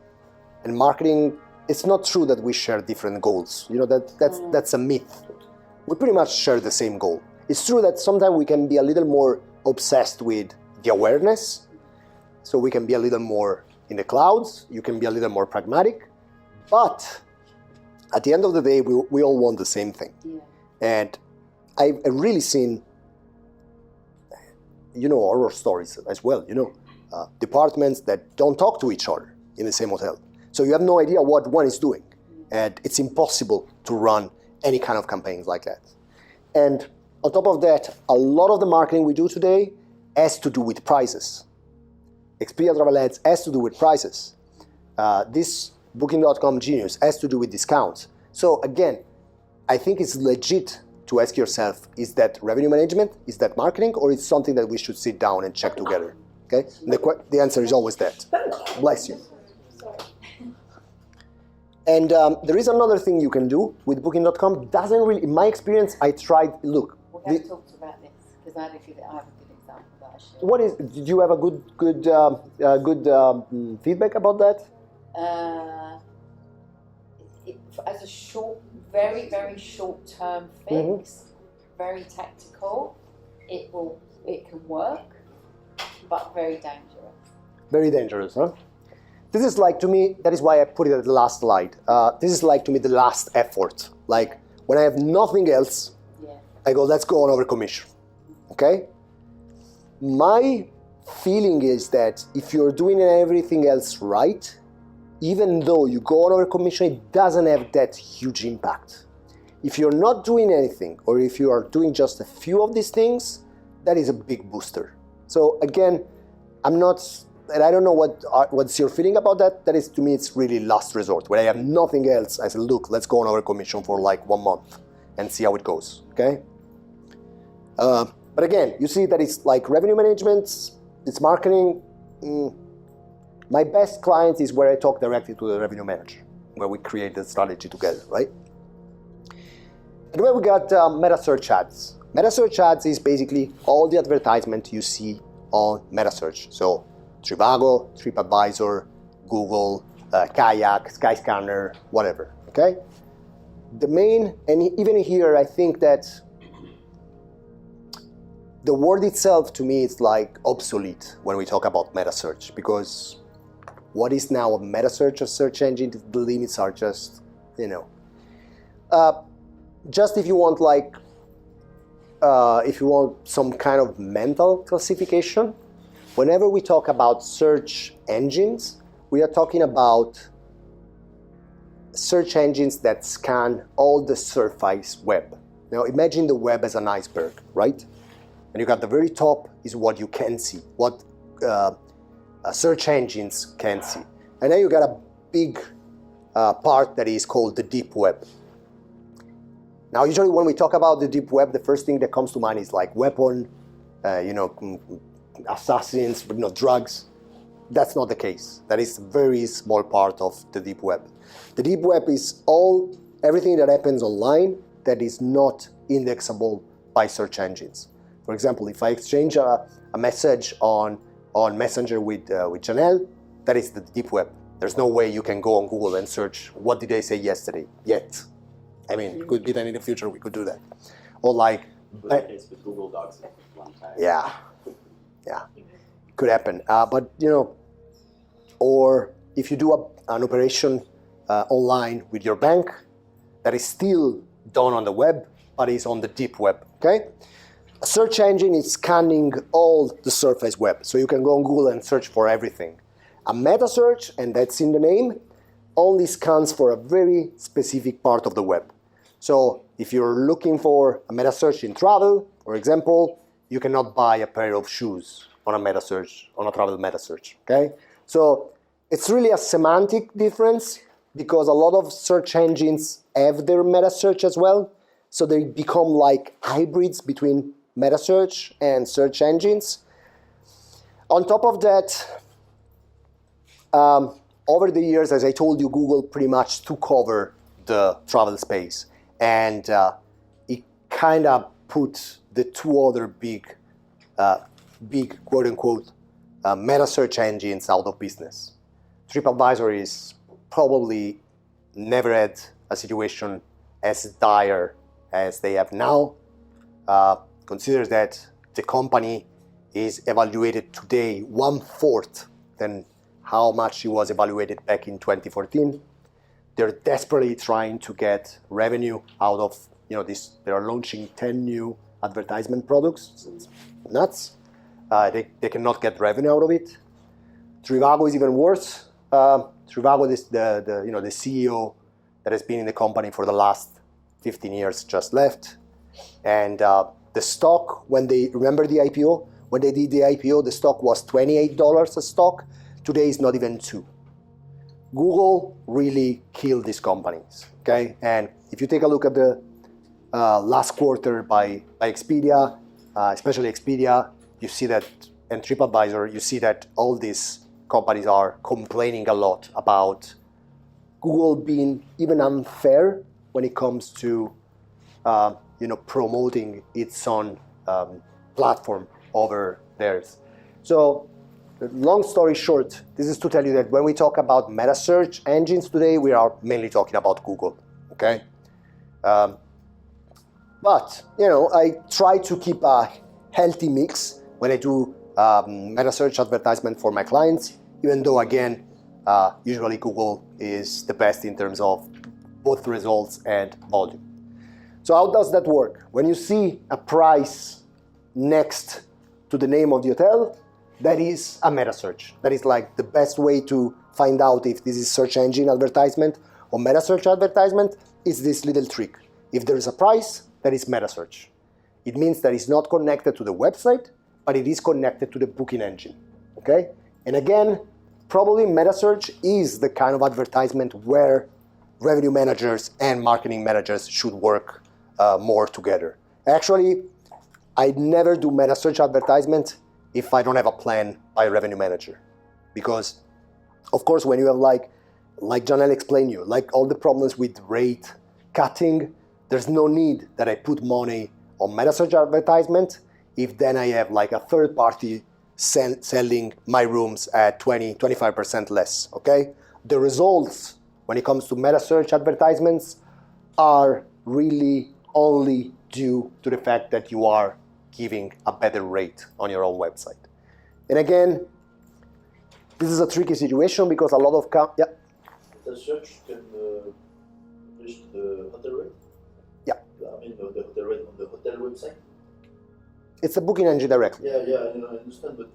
marketing, it's not true that we share different goals. That's a myth. We pretty much share the same goal. It's true that sometimes we can be a little more obsessed with the awareness, so we can be a little more in the clouds, you can be a little more pragmatic, but at the end of the day, we all want the same thing. Yeah. And I've really seen, horror stories as well, departments that don't talk to each other in the same hotel. So you have no idea what one is doing. And it's impossible to run any kind of campaigns like that. And on top of that, a lot of the marketing we do today has to do with prices. Expedia Travel Ads has to do with prices. This Booking.com Genius has to do with discounts. So again, I think it's legit to ask yourself, is that revenue management, is that marketing, or is it something that we should sit down and check together? Okay? And the answer is always that. Bless you. Sorry. And there is another thing you can do with Booking.com. Doesn't really, in my experience, I tried. Look, We're going to talk about this because I have a good example that I share. what is? Did you have a good feedback about that? As a very short-term fix, very tactical, it can work, but very dangerous. Very dangerous, huh? This is like, to me, that is why I put it at the last slide. This is like, to me, the last effort. Like, when I have nothing else, I go, let's go on over commission, okay? My feeling is that if you're doing everything else right, even though you go on over commission, it doesn't have that huge impact. If you're not doing anything, or if you are doing just a few of these things, that is a big booster. So again, and I don't know what's your feeling about that. That is, to me, it's really last resort. When I have nothing else, I say, look, let's go on over commission for like 1 month and see how it goes, okay? But again, you see that it's like revenue management, it's marketing. My best client is where I talk directly to the revenue manager, where we create the strategy together, right? And then we got meta search ads. Meta search ads is basically all the advertisement you see on meta search. So Trivago, TripAdvisor, Google, Kayak, Skyscanner, whatever, okay? And even here, I think that the word itself, to me, is like obsolete when we talk about meta search, because what is now a meta search, a search engine? The limits are just, just if you want if you want some kind of mental classification, whenever we talk about search engines, we are talking about search engines that scan all the surface web. Now imagine the web as an iceberg, right? And you got the very top is what you can see, what search engines can see. And then you got a big part that is called the deep web. Now, usually when we talk about the deep web, the first thing that comes to mind is like weapon, assassins, drugs. That's not the case. That is a very small part of the deep web. The deep web is everything that happens online that is not indexable by search engines. For example, if I exchange a message on Messenger with Janelle, that is the deep web. There's no way you can go on Google and search what did they say yesterday yet. I mean, it could be that in the future we could do that. Or like, the case with Google Docs at one time. Yeah, could happen. But or if you do an operation online with your bank, that is still done on the web, but is on the deep web. Okay. A search engine is scanning all the surface web, so you can go on Google and search for everything. A meta search, and that's in the name, only scans for a very specific part of the web. So if you're looking for a meta search in travel, for example, you cannot buy a pair of shoes on a meta search, on a travel meta search, okay? So it's really a semantic difference because a lot of search engines have their meta search as well. So they become like hybrids between meta search and search engines. On top of that, over the years, as I told you, Google pretty much took over the travel space. And it kind of put the two other big quote-unquote, meta search engines out of business. TripAdvisor is probably never had a situation as dire as they have now. Consider that the company is evaluated today 1/4 than how much it was evaluated back in 2014. They're desperately trying to get revenue out of this. They are launching 10 new advertisement products. It's nuts. They cannot get revenue out of it. Trivago is even worse. Trivago is the CEO that has been in the company for the last 15 years just left. And the stock, when they remember the IPO, when they did the IPO, the stock was $28 a stock. Today is not even $2. Google really killed these companies, okay? And if you take a look at the last quarter by Expedia, especially Expedia, you see that, and TripAdvisor, you see that all these companies are complaining a lot about Google being even unfair when it comes to promoting its own platform over theirs. So, long story short, this is to tell you that when we talk about meta search engines today, we are mainly talking about Google. Okay, but I try to keep a healthy mix when I do meta search advertisement for my clients. Even though again, usually Google is the best in terms of both results and volume. So how does that work? When you see a price next to the name of the hotel, that is a meta search. That is like the best way to find out if this is search engine advertisement or meta search advertisement is this little trick. If there is a price, that is meta search. It means that it's not connected to the website, but it is connected to the booking engine. Okay? And again, probably meta search is the kind of advertisement where revenue managers and marketing managers should work more together. Actually, I never do meta search advertisement if I don't have a plan by a revenue manager. Because, of course, when you have like Janelle explained you, like all the problems with rate cutting, there's no need that I put money on meta search advertisement if then I have like a third party selling my rooms at 20-25% less, okay? The results when it comes to meta search advertisements are really only due to the fact that you are giving a better rate on your own website. And again, this is a tricky situation because a lot of The search can publish the hotel rate? Yeah. I mean the hotel rate on the hotel website? It's a booking engine directly. Yeah, I understand, but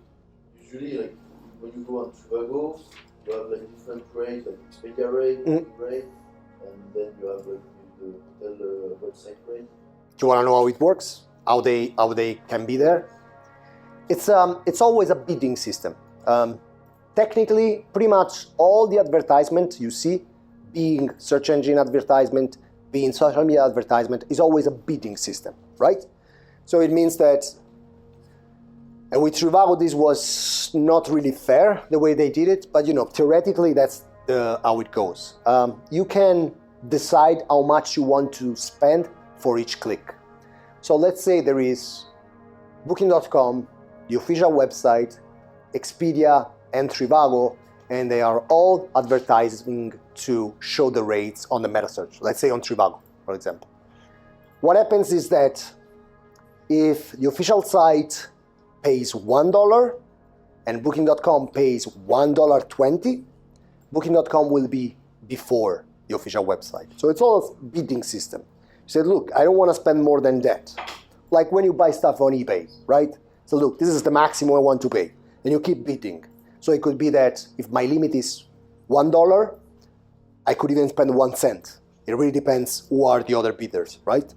usually like when you go on Trivago, you have like different rates, like Expedia rate, rate, and then you have like the hotel website rate. Do you want to know how it works? How they can be there? It's always a bidding system. Technically, pretty much all the advertisement you see, being search engine advertisement, being social media advertisement, is always a bidding system, right? So it means that, and with Trivago, this was not really fair the way they did it, but theoretically that's how it goes. You can decide how much you want to spend for each click. So let's say there is Booking.com, the official website, Expedia, and Trivago, and they are all advertising to show the rates on the meta search. Let's say on Trivago, for example. What happens is that if the official site pays $1 and Booking.com pays $1.20, Booking.com will be before the official website. So it's all a bidding system. You say, look, I don't want to spend more than that. Like when you buy stuff on eBay, right? So look, this is the maximum I want to pay. And you keep bidding. So it could be that if my limit is $1, I could even spend 1 cent. It really depends who are the other bidders, right?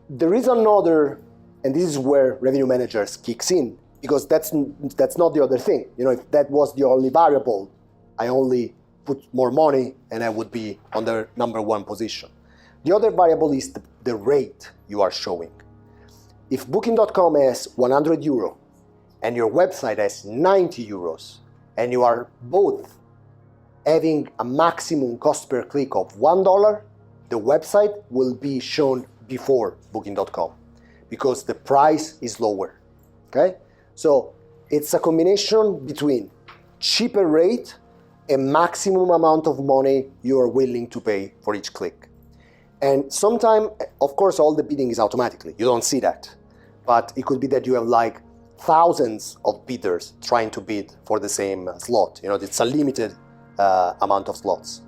There is another, and this is where revenue managers kicks in, because that's not the other thing. If that was the only variable, I only put more money and I would be on the number one position. The other variable is the rate you are showing. If Booking.com has 100 euro and your website has 90 euros and you are both having a maximum cost per click of $1, the website will be shown before Booking.com because the price is lower, okay? So it's a combination between cheaper rate and maximum amount of money you are willing to pay for each click. And sometimes, of course, all the bidding is automatically. You don't see that. But it could be that you have like thousands of bidders trying to bid for the same slot. It's a limited amount of slots.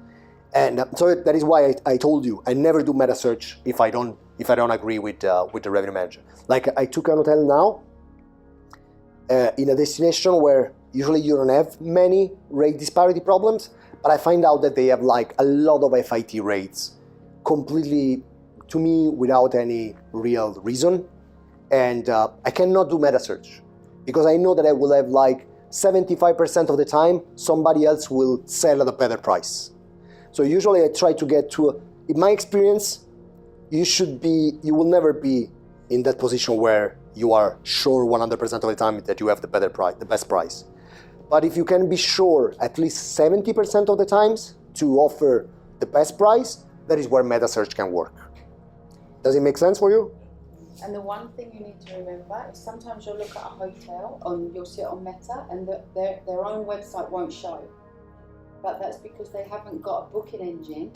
And so that is why I told you I never do meta search if I don't agree with the revenue manager. Like I took an hotel now in a destination where usually you don't have many rate disparity problems, but I find out that they have like a lot of FIT rates completely, to me, without any real reason. And I cannot do meta search because I know that I will have like 75% of the time somebody else will sell at a better price. So usually I try to get to, in my experience, you will never be in that position where you are sure 100% of the time that you have the better price, the best price. But if you can be sure at least 70% of the times to offer the best price, that is where meta search can work. Does it make sense for you? And the one thing you need to remember is sometimes you'll look at a hotel, you'll see it on Meta, and their own website won't show. But that's because they haven't got a booking engine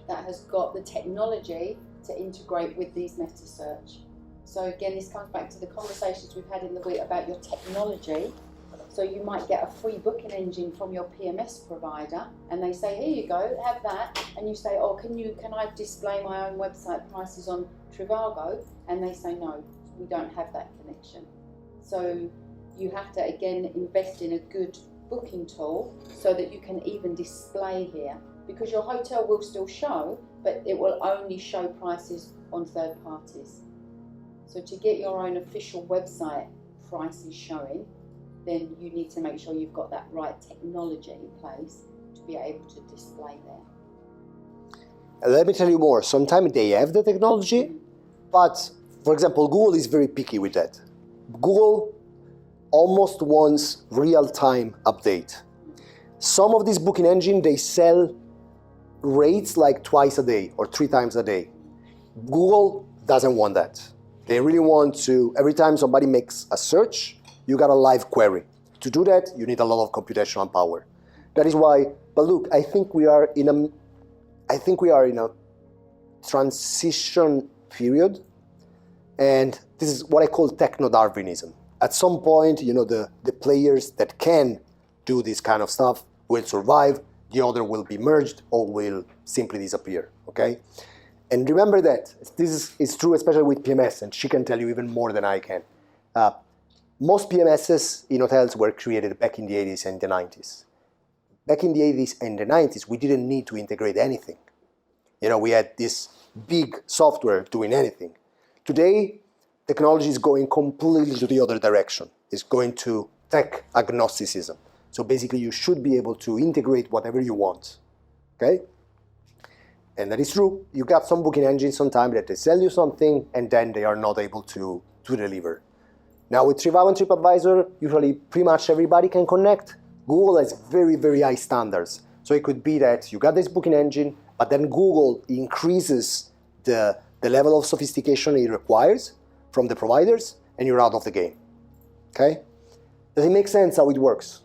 that has got the technology to integrate with these meta search. So again, this comes back to the conversations we've had in the week about your technology. So you might get a free booking engine from your PMS provider, and they say, here you go, have that. And you say, oh, can I display my own website prices on Trivago? And they say, no, we don't have that connection. So you have to, again, invest in a good booking tool so that you can even display here. Because your hotel will still show, but it will only show prices on third parties. So to get your own official website prices showing, then you need to make sure you've got that right technology in place to be able to display there. And let me tell you more. Sometimes they have the technology, but for example, Google is very picky with that. Google almost wants real-time update. Some of these booking engines, they sell rates like twice a day or 3 times a day. Google doesn't want that. They really want to, every time somebody makes a search, you got a live query. To do that, you need a lot of computational power. That is why, but look, I think we are in a transition period, and this is what I call techno-Darwinism. At some point, the players that can do this kind of stuff will survive, the other will be merged or will simply disappear, okay? And remember that this is true especially with PMS, and she can tell you even more than I can. Most PMSs in hotels were created back in the 80s and the 90s. Back in the 80s and the 90s, we didn't need to integrate anything. We had this big software doing anything. Today, technology is going completely to the other direction. It's going to tech agnosticism. So basically, you should be able to integrate whatever you want, okay? And that is true. You got some booking engines sometimes that they sell you something and then they are not able to deliver. Now with Trivago and TripAdvisor, usually pretty much everybody can connect. Google has very, very high standards. So it could be that you got this booking engine, but then Google increases the level of sophistication it requires from the providers, and you're out of the game, okay? Does it make sense how it works?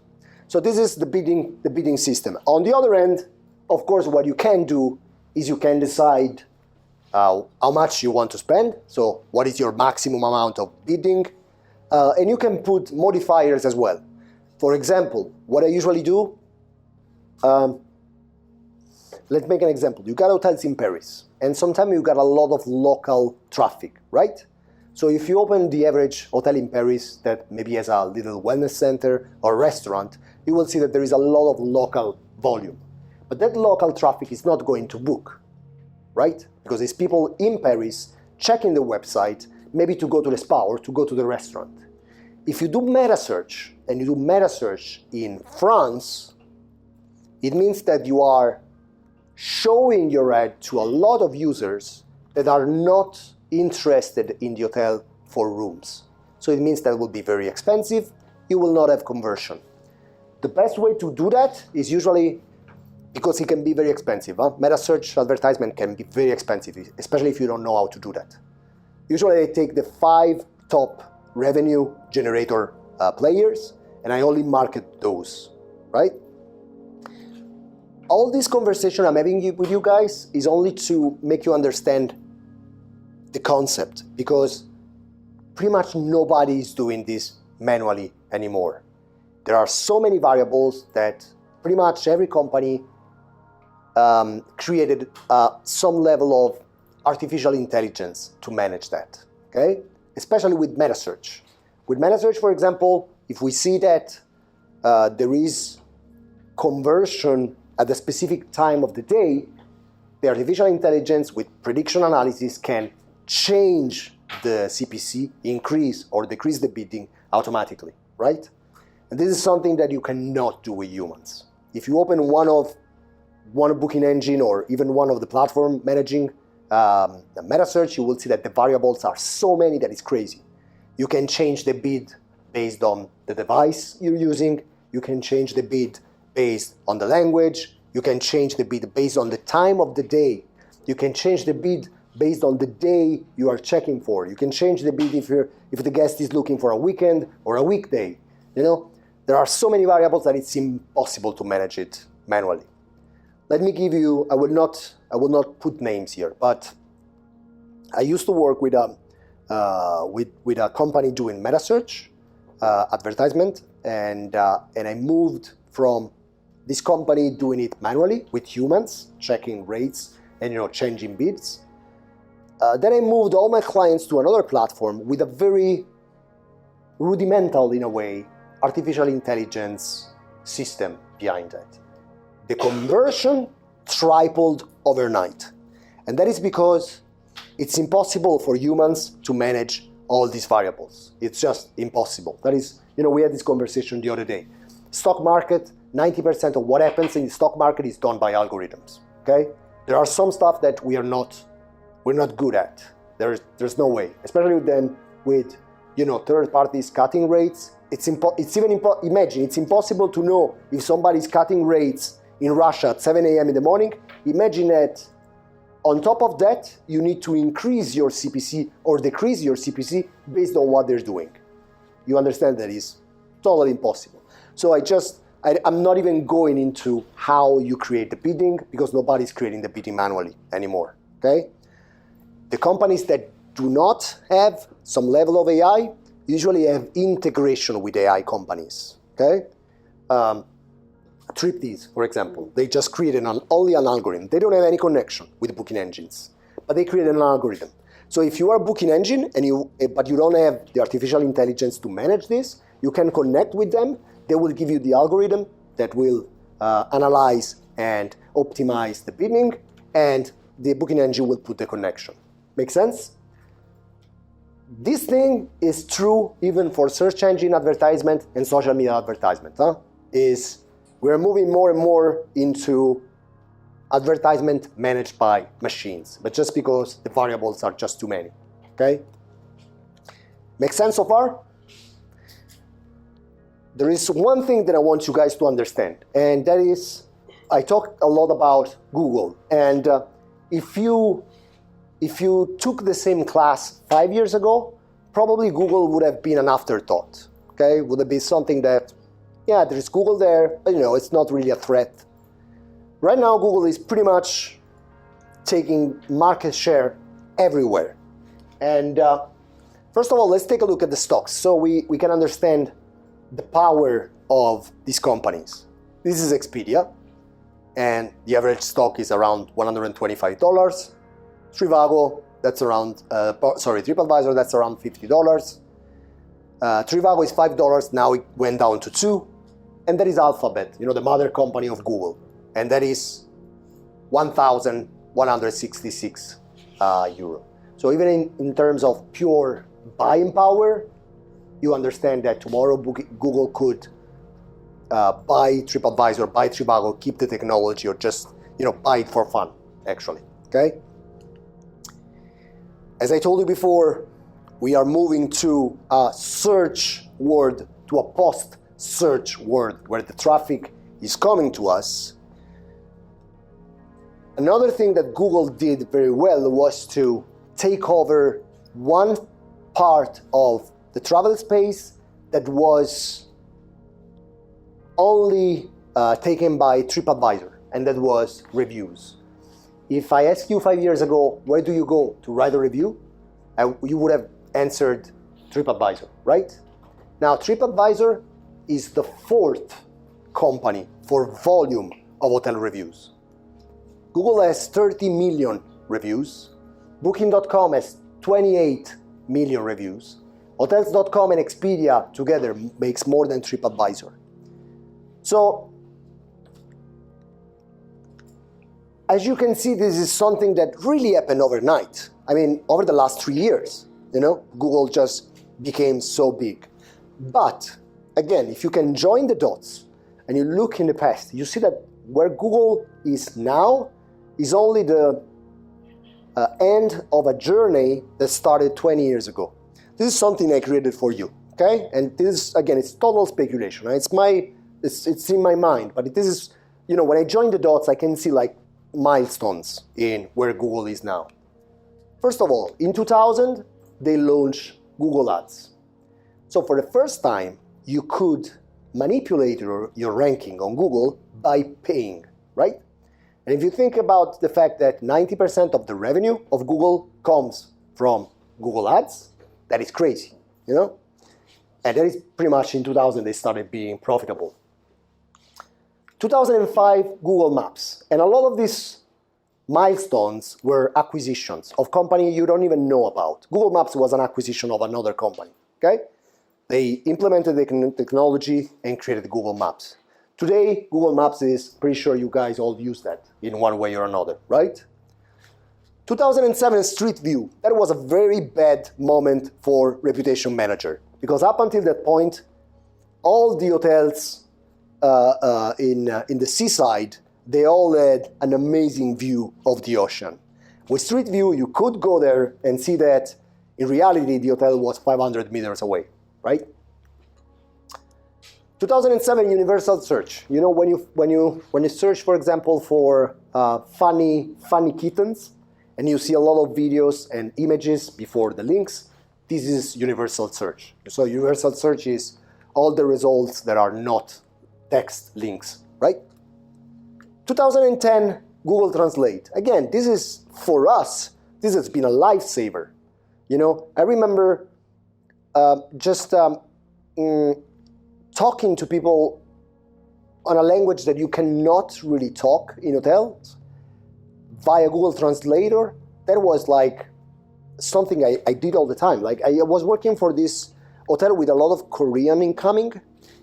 So this is the bidding system. On the other end, of course, what you can do is you can decide how much you want to spend. So what is your maximum amount of bidding? And you can put modifiers as well. For example, what I usually do, let's make an example. You got hotels in Paris, and sometimes you got a lot of local traffic, right? So if you open the average hotel in Paris that maybe has a little wellness center or restaurant, you will see that there is a lot of local volume. But that local traffic is not going to book, right? Because it's people in Paris checking the website, maybe to go to the spa or to go to the restaurant. If you do meta search, and you do meta search in France, it means that you are showing your ad to a lot of users that are not interested in the hotel for rooms. So it means that it will be very expensive, you will not have conversion. The best way to do that is usually, because it can be very expensive. Meta search advertisement can be very expensive, especially if you don't know how to do that. Usually I take the 5 top revenue generator players, and I only market those, right? All this conversation I'm having with you guys is only to make you understand the concept, because pretty much nobody is doing this manually anymore. There are so many variables that pretty much every company created some level of artificial intelligence to manage that, okay? Especially with meta search. With meta search, for example, if we see that there is conversion at a specific time of the day, the artificial intelligence with prediction analysis can change the CPC, increase or decrease the bidding automatically, right? And this is something that you cannot do with humans. If you open one booking engine or even one of the platform managing the meta search, you will see that the variables are so many that it's crazy. You can change the bid based on the device you're using. you can change the bid based on the language, you can change the bid based on the time of the day, you can change the bid based on the day you are checking for. You can change the bid if the guest is looking for a weekend or a weekday. You know, there are so many variables that it's impossible to manage it manually. Let me give you, I will not put names here, but I used to work with a company doing meta search, advertisement, and I moved from this company doing it manually with humans, checking rates and changing bids. Then I moved all my clients to another platform with a very rudimental, in a way, artificial intelligence system behind it. The conversion tripled overnight. And that is because it's impossible for humans to manage all these variables. It's just impossible. That is, we had this conversation the other day. Stock market, 90% of what happens in the stock market is done by algorithms, okay? There are some stuff that we're not good at. There's no way, especially then with third parties cutting rates. Imagine it's impossible to know if somebody's cutting rates in Russia at 7 a.m. in the morning. Imagine that on top of that, you need to increase your CPC or decrease your CPC based on what they're doing. You understand that is totally impossible. So I'm not even going into how you create the bidding because nobody's creating the bidding manually anymore, okay? The companies that do not have some level of AI usually have integration with AI companies, okay? Triptease, for example, they just created only an algorithm. They don't have any connection with booking engines, but they created an algorithm. So if you are a booking engine but you don't have the artificial intelligence to manage this, you can connect with them. They will give you the algorithm that will analyze and optimize the bidding, and the booking engine will put the connection. Make sense? This thing is true even for search engine advertisement and social media advertisement. We're moving more and more into advertisement managed by machines, but just because the variables are just too many, okay? Make sense so far? There is one thing that I want you guys to understand, and that is, I talked a lot about Google, and if you took the same class 5 years ago, probably Google would have been an afterthought, okay? Would have been something that, yeah, there is Google there, but it's not really a threat. Right now, Google is pretty much taking market share everywhere. And first of all, let's take a look at the stocks so we can understand the power of these companies. This is Expedia, and the average stock is around $125. Trivago, that's around, TripAdvisor, that's around $50. Trivago is $5, now it went down to $2. And that is Alphabet, the mother company of Google. And that is 1,166 euro. So even in terms of pure buying power, you understand that tomorrow Google could buy TripAdvisor, buy Trivago, keep the technology, or just buy it for fun, actually, okay? As I told you before, we are moving to a search world, to a post-search world where the traffic is coming to us. Another thing that Google did very well was to take over one part of the travel space that was only taken by TripAdvisor, and that was reviews. If I asked you 5 years ago, where do you go to write a review? You would have answered TripAdvisor, right? Now, TripAdvisor is the 4th company for volume of hotel reviews. Google has 30 million reviews. Booking.com has 28 million reviews. Hotels.com and Expedia together makes more than TripAdvisor. So, as you can see, this is something that really happened overnight. I mean, over the last 3 years, Google just became so big. But again, if you can join the dots and you look in the past, you see that where Google is now is only the end of a journey that started 20 years ago. This is something I created for you, okay? And this, again, it's total speculation. Right? it's in my mind, but this is, when I join the dots, I can see like milestones in where Google is now. First of all, in 2000, they launched Google Ads. So for the first time, you could manipulate your ranking on Google by paying, right? And if you think about the fact that 90% of the revenue of Google comes from Google Ads, that is crazy, And that is pretty much in 2000 they started being profitable. 2005, Google Maps. And a lot of these milestones were acquisitions of companies you don't even know about. Google Maps was an acquisition of another company, okay? They implemented the technology and created Google Maps. Today, Google Maps is, pretty sure you guys all use that in one way or another, right? 2007 Street View. That was a very bad moment for reputation manager because up until that point, all the hotels in the seaside, they all had an amazing view of the ocean. With Street View, you could go there and see that in reality, the hotel was 500 meters away, right? 2007 Universal Search. When you search, for example, for funny kittens, and you see a lot of videos and images before the links, this is Universal Search. So Universal Search is all the results that are not text links, right? 2010 Google Translate. Again, this is, for us, this has been a lifesaver. I remember talking to people on a language that you cannot really talk in hotels via Google Translator. That was like something I did all the time. Like I was working for this hotel with a lot of Korean incoming,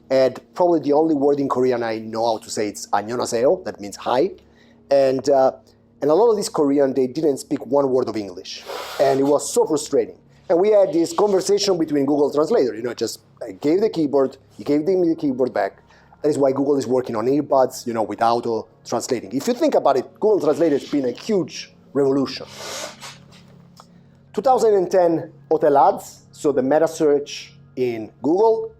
and probably the only word in Korean I know how to say it's 안녕하세요, that means hi. And a lot of these Korean, they didn't speak one word of English. And it was so frustrating. And we had this conversation between Google Translator, I gave the keyboard, he gave me the keyboard back. That is why Google is working on earbuds, with auto translating. If you think about it, Google Translate has been a huge revolution. 2010 hotel ads, so the meta search in Google.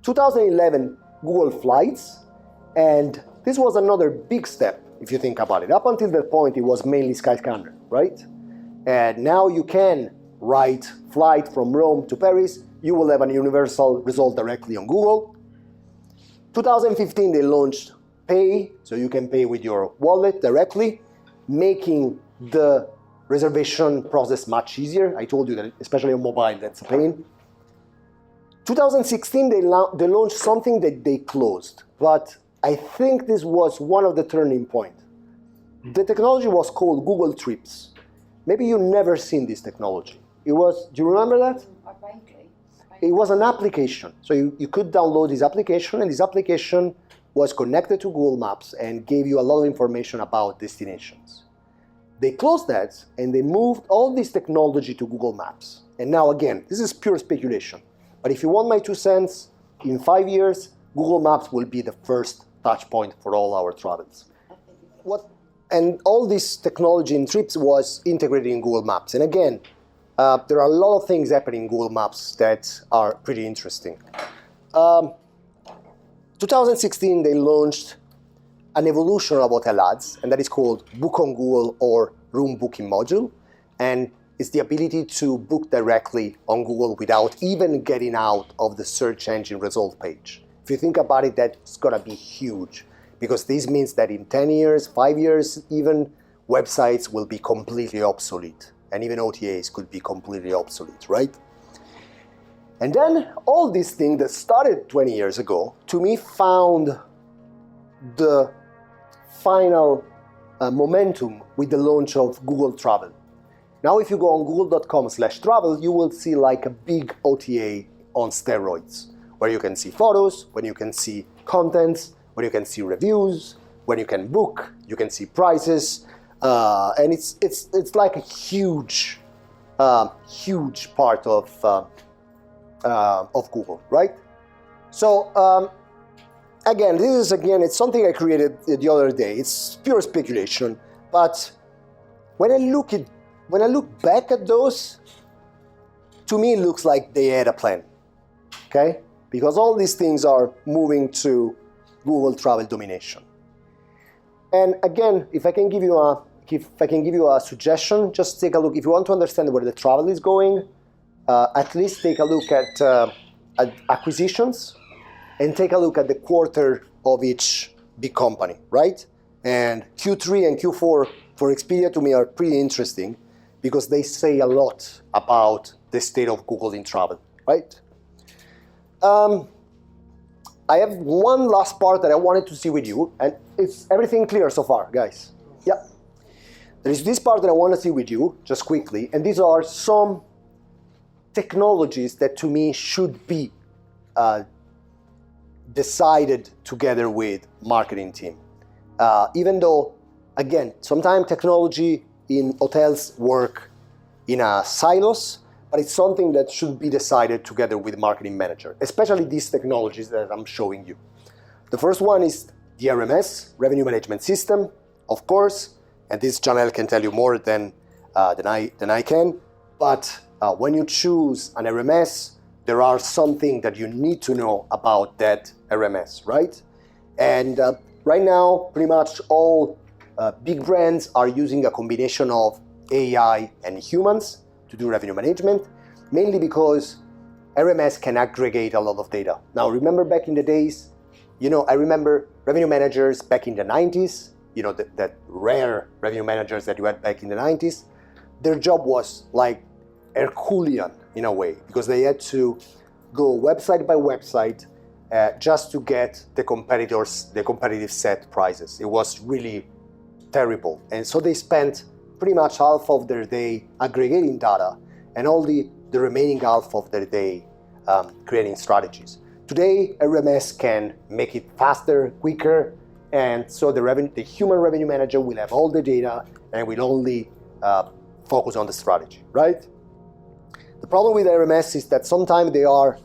2011 Google Flights, and this was another big step if you think about it. Up until that point, it was mainly Skyscanner, right? And now you can write flight from Rome to Paris. You will have a universal result directly on Google. 2015, they launched Pay, so you can pay with your wallet directly, making the reservation process much easier. I told you that, especially on mobile, that's a pain. 2016, they launched something that they closed, but I think this was one of the turning points. The technology was called Google Trips. Maybe you've never seen this technology. Do you remember that? Vaguely. It was an application. So you could download this application, and this application was connected to Google Maps and gave you a lot of information about destinations. They closed that, and they moved all this technology to Google Maps. And now, again, this is pure speculation. But if you want my 2 cents, in 5 years, Google Maps will be the first touch point for all our travels. And all this technology in trips was integrated in Google Maps. And again, there are a lot of things happening in Google Maps that are pretty interesting. 2016, they launched an evolution of hotel ads, and that is called Book on Google or Room Booking Module. And it's the ability to book directly on Google without even getting out of the search engine result page. If you think about it, that's gonna be huge, because this means that in 10 years, 5 years even, websites will be completely obsolete, and even OTAs could be completely obsolete, right? And then all these things that started 20 years ago, to me, found the final momentum with the launch of Google Travel. Now, if you go on google.com/travel, you will see like a big OTA on steroids, where you can see photos, when you can see contents, when you can see reviews, when you can book, you can see prices, and it's like a huge part of Google, right? So again, it's something I created the other day. It's pure speculation, but when I look back at those, to me it looks like they had a plan, okay? Because all these things are moving to Google travel domination. And again, if I can give you a suggestion, just take a look. If you want to understand where the travel is going, at least take a look at acquisitions and take a look at the quarter of each big company, right? And Q3 and Q4 for Expedia to me are pretty interesting because they say a lot about the state of Google in travel, right? I have one last part that I wanted to see with you, and it's everything clear so far, guys? Yeah. There is this part that I want to see with you, just quickly, and these are some technologies that to me should be decided together with marketing team. Even though, again, sometimes technology in hotels work in a silos, but it's something that should be decided together with marketing manager, especially these technologies that I'm showing you. The first one is the RMS, Revenue Management System, of course, and this Janelle can tell you more than I can, but when you choose an RMS, there are some things that you need to know about that RMS, right? And right now, pretty much all big brands are using a combination of AI and humans to do revenue management, mainly because RMS can aggregate a lot of data. Now, remember back in the days, I remember revenue managers back in the 90s, that rare revenue managers that you had back in the 90s, their job was like Herculean in a way, because they had to go website by website just to get the competitive set prices. It was really terrible. And so they spent pretty much half of their day aggregating data and only the remaining half of their day creating strategies. Today, RMS can make it faster, quicker, and so the human revenue manager will have all the data and will only focus on the strategy, right? The problem with RMS is that sometimes they are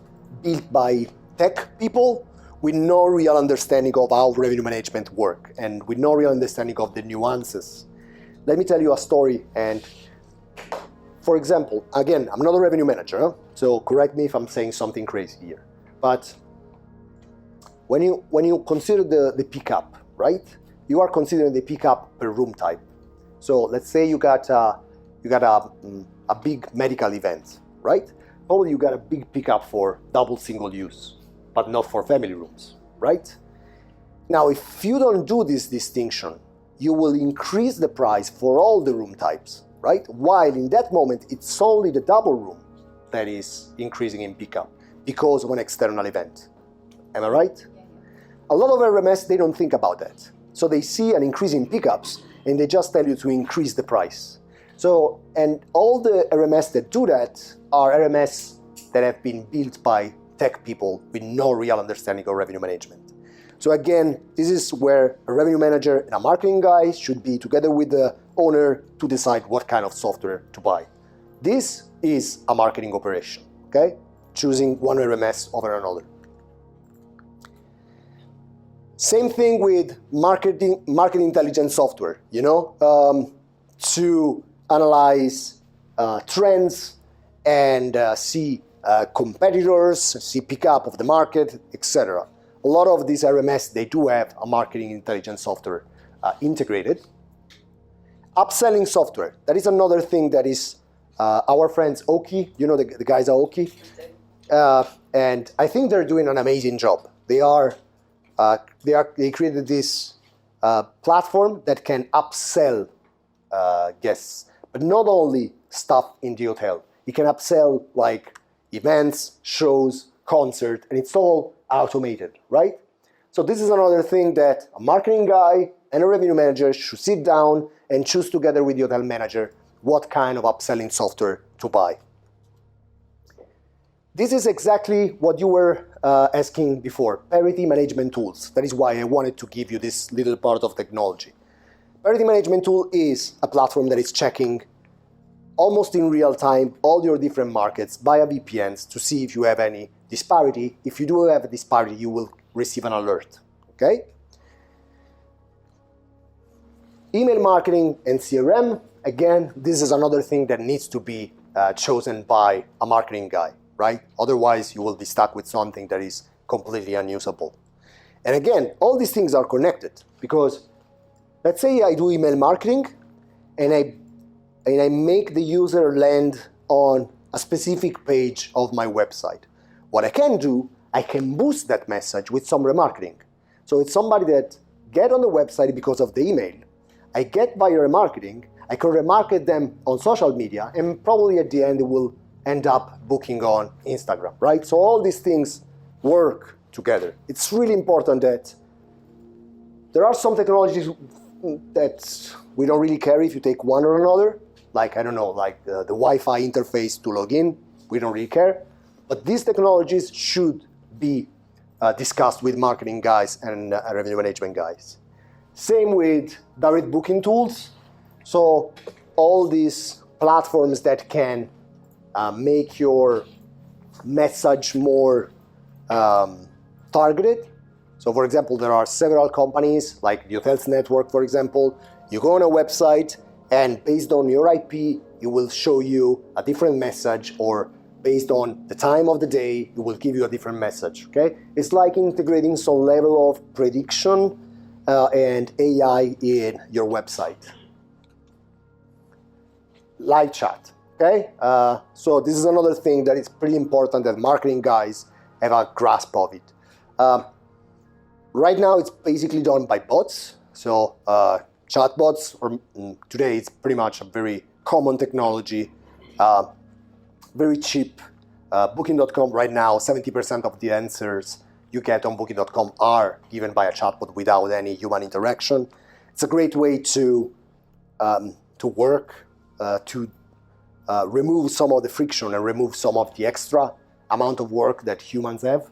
built by tech people with no real understanding of how revenue management works and with no real understanding of the nuances. Let me tell you a story. And for example, again, I'm not a revenue manager, so correct me if I'm saying something crazy here. But when you consider the pickup, right? You are considering the pickup per room type. So let's say you got a big medical event, right? Probably you got a big pickup for double single use, but not for family rooms, right? Now, if you don't do this distinction, you will increase the price for all the room types, right? While in that moment, it's only the double room that is increasing in pickup because of an external event. Am I right? A lot of RMS, they don't think about that. So they see an increase in pickups and they just tell you to increase the price. So, and all the RMS that do that are RMS that have been built by tech people with no real understanding of revenue management. So again, this is where a revenue manager and a marketing guy should be together with the owner to decide what kind of software to buy. This is a marketing operation, okay? Choosing one RMS over another. Same thing with marketing intelligence software, to analyze trends and see competitors, see pickup of the market, etc. A lot of these RMS, they do have a marketing intelligence software integrated. Upselling software, that is another thing that is our friends Oki, the guys at Oki, and I think they're doing an amazing job. They created this platform that can upsell guests, but not only stuff in the hotel. It can upsell like events, shows, concert, and it's all automated, right? So this is another thing that a marketing guy and a revenue manager should sit down and choose together with the hotel manager what kind of upselling software to buy. This is exactly what you were asking before, parity management tools. That is why I wanted to give you this little part of technology. Parity management tool is a platform that is checking almost in real time all your different markets via VPNs to see if you have any disparity. If you do have a disparity, you will receive an alert, okay? Email marketing and CRM, again, this is another thing that needs to be chosen by a marketing guy, right? Otherwise, you will be stuck with something that is completely unusable. And again, all these things are connected because let's say I do email marketing and I make the user land on a specific page of my website. What I can do, I can boost that message with some remarketing. So it's somebody that get on the website because of the email. I get via remarketing, I can remarket them on social media, and probably at the end it will end up booking on Instagram, right? So all these things work together. It's really important that there are some technologies that we don't really care if you take one or another, like, I don't know, like the Wi-Fi interface to log in, we don't really care. But these technologies should be discussed with marketing guys and revenue management guys. Same with direct booking tools. So all these platforms that can make your message more targeted. So for example, there are several companies like the Hotels Network, for example. You go on a website and based on your IP, it will show you a different message, or based on the time of the day, it will give you a different message, okay? It's like integrating some level of prediction and AI in your website. Live chat, okay? So this is another thing that is pretty important that marketing guys have a grasp of it. Right now, it's basically done by bots. So chatbots, or today it's pretty much a very common technology, very cheap. Booking.com right now, 70% of the answers you get on Booking.com are given by a chatbot without any human interaction. It's a great way to work, to remove some of the friction and remove some of the extra amount of work that humans have.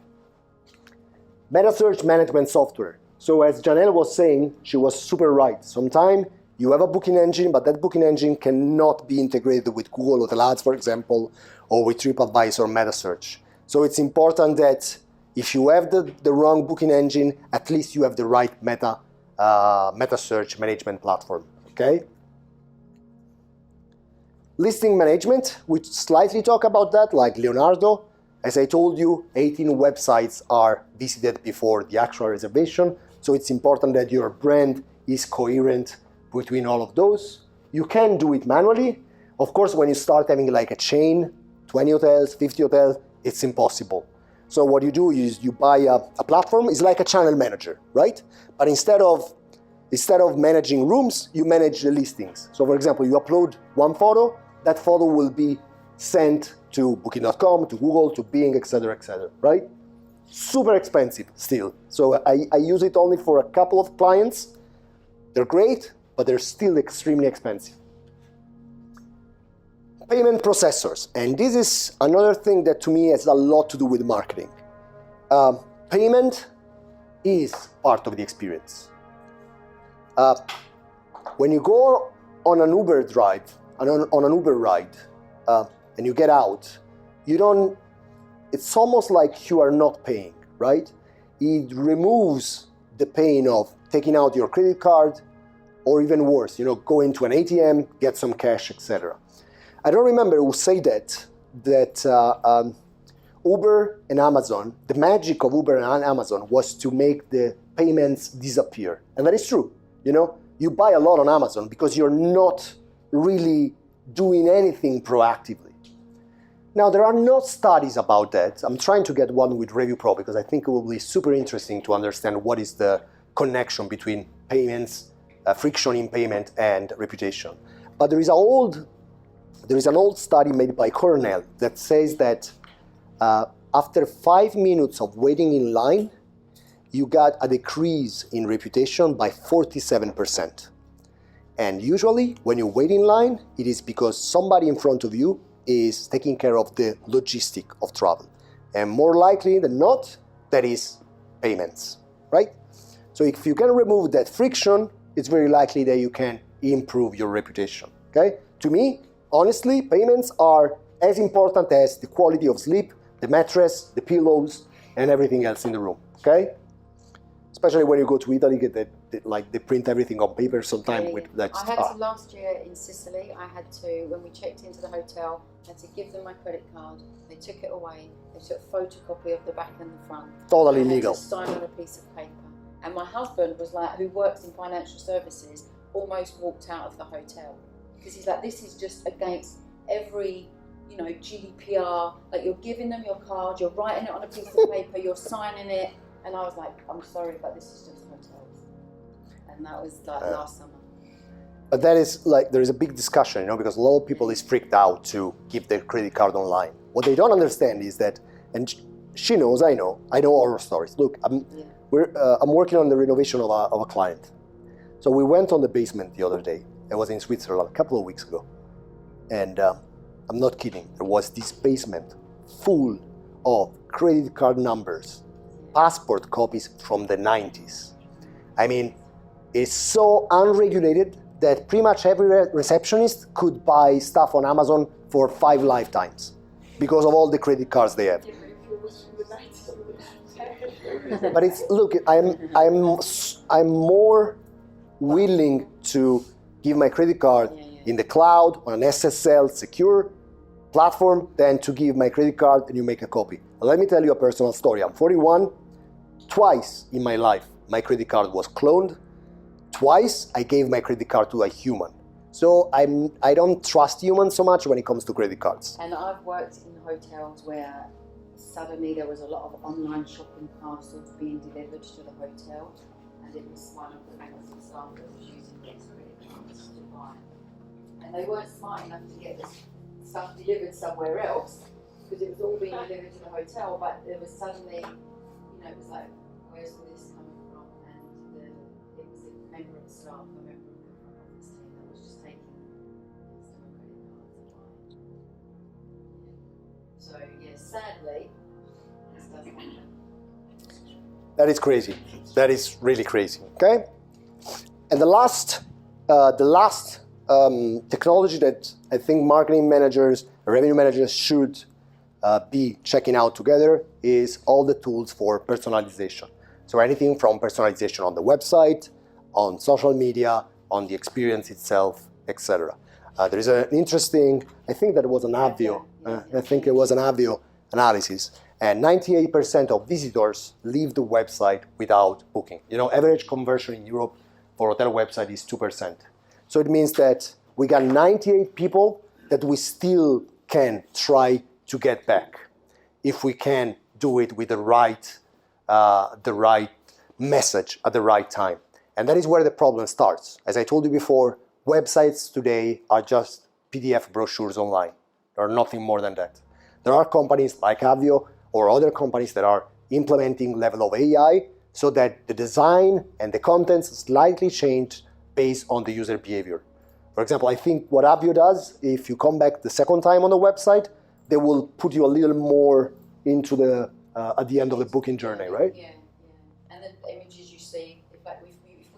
Meta search management software. So as Janelle was saying, she was super right. Sometimes you have a booking engine, but that booking engine cannot be integrated with Google Hotel Ads, for example, or with TripAdvisor or meta search. So it's important that if you have the wrong booking engine, at least you have the right meta search management platform, okay? Listing management, we slightly talk about that, like Leonardo. As I told you, 18 websites are visited before the actual reservation. So it's important that your brand is coherent between all of those. You can do it manually. Of course, when you start having like a chain, 20 hotels, 50 hotels, it's impossible. So what you do is you buy a platform. It's like a channel manager, right? But instead of managing rooms, you manage the listings. So for example, you upload one photo, that photo will be sent to Booking.com, to Google, to Bing, etc., right? Super expensive still. So I use it only for a couple of clients. They're great, but they're still extremely expensive. Payment processors. And this is another thing that to me has a lot to do with marketing. Payment is part of the experience. When you go on an Uber drive, on an Uber ride, and you get out, it's almost like you are not paying, right? It removes the pain of taking out your credit card, or even worse, go into an ATM, get some cash, etc. I don't remember who said that Uber and Amazon, the magic of Uber and Amazon was to make the payments disappear. And that is true. You buy a lot on Amazon because you're not really doing anything proactively. Now, there are no studies about that. I'm trying to get one with ReviewPro because I think it will be super interesting to understand what is the connection between payments, friction in payment, and reputation. But there is an old study made by Cornell that says that after 5 minutes of waiting in line, you got a decrease in reputation by 47%. And usually, when you wait in line, it is because somebody in front of you is taking care of the logistic of travel. And more likely than not, that is payments, right? So if you can remove that friction, it's very likely that you can improve your reputation, okay? To me, honestly, payments are as important as the quality of sleep, the mattress, the pillows, and everything else in the room, okay? Especially when you go to Italy, they print everything on paper sometimes with that. I had to last year in Sicily. I had to, when we checked into the hotel, I had to give them my credit card. They took it away. They took a photocopy of the back and the front. Totally I had legal. to sign on a piece of paper. And my husband was like, who works in financial services, almost walked out of the hotel because he's like, this is just against every, GDPR. Like, you're giving them your card, you're writing it on a piece of paper, you're signing it. And I was like, I'm sorry, but this is just hotels. And that was like last summer. But that is like, there is a big discussion, because a lot of people is freaked out to give their credit card online. What they don't understand is that, and she knows, I know horror stories. Look, I'm working on the renovation of a client. So we went on the basement the other day. I was in Switzerland a couple of weeks ago. And I'm not kidding. There was this basement full of credit card numbers, passport copies from the 90s. I mean, it's so unregulated that pretty much every receptionist could buy stuff on Amazon for 5 lifetimes because of all the credit cards they have. But it's, look, I'm more willing to give my credit card in the cloud on an SSL secure platform than to give my credit card and you make a copy. Let me tell you a personal story. I'm 41. Twice in my life, my credit card was cloned. Twice, I gave my credit card to a human. So I don't trust humans so much when it comes to credit cards. And I've worked in hotels where suddenly there was a lot of online shopping parcels being delivered to the hotel, and it was one of the members of staff that was using these credit cards to buy. And they weren't smart enough to get this stuff delivered somewhere else, because it was all being delivered to the hotel, but there was suddenly, it was like, where's all this coming from? And it was a member of the staff, a member of the front office team that was just taking customer credit cards and buying. So, sadly, this does happen. That is crazy. That is really crazy. Okay. And the last technology that I think marketing managers, revenue managers should be checking out together is all the tools for personalization. So anything from personalization on the website, on social media, on the experience itself, etc. There is an interesting, I think that it was an Avio, analysis, and 98% of visitors leave the website without booking. Average conversion in Europe for hotel website is 2%. So it means that we got 98 people that we still can try to get back if we can do it with the right message at the right time. And that is where the problem starts. As I told you before, websites today are just PDF brochures online. They are nothing more than that. There are companies like Avio or other companies that are implementing level of AI so that the design and the contents slightly change based on the user behavior. For example, I think what Avio does, if you come back the second time on the website, they will put you a little more into the at the end of the booking journey, right? Yeah. And the images you see, if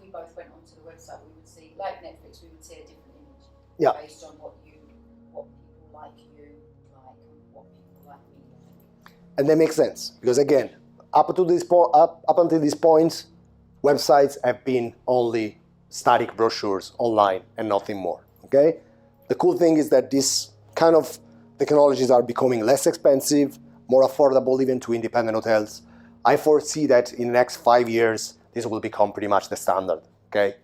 we both went onto the website, we would see, like Netflix, we would see a different image based on what people like you like and what people like me like. And that makes sense because again, up until this point, websites have been only static brochures online and nothing more. Okay. The cool thing is that this kind of technologies are becoming less expensive, more affordable even to independent hotels. I foresee that in the next 5 years, this will become pretty much the standard, okay?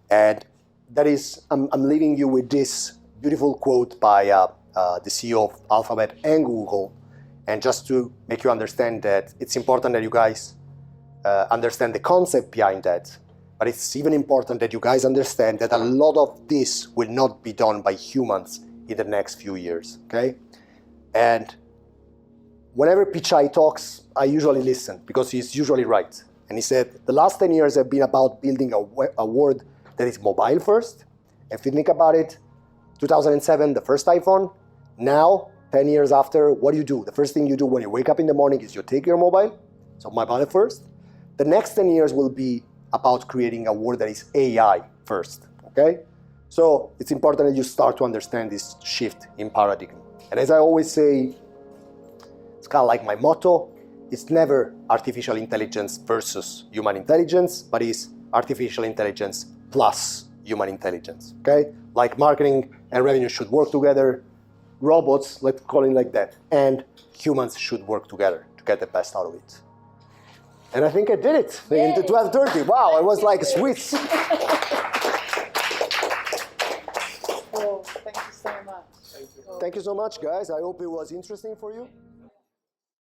And that is, I'm leaving you with this beautiful quote by the CEO of Alphabet and Google. And just to make you understand that it's important that you guys understand the concept behind that, but it's even important that you guys understand that a lot of this will not be done by humans in the next few years, okay? And whenever Pichai talks, I usually listen because he's usually right. And he said, the last 10 years have been about building a world that is mobile first. If you think about it, 2007, the first iPhone. Now, 10 years after, what do? The first thing you do when you wake up in the morning is you take your mobile. So mobile first. The next 10 years will be about creating a world that is AI first, okay? So it's important that you start to understand this shift in paradigm. And as I always say, it's kind of like my motto, it's never artificial intelligence versus human intelligence, but it's artificial intelligence plus human intelligence, okay? Like marketing and revenue should work together, robots, let's call it like that, and humans should work together to get the best out of it. And I think I did it into 12:30. Wow, I was like sweet. Cool. Thank you so much. Thank you. Cool. Thank you so much, guys. I hope it was interesting for you.